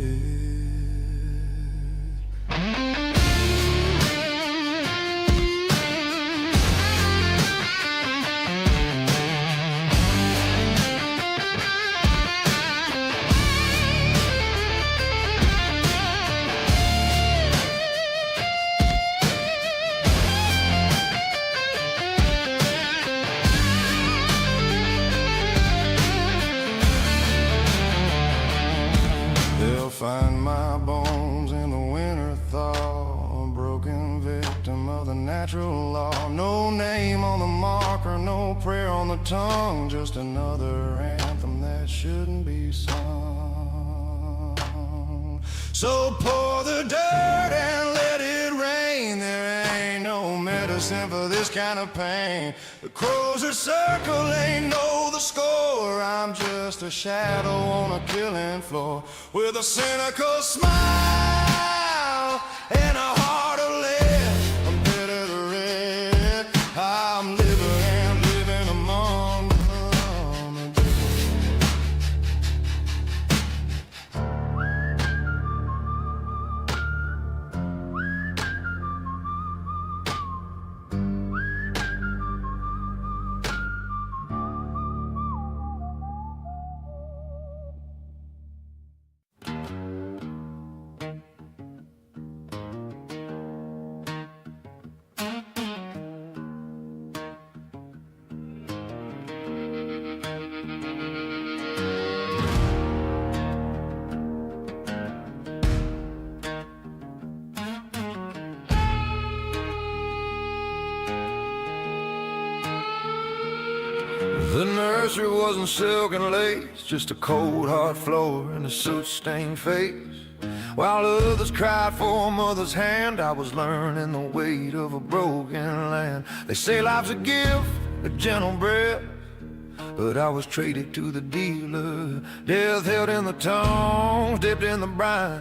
S3: They'll find my bones in the winter thaw, a broken victim of the natural law. No name on the marker, no prayer on the tongue, just another anthem that shouldn't be sung. So pour the dirt and let it rain. There ain't no medicine for this kind of pain. The crows are circling, know the score. I'm just a shadow on a killing floor, with a cynical smile and a heart of lead. I'm bitter the red. I'm living and living among the dead. nursery wasn't silk and lace, just a cold hard floor and a soot-stained face. While others cried for a mother's hand, I was learning the weight of a broken land. They say life's a gift, a gentle breath, but I was traded to the dealer. Death held in the tongs, dipped in the brine,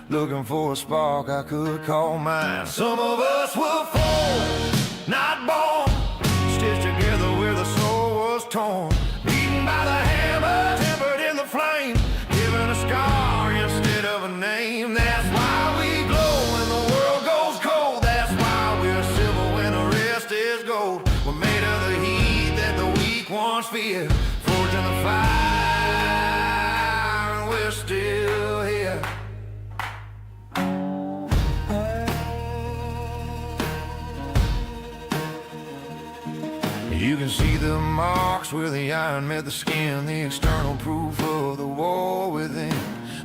S3: looking for a spark I could call mine. Some of us were forged, not born, stitched together where the soul was torn, beaten by the hammer, tempered in the flame, given a scar instead of a name. That's why we glow when the world goes cold. That's why we're silver when the rest is gold. We're made of the heat that the weak ones fear, forged in the fire, and we're still here. You can see the marks where the iron met the skin, the external proof of the war within.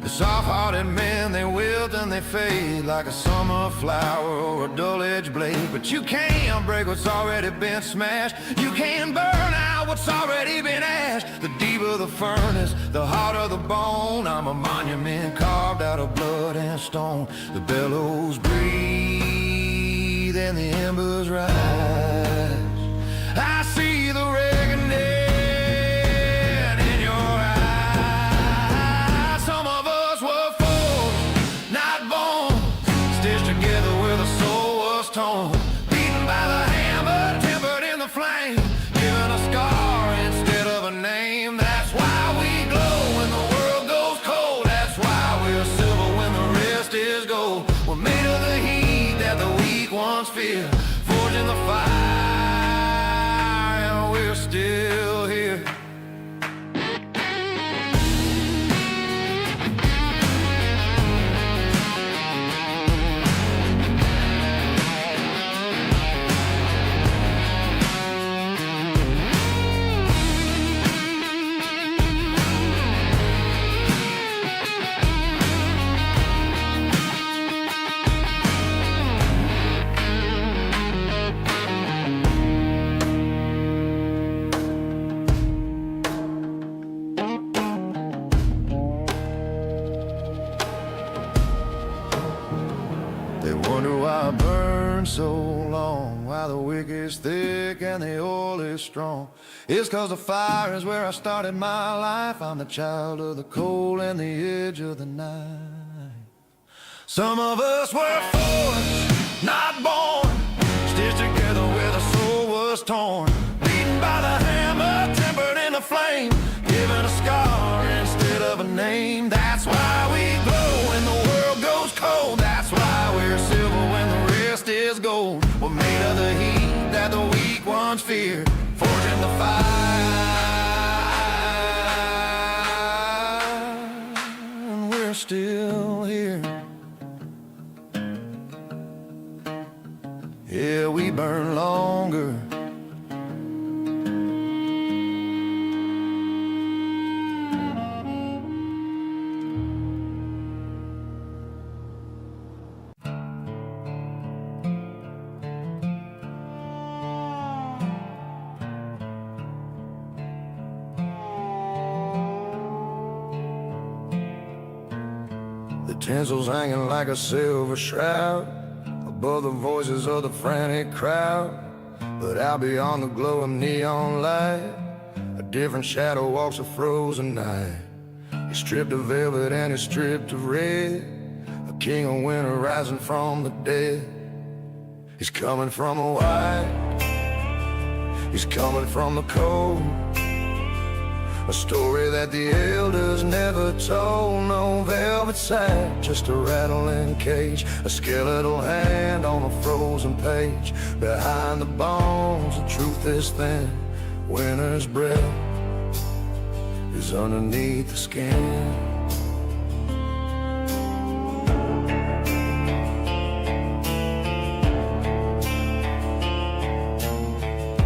S3: The soft-hearted men, they wilt and they fade like a summer flower or a dull-edged blade. But you can't break what's already been smashed. You can't burn out what's already been ashed. The deeper the furnace, the harder the bone. I'm a monument carved out of blood and stone. The bellows breathe and the embers rise. I see the reckoning in your eyes. Some of us were forged, not born, stitched together where the soul was torn, beaten by the hammer, tempered in the flame, given a scar instead of a name. That's why we glow when the world goes cold. That's why we're silver when the rest is gold. We're made of the heat that the weak ones fear, forged in the fire. We're still here. They wonder why I burn so long, why the wick is thick and the oil is strong. It's 'cause the fire is where I started my life. I'm the child of the cold and the edge of the night. Some of us were forged, not born, stitched together where the soul was torn, beaten by the hammer, tempered in the flame, given a scar instead of a name. That's why we glow when the world goes cold. That's why we're silver when the rest is gold. We're made of the heat that the weak ones fear, forged in the fire, and we're still here. Yeah, we burn longer. The tinsel's hanging like a silver shroud above the voices of the frantic crowd. But out beyond the glow of neon light, a different shadow walks a frozen night. He's stripped of velvet and he's stripped of red, a king of winter rising from the dead. He's coming from the white, he's coming from the cold, a story that the elders never told. No velvet sack, just a rattling cage, a skeletal hand on a frozen page. Behind the bones, the truth is thin. Winter's breath is underneath the skin.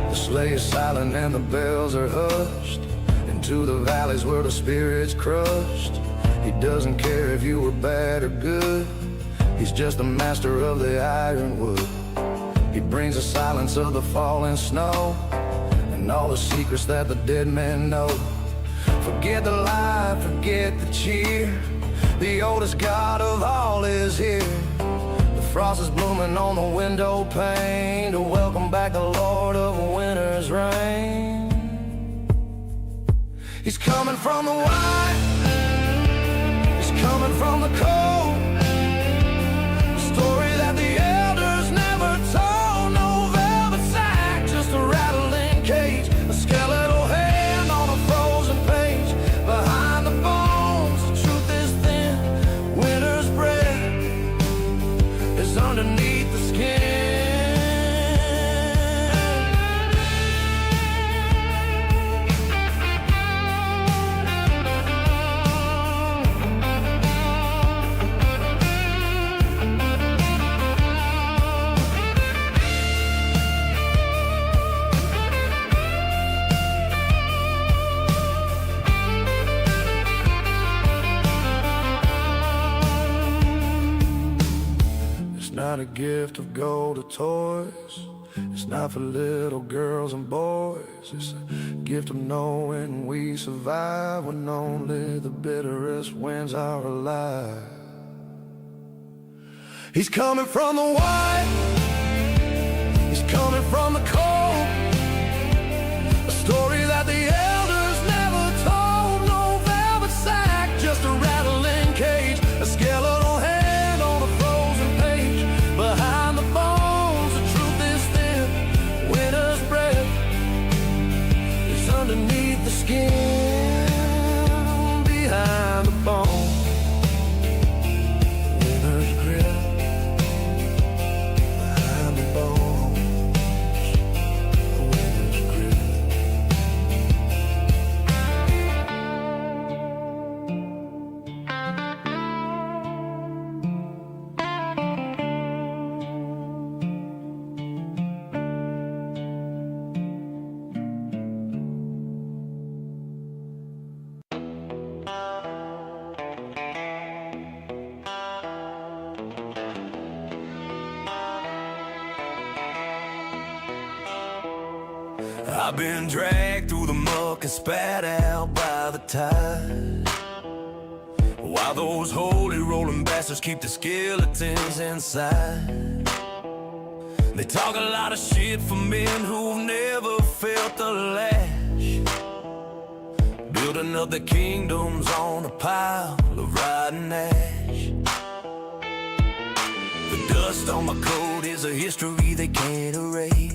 S3: The sleigh is silent and the bells are hushed, into the valleys where the spirit's crushed. He doesn't care if you were bad or good, he's just the master of the ironwood. He brings the silence of the falling snow, and and all the secrets that the dead men know. Forget the lie, forget the cheer. The oldest God of all is here. The frost is blooming on the window pane to welcome back the Lord of winter's reign. He's coming from the white, he's coming from the cold. A story that the elders never told. No velvet sack, just a rattling cage. A skeletal hand on a frozen page. Behind the bones, the truth is thin. Winter's breath is underneath the skin. It's not a gift of gold or toys. It's not for little girls and boys. It's a gift of knowing we survive when only the bitterest winds are alive. He's coming from the white, he's coming from the cold. A story that the elders never told. No velvet sack, just a rattling cage. A skeletal hand on a frozen page. Behind the bones, the truth is thin. Winter's breath is underneath the skin. Behind the bones, winter's grip. Behind the bones, winter's grip.
S1: I've been dragged through the muck and spat out by the tide, while those holy rolling bastards keep the skeletons inside. They talk a lot of shit for men who've never felt the lash, building up their kingdoms on a pile of rotten ash. The dust on my coat is a history they can't erase.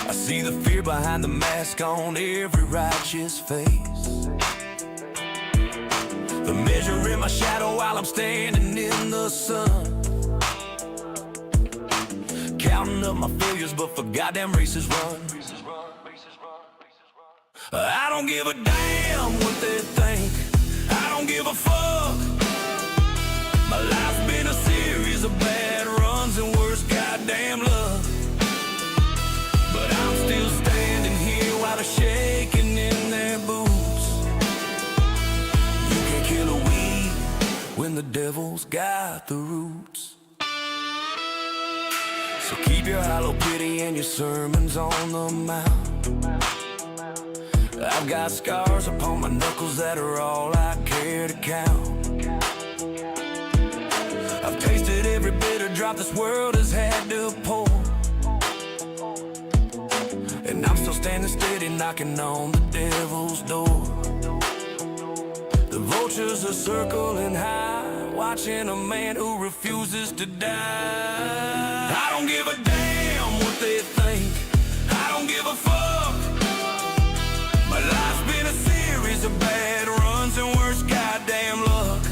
S1: I see the fear behind the mask on every righteous face. The measure in my shadow while I'm standing in the sun, counting up my failures, but for goddamn races run. I don't give a damn what they think, I don't give a fuck. My life's been a series of bad runs and worse goddamn luck. But I'm still standing here while they're shaking in their boots. You can't kill a weed when the devil's got the roots. So keep your hollow pity and your sermons on the mount. I've got scars upon my knuckles that are all I care to count. I've tasted every bitter drop this world has had to pour, and I'm still standing steady, knocking on the devil's door. The vultures are circling high, watching a man who refuses to die. I don't give a damn what they think, I don't give a fuck. My life's been a series of bad runs and worse goddamn luck.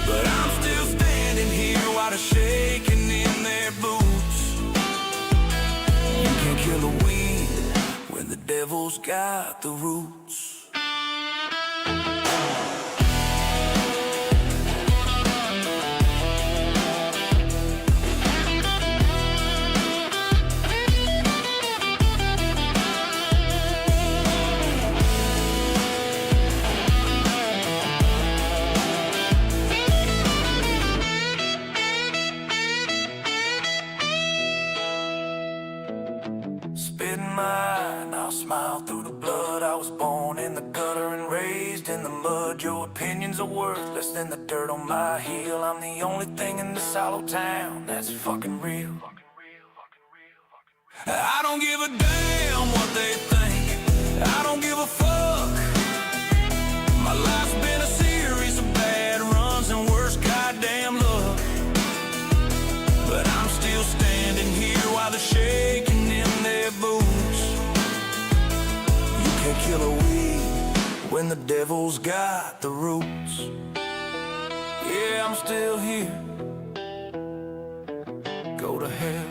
S1: But I'm still standing here while they're shaking in their boots. You can't kill a weed when the devil's got the roots. out through the blood. I was born in the gutter and raised in the mud. Your opinions are worthless than the dirt on my heel. I'm the only thing in this hollow town that's fucking real. I don't give a damn what they think. I don't give a fuck. My life's been a series of bad runs and worse goddamn luck. But I'm still standing here while they're shaking in their boots. You can't kill a weed when the devil's got the roots. Yeah, I'm still here. Go to hell.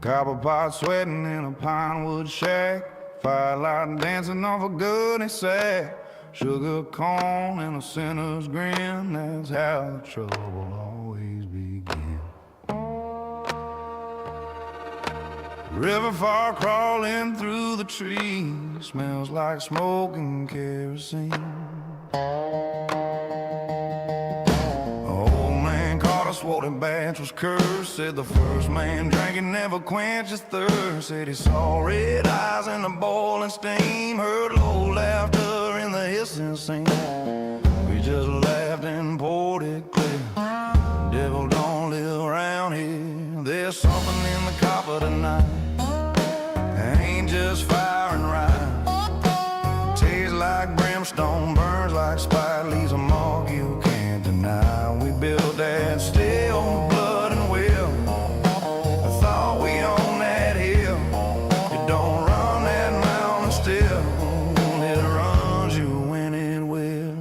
S1: Copper pot sweating in a pine wood shack. Firelight dancing off a gunny sack. Sugar corn and a sinner's grin. That's how the trouble always begins. River far crawling through the trees. Smells like smoke and kerosene. Swollen batch was cursed. Said the first man drank it never quenched his thirst. Said he saw red eyes in the boiling steam. Heard low laughter in the hissing scene. We just laughed and poured it clear. The devil don't live around here. There's something in the copper tonight. Ain't just fire and rye. Tastes like brimstone, burns like spite, leaves a mark you can't deny. We built that still on blood and will. I thought we owned that hill. You don't run that mountain still. It runs you when it will.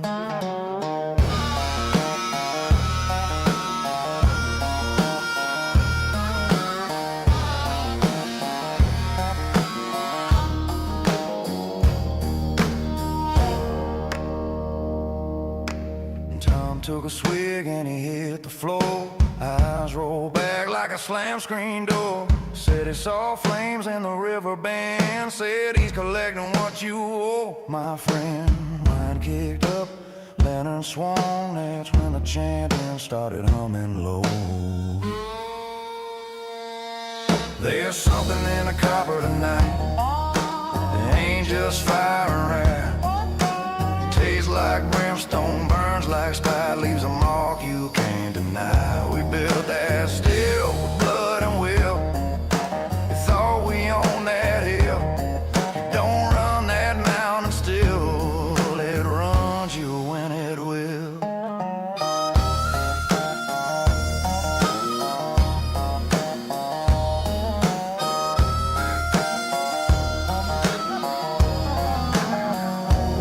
S1: Tom took a swig and he hit the floor. Eyes rolled back like a slam screen door. Said he saw flames in the river bend. Said he's collecting what you owe, my friend. Wine kicked up, lantern swung. That's when the chanting started humming low. There's something in the copper tonight. It ain't just fire and wrath. Tastes like brimstone, burns like spite, leaves a mark you can't deny. We built that still with blood and will. We thought we owned that hill. You don't run that mountain still. It runs you when it will.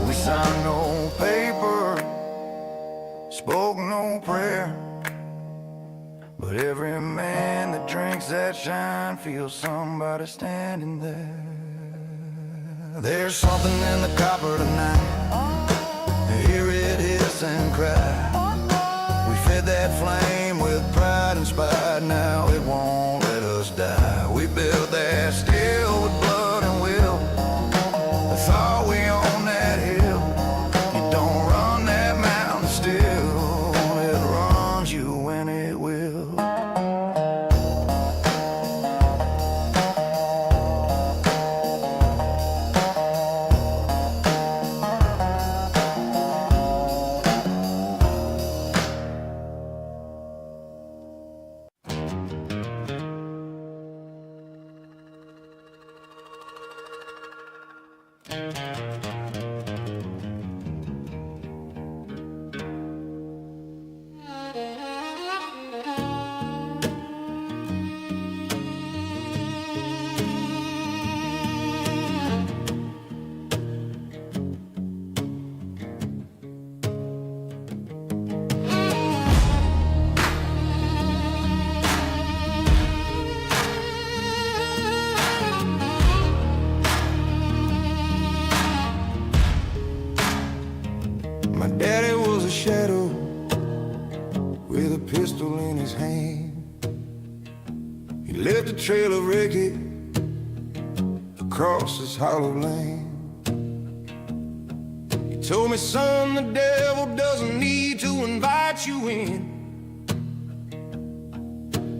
S1: We signed no paper, spoke no prayer, but every man that drinks that shine feels somebody standing there. There's something in the copper tonight. Hear it hiss and cry. We fed that flame with pride and spite. Now it won't let us die. We built that still with blood and will. I thought we owned that hill. You don't run that mountain still. It runs you when it will. trail of wreckage across this hollow lane. He told me, son, the devil doesn't need to invite you in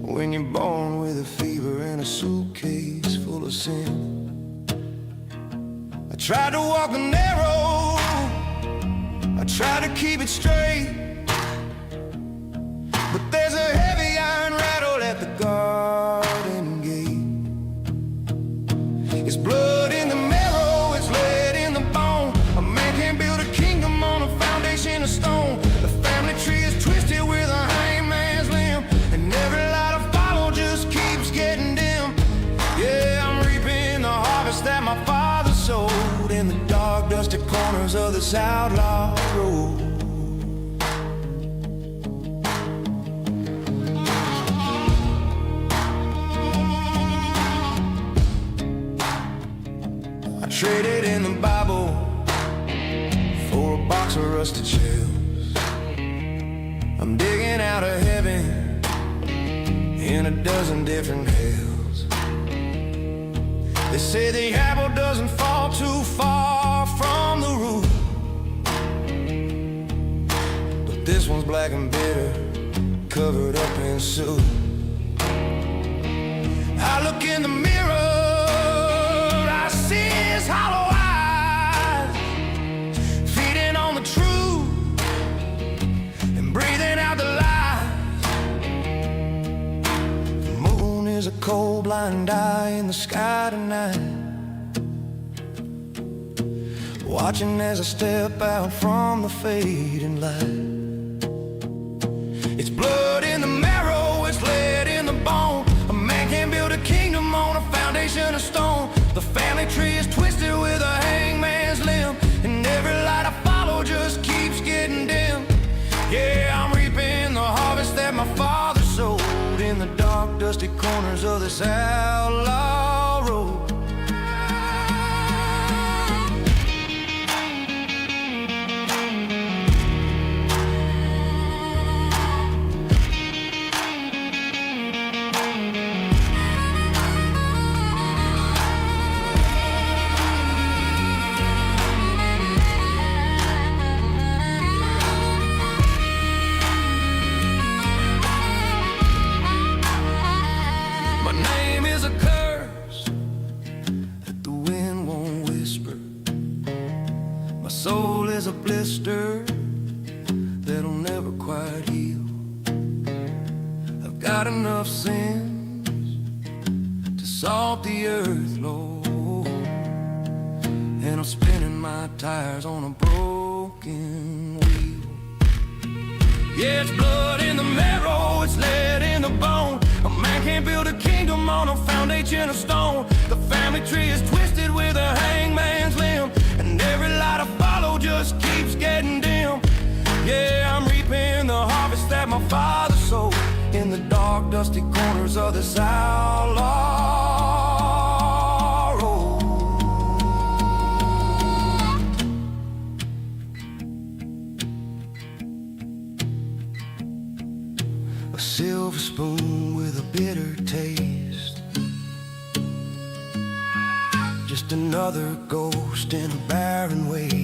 S1: when you're born with a fever and a suitcase full of sin. I tried to walk the narrow, I tried to keep it straight, but there's a heavy iron rattle at the garden gate. It's blood in the marrow, it's lead in the bone. A man can't build a kingdom on a foundation of stone. The family tree is twisted with a hangman's limb, and every light I follow just keeps getting dim. Yeah, I'm reaping the harvest that my father sowed in the dark, dusty corners of this outlaw road. Traded in the Bible for a box of rusted shells. I'm digging out of heaven in a dozen different hells. They say the apple doesn't fall too far from the root, but this one's black and bitter, covered up in soot. I look in the mirror, his hollow eyes, feeding on the truth and breathing out the lies. The moon is a cold blind eye in the sky tonight, watching as I step out from the fading light. It's blood in the marrow, it's lead in the bone. A man can't build a kingdom on a foundation of stone. The family tree is twisted with a hangman's limb, and every light I follow just keeps getting dim. Yeah, I'm reaping the harvest that my father sowed in the dark, dusty corners of this outlaw road. Soul is a blister that'll never quite heal. I've got enough sins to salt the earth, Lord, and I'm spinning my tires on a broken wheel. Yeah, it's blood in the marrow, it's lead in the bone. A man can't build a kingdom on a foundation of stone. The family tree is twisted with a hangman's limb, and every light I follow just keeps getting dim. Yeah, I'm reaping the harvest that my father sowed in the dark, dusty corners of this outlaw road. A silver spoon with a bitter taste, just another ghost in a barren waste.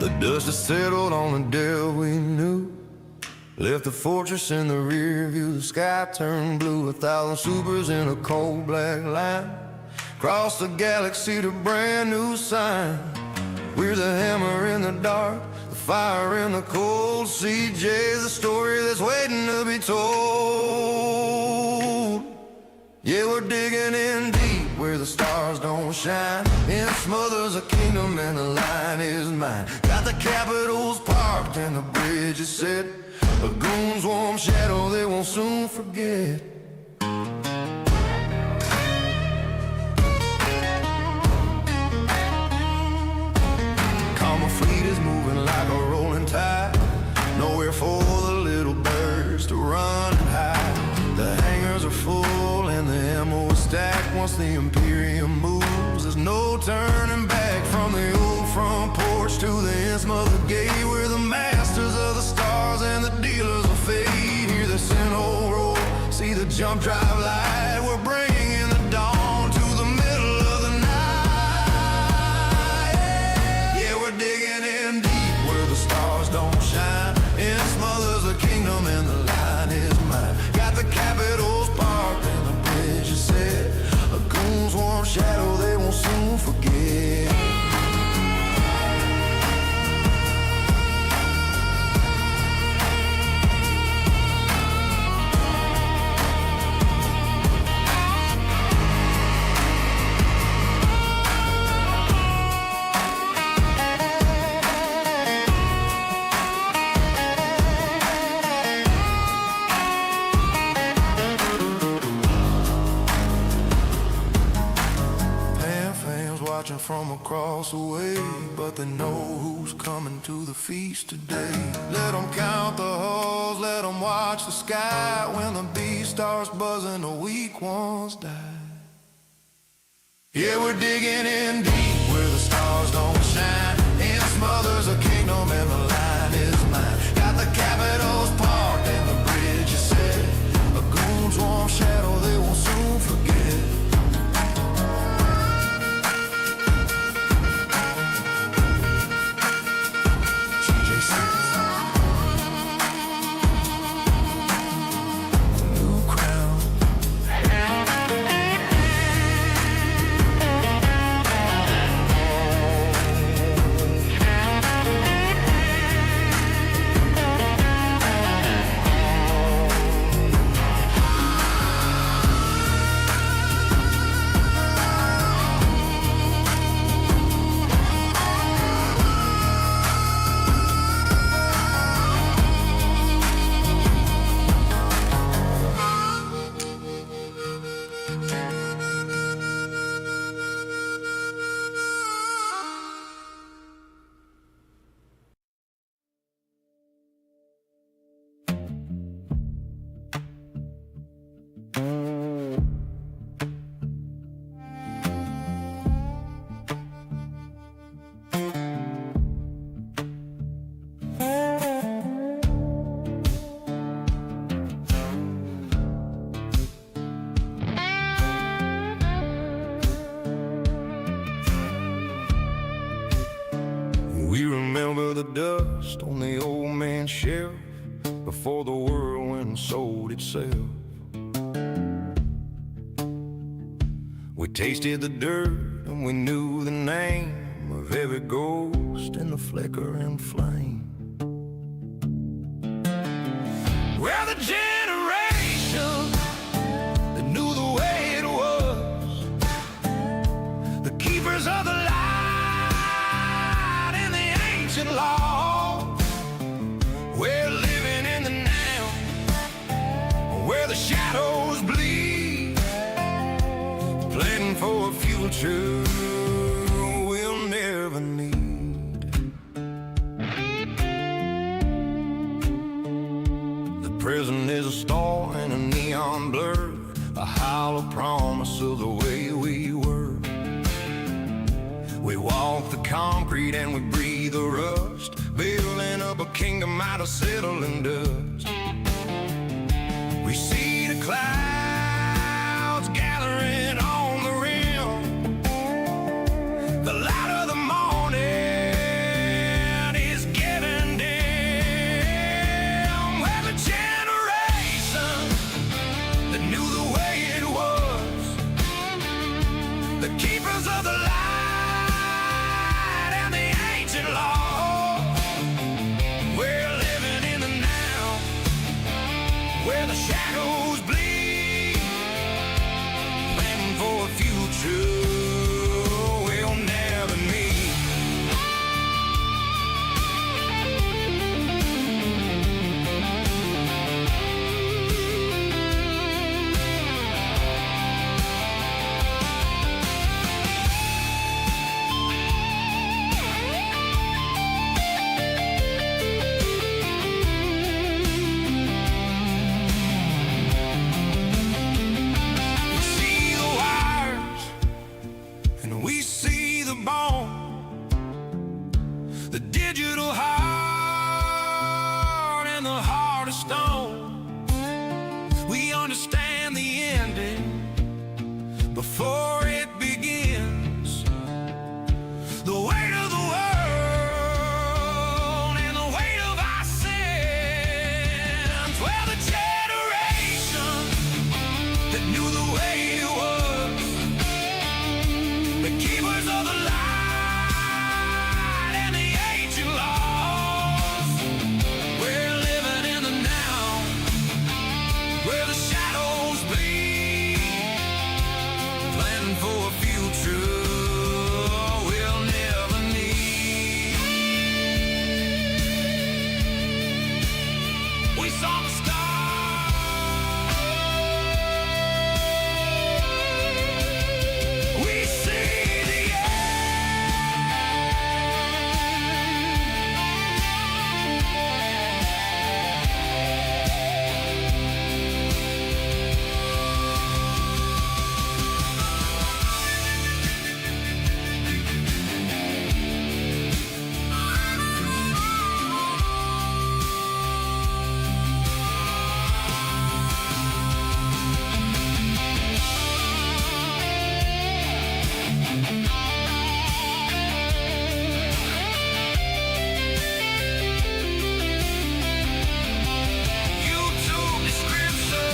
S1: The dust has settled on the day we knew. Left the fortress in the rear view. The sky turned blue. 1,000 supers in a cold black line. Cross the galaxy to brand new sign. We're the hammer in the dark, the fire in the cold. CJ's the story that's waiting to be told. Yeah, we're digging in deep where the
S3: stars don't shine. In Smothers a kingdom and the line is mine. Got the capitals parked and the bridge is set. A goon's warm shadow they won't soon forget. Karma fleet is moving like a rolling tide. Nowhere for the little birds to run and hide. The hangars are full and the ammo is stacked. Once the Imperium moves, there's no turning back. From the old front porch to the isthmus of the gate, we're the masters of the stars and the dealers of fate. Hear the Sentinel roar, see the jump drive light. We're bringing in the dawn to the middle of the night. Yeah, we're digging in deep where the stars don't shine. In Smothers a kingdom and the line is mine. Got the capitals parked and the bridge is set. A goon's warm shadow they won't soon forget. Watching from across the way, but they know who's coming to the feast today. Let them count the holes, let them watch the sky. When the beast starts buzzing, the weak ones die. Yeah, we're digging in deep where the stars don't shine. In Smothers a kingdom and the line is mine. Got the capitals parked and the bridge is set. A goon's warm shadow they won't soon forget. We remember the dust on the old man's shelf before the world went and sold itself. We tasted the dirt and we knew the name of every ghost in the flickering flame. We're the generation that knew the way it was, the keepers of the light and the ancient law. We're living in the now, where the shadows bleed, planning for a future we'll never need. The present is a star and a neon blur, a hollow promise of the way we were. We walk the concrete and we breathe the rust, building up a kingdom out of settling dust. We see the clouds gathering on the rim, the light of the morning is getting dim. We're the generation that knew the way it was, the keepers of the light and the ancient law. We're living in the now, where the shadows bleed.
S1: digital heart and the heart of stone. We understand the ending before it begins. The weight of the world and the weight of our sins. Well, the generation that knew the way it was, the keepers of the light and the ancient laws. We're living in the now, where the shadows bleed, planning for a future we'll never need. We saw the stars, we see the YouTube description.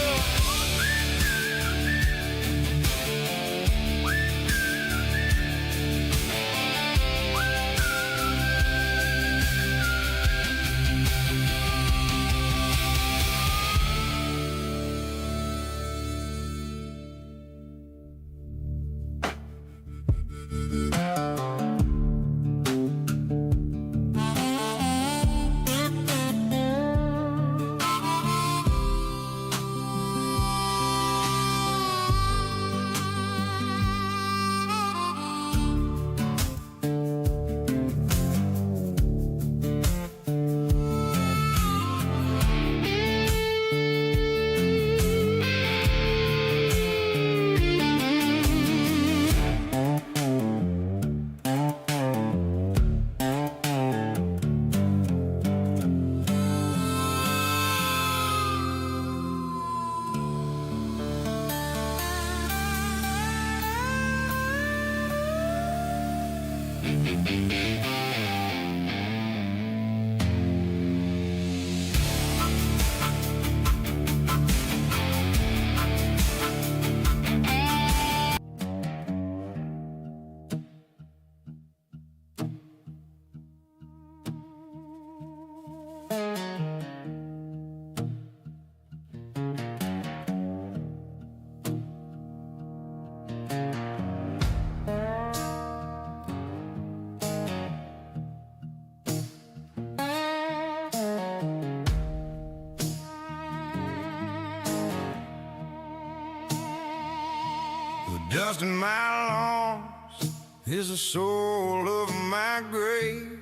S1: The dust in my lungs is the soul of my grave.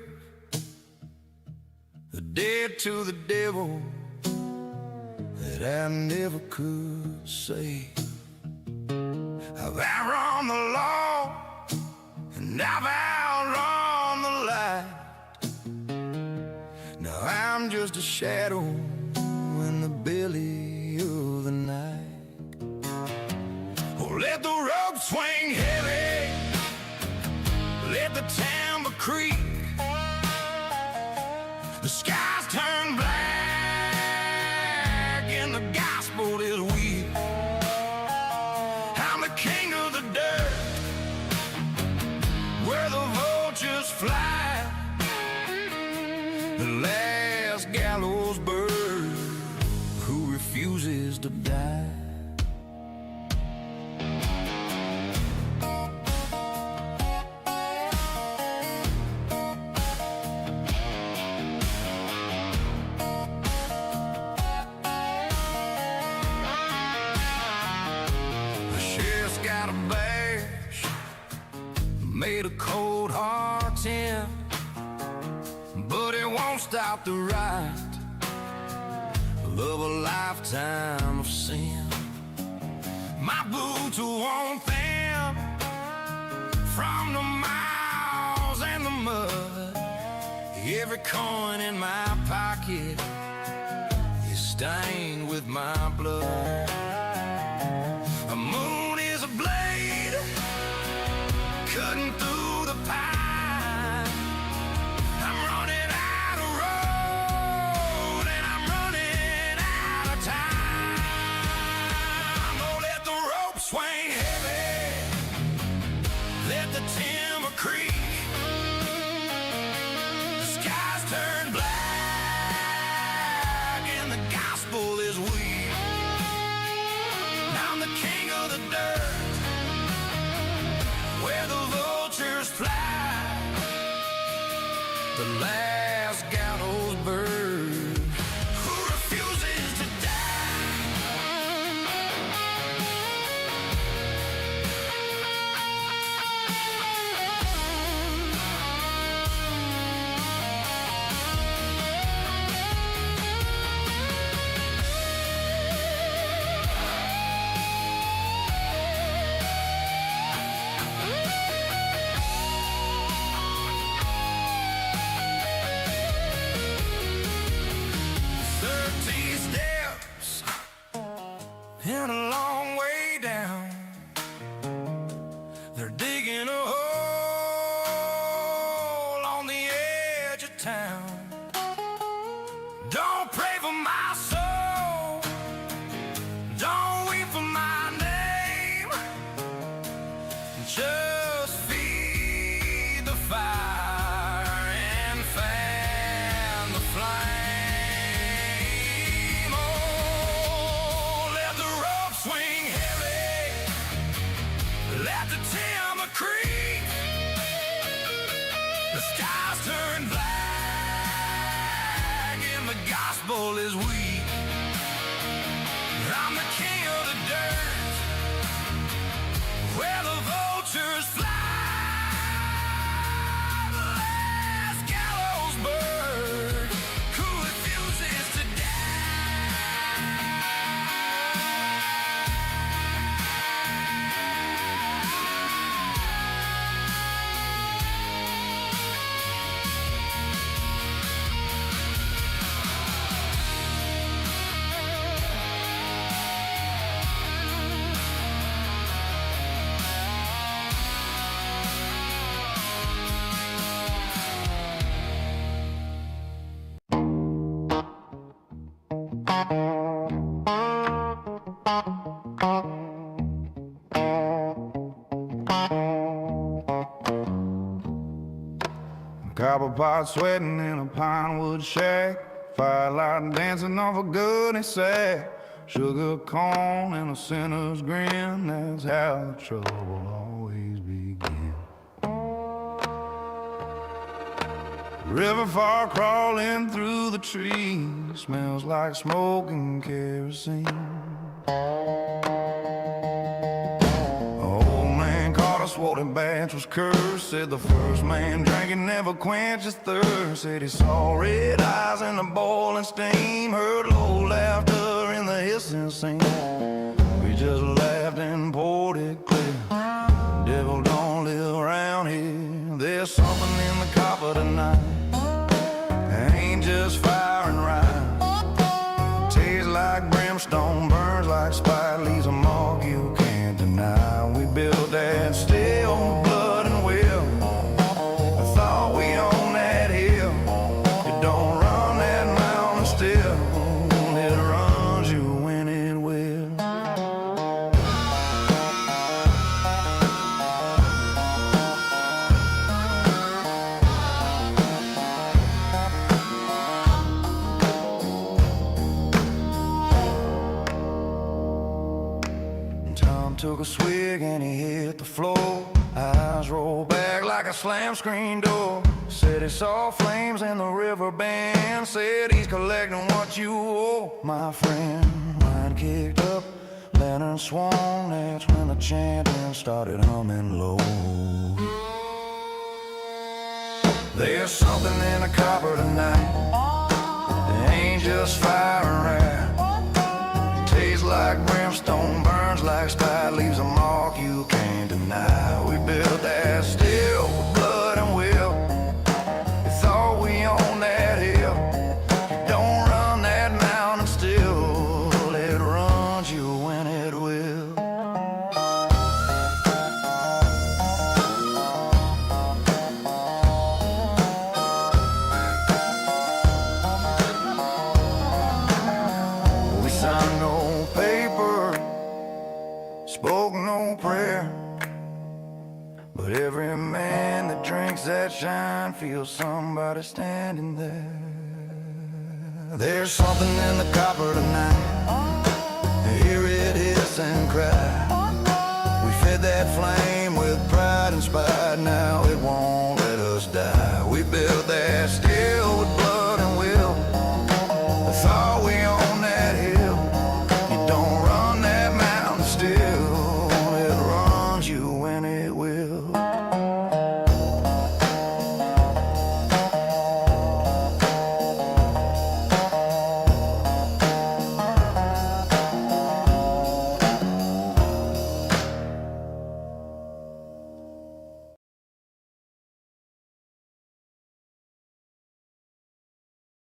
S1: The dead to the devil that I never could save. I've outrun the law and I've outrun the light. Now I'm just a shadow in the belly of the night. Oh, let the rope swing heavy, let the timber creak. The skies turn black and the gospel is weak. I'm the king of the dirt, where the vultures fly. The last gallows bird who refuses to die. Got a bash made of cold hard tin, but it won't stop the ride of a lifetime of sin. My boots are worn thin from the miles and the mud. Every coin in my pocket is stained with my blood. A moon is a blade cutting through the pine. I'm running out of road and I'm running out of time. Oh, let the rope swing heavy, let the timber creak. The skies turn black and the gospel is weak. I'm the king of the dirt, where the vultures fly, the last gallows bird who refuses to and a long way down. They're digging a hole on the edge of town. Don't pray for my soul, don't weep for my name. Just feed the fire and fan the flame. Oh, let the rope swing heavy, let the timber creak. The skies turn black and the gospel is weak. I'm the king of the dirt, where the vultures fly, the last gallows bird who refuses to
S3: Copper pot sweating in a pine wood shack, firelight dancing off a goodie sack, sugar corn and a sinner's grin. That's how the trouble always begins. River far crawling through the trees, smells like smoke and kerosene. A swollen batch was cursed, said the first man drinking never quenched his thirst. Said he saw red eyes in the boiling steam, heard low laughter in the hissing scene. We just laughed and poured it clear. The devil don't live around here. There's something in the copper tonight, it ain't just fire and rhyme. It tastes like brimstone, burns like spite, leaves a mark you can't deny. We built that still blood and will. I thought we owned that hill. You don't run that mountain still, it runs you when it will. Tom took a swig and he hit the floor. Eyes rolled back like a slam screen door. Said he saw flames in the river bend. Said he's collecting what you owe, my friend. Wine kicked up, lantern swung. That's when the chanting started humming low. There's something in the copper tonight, it ain't just fire and wrath. It tastes like brimstone, burns like spite, leaves a mark you can't deny. We built that still with blood and will. We thought we owned
S1: nobody standing there. There's something in the copper tonight. Hear it hiss and cry. We fed that flame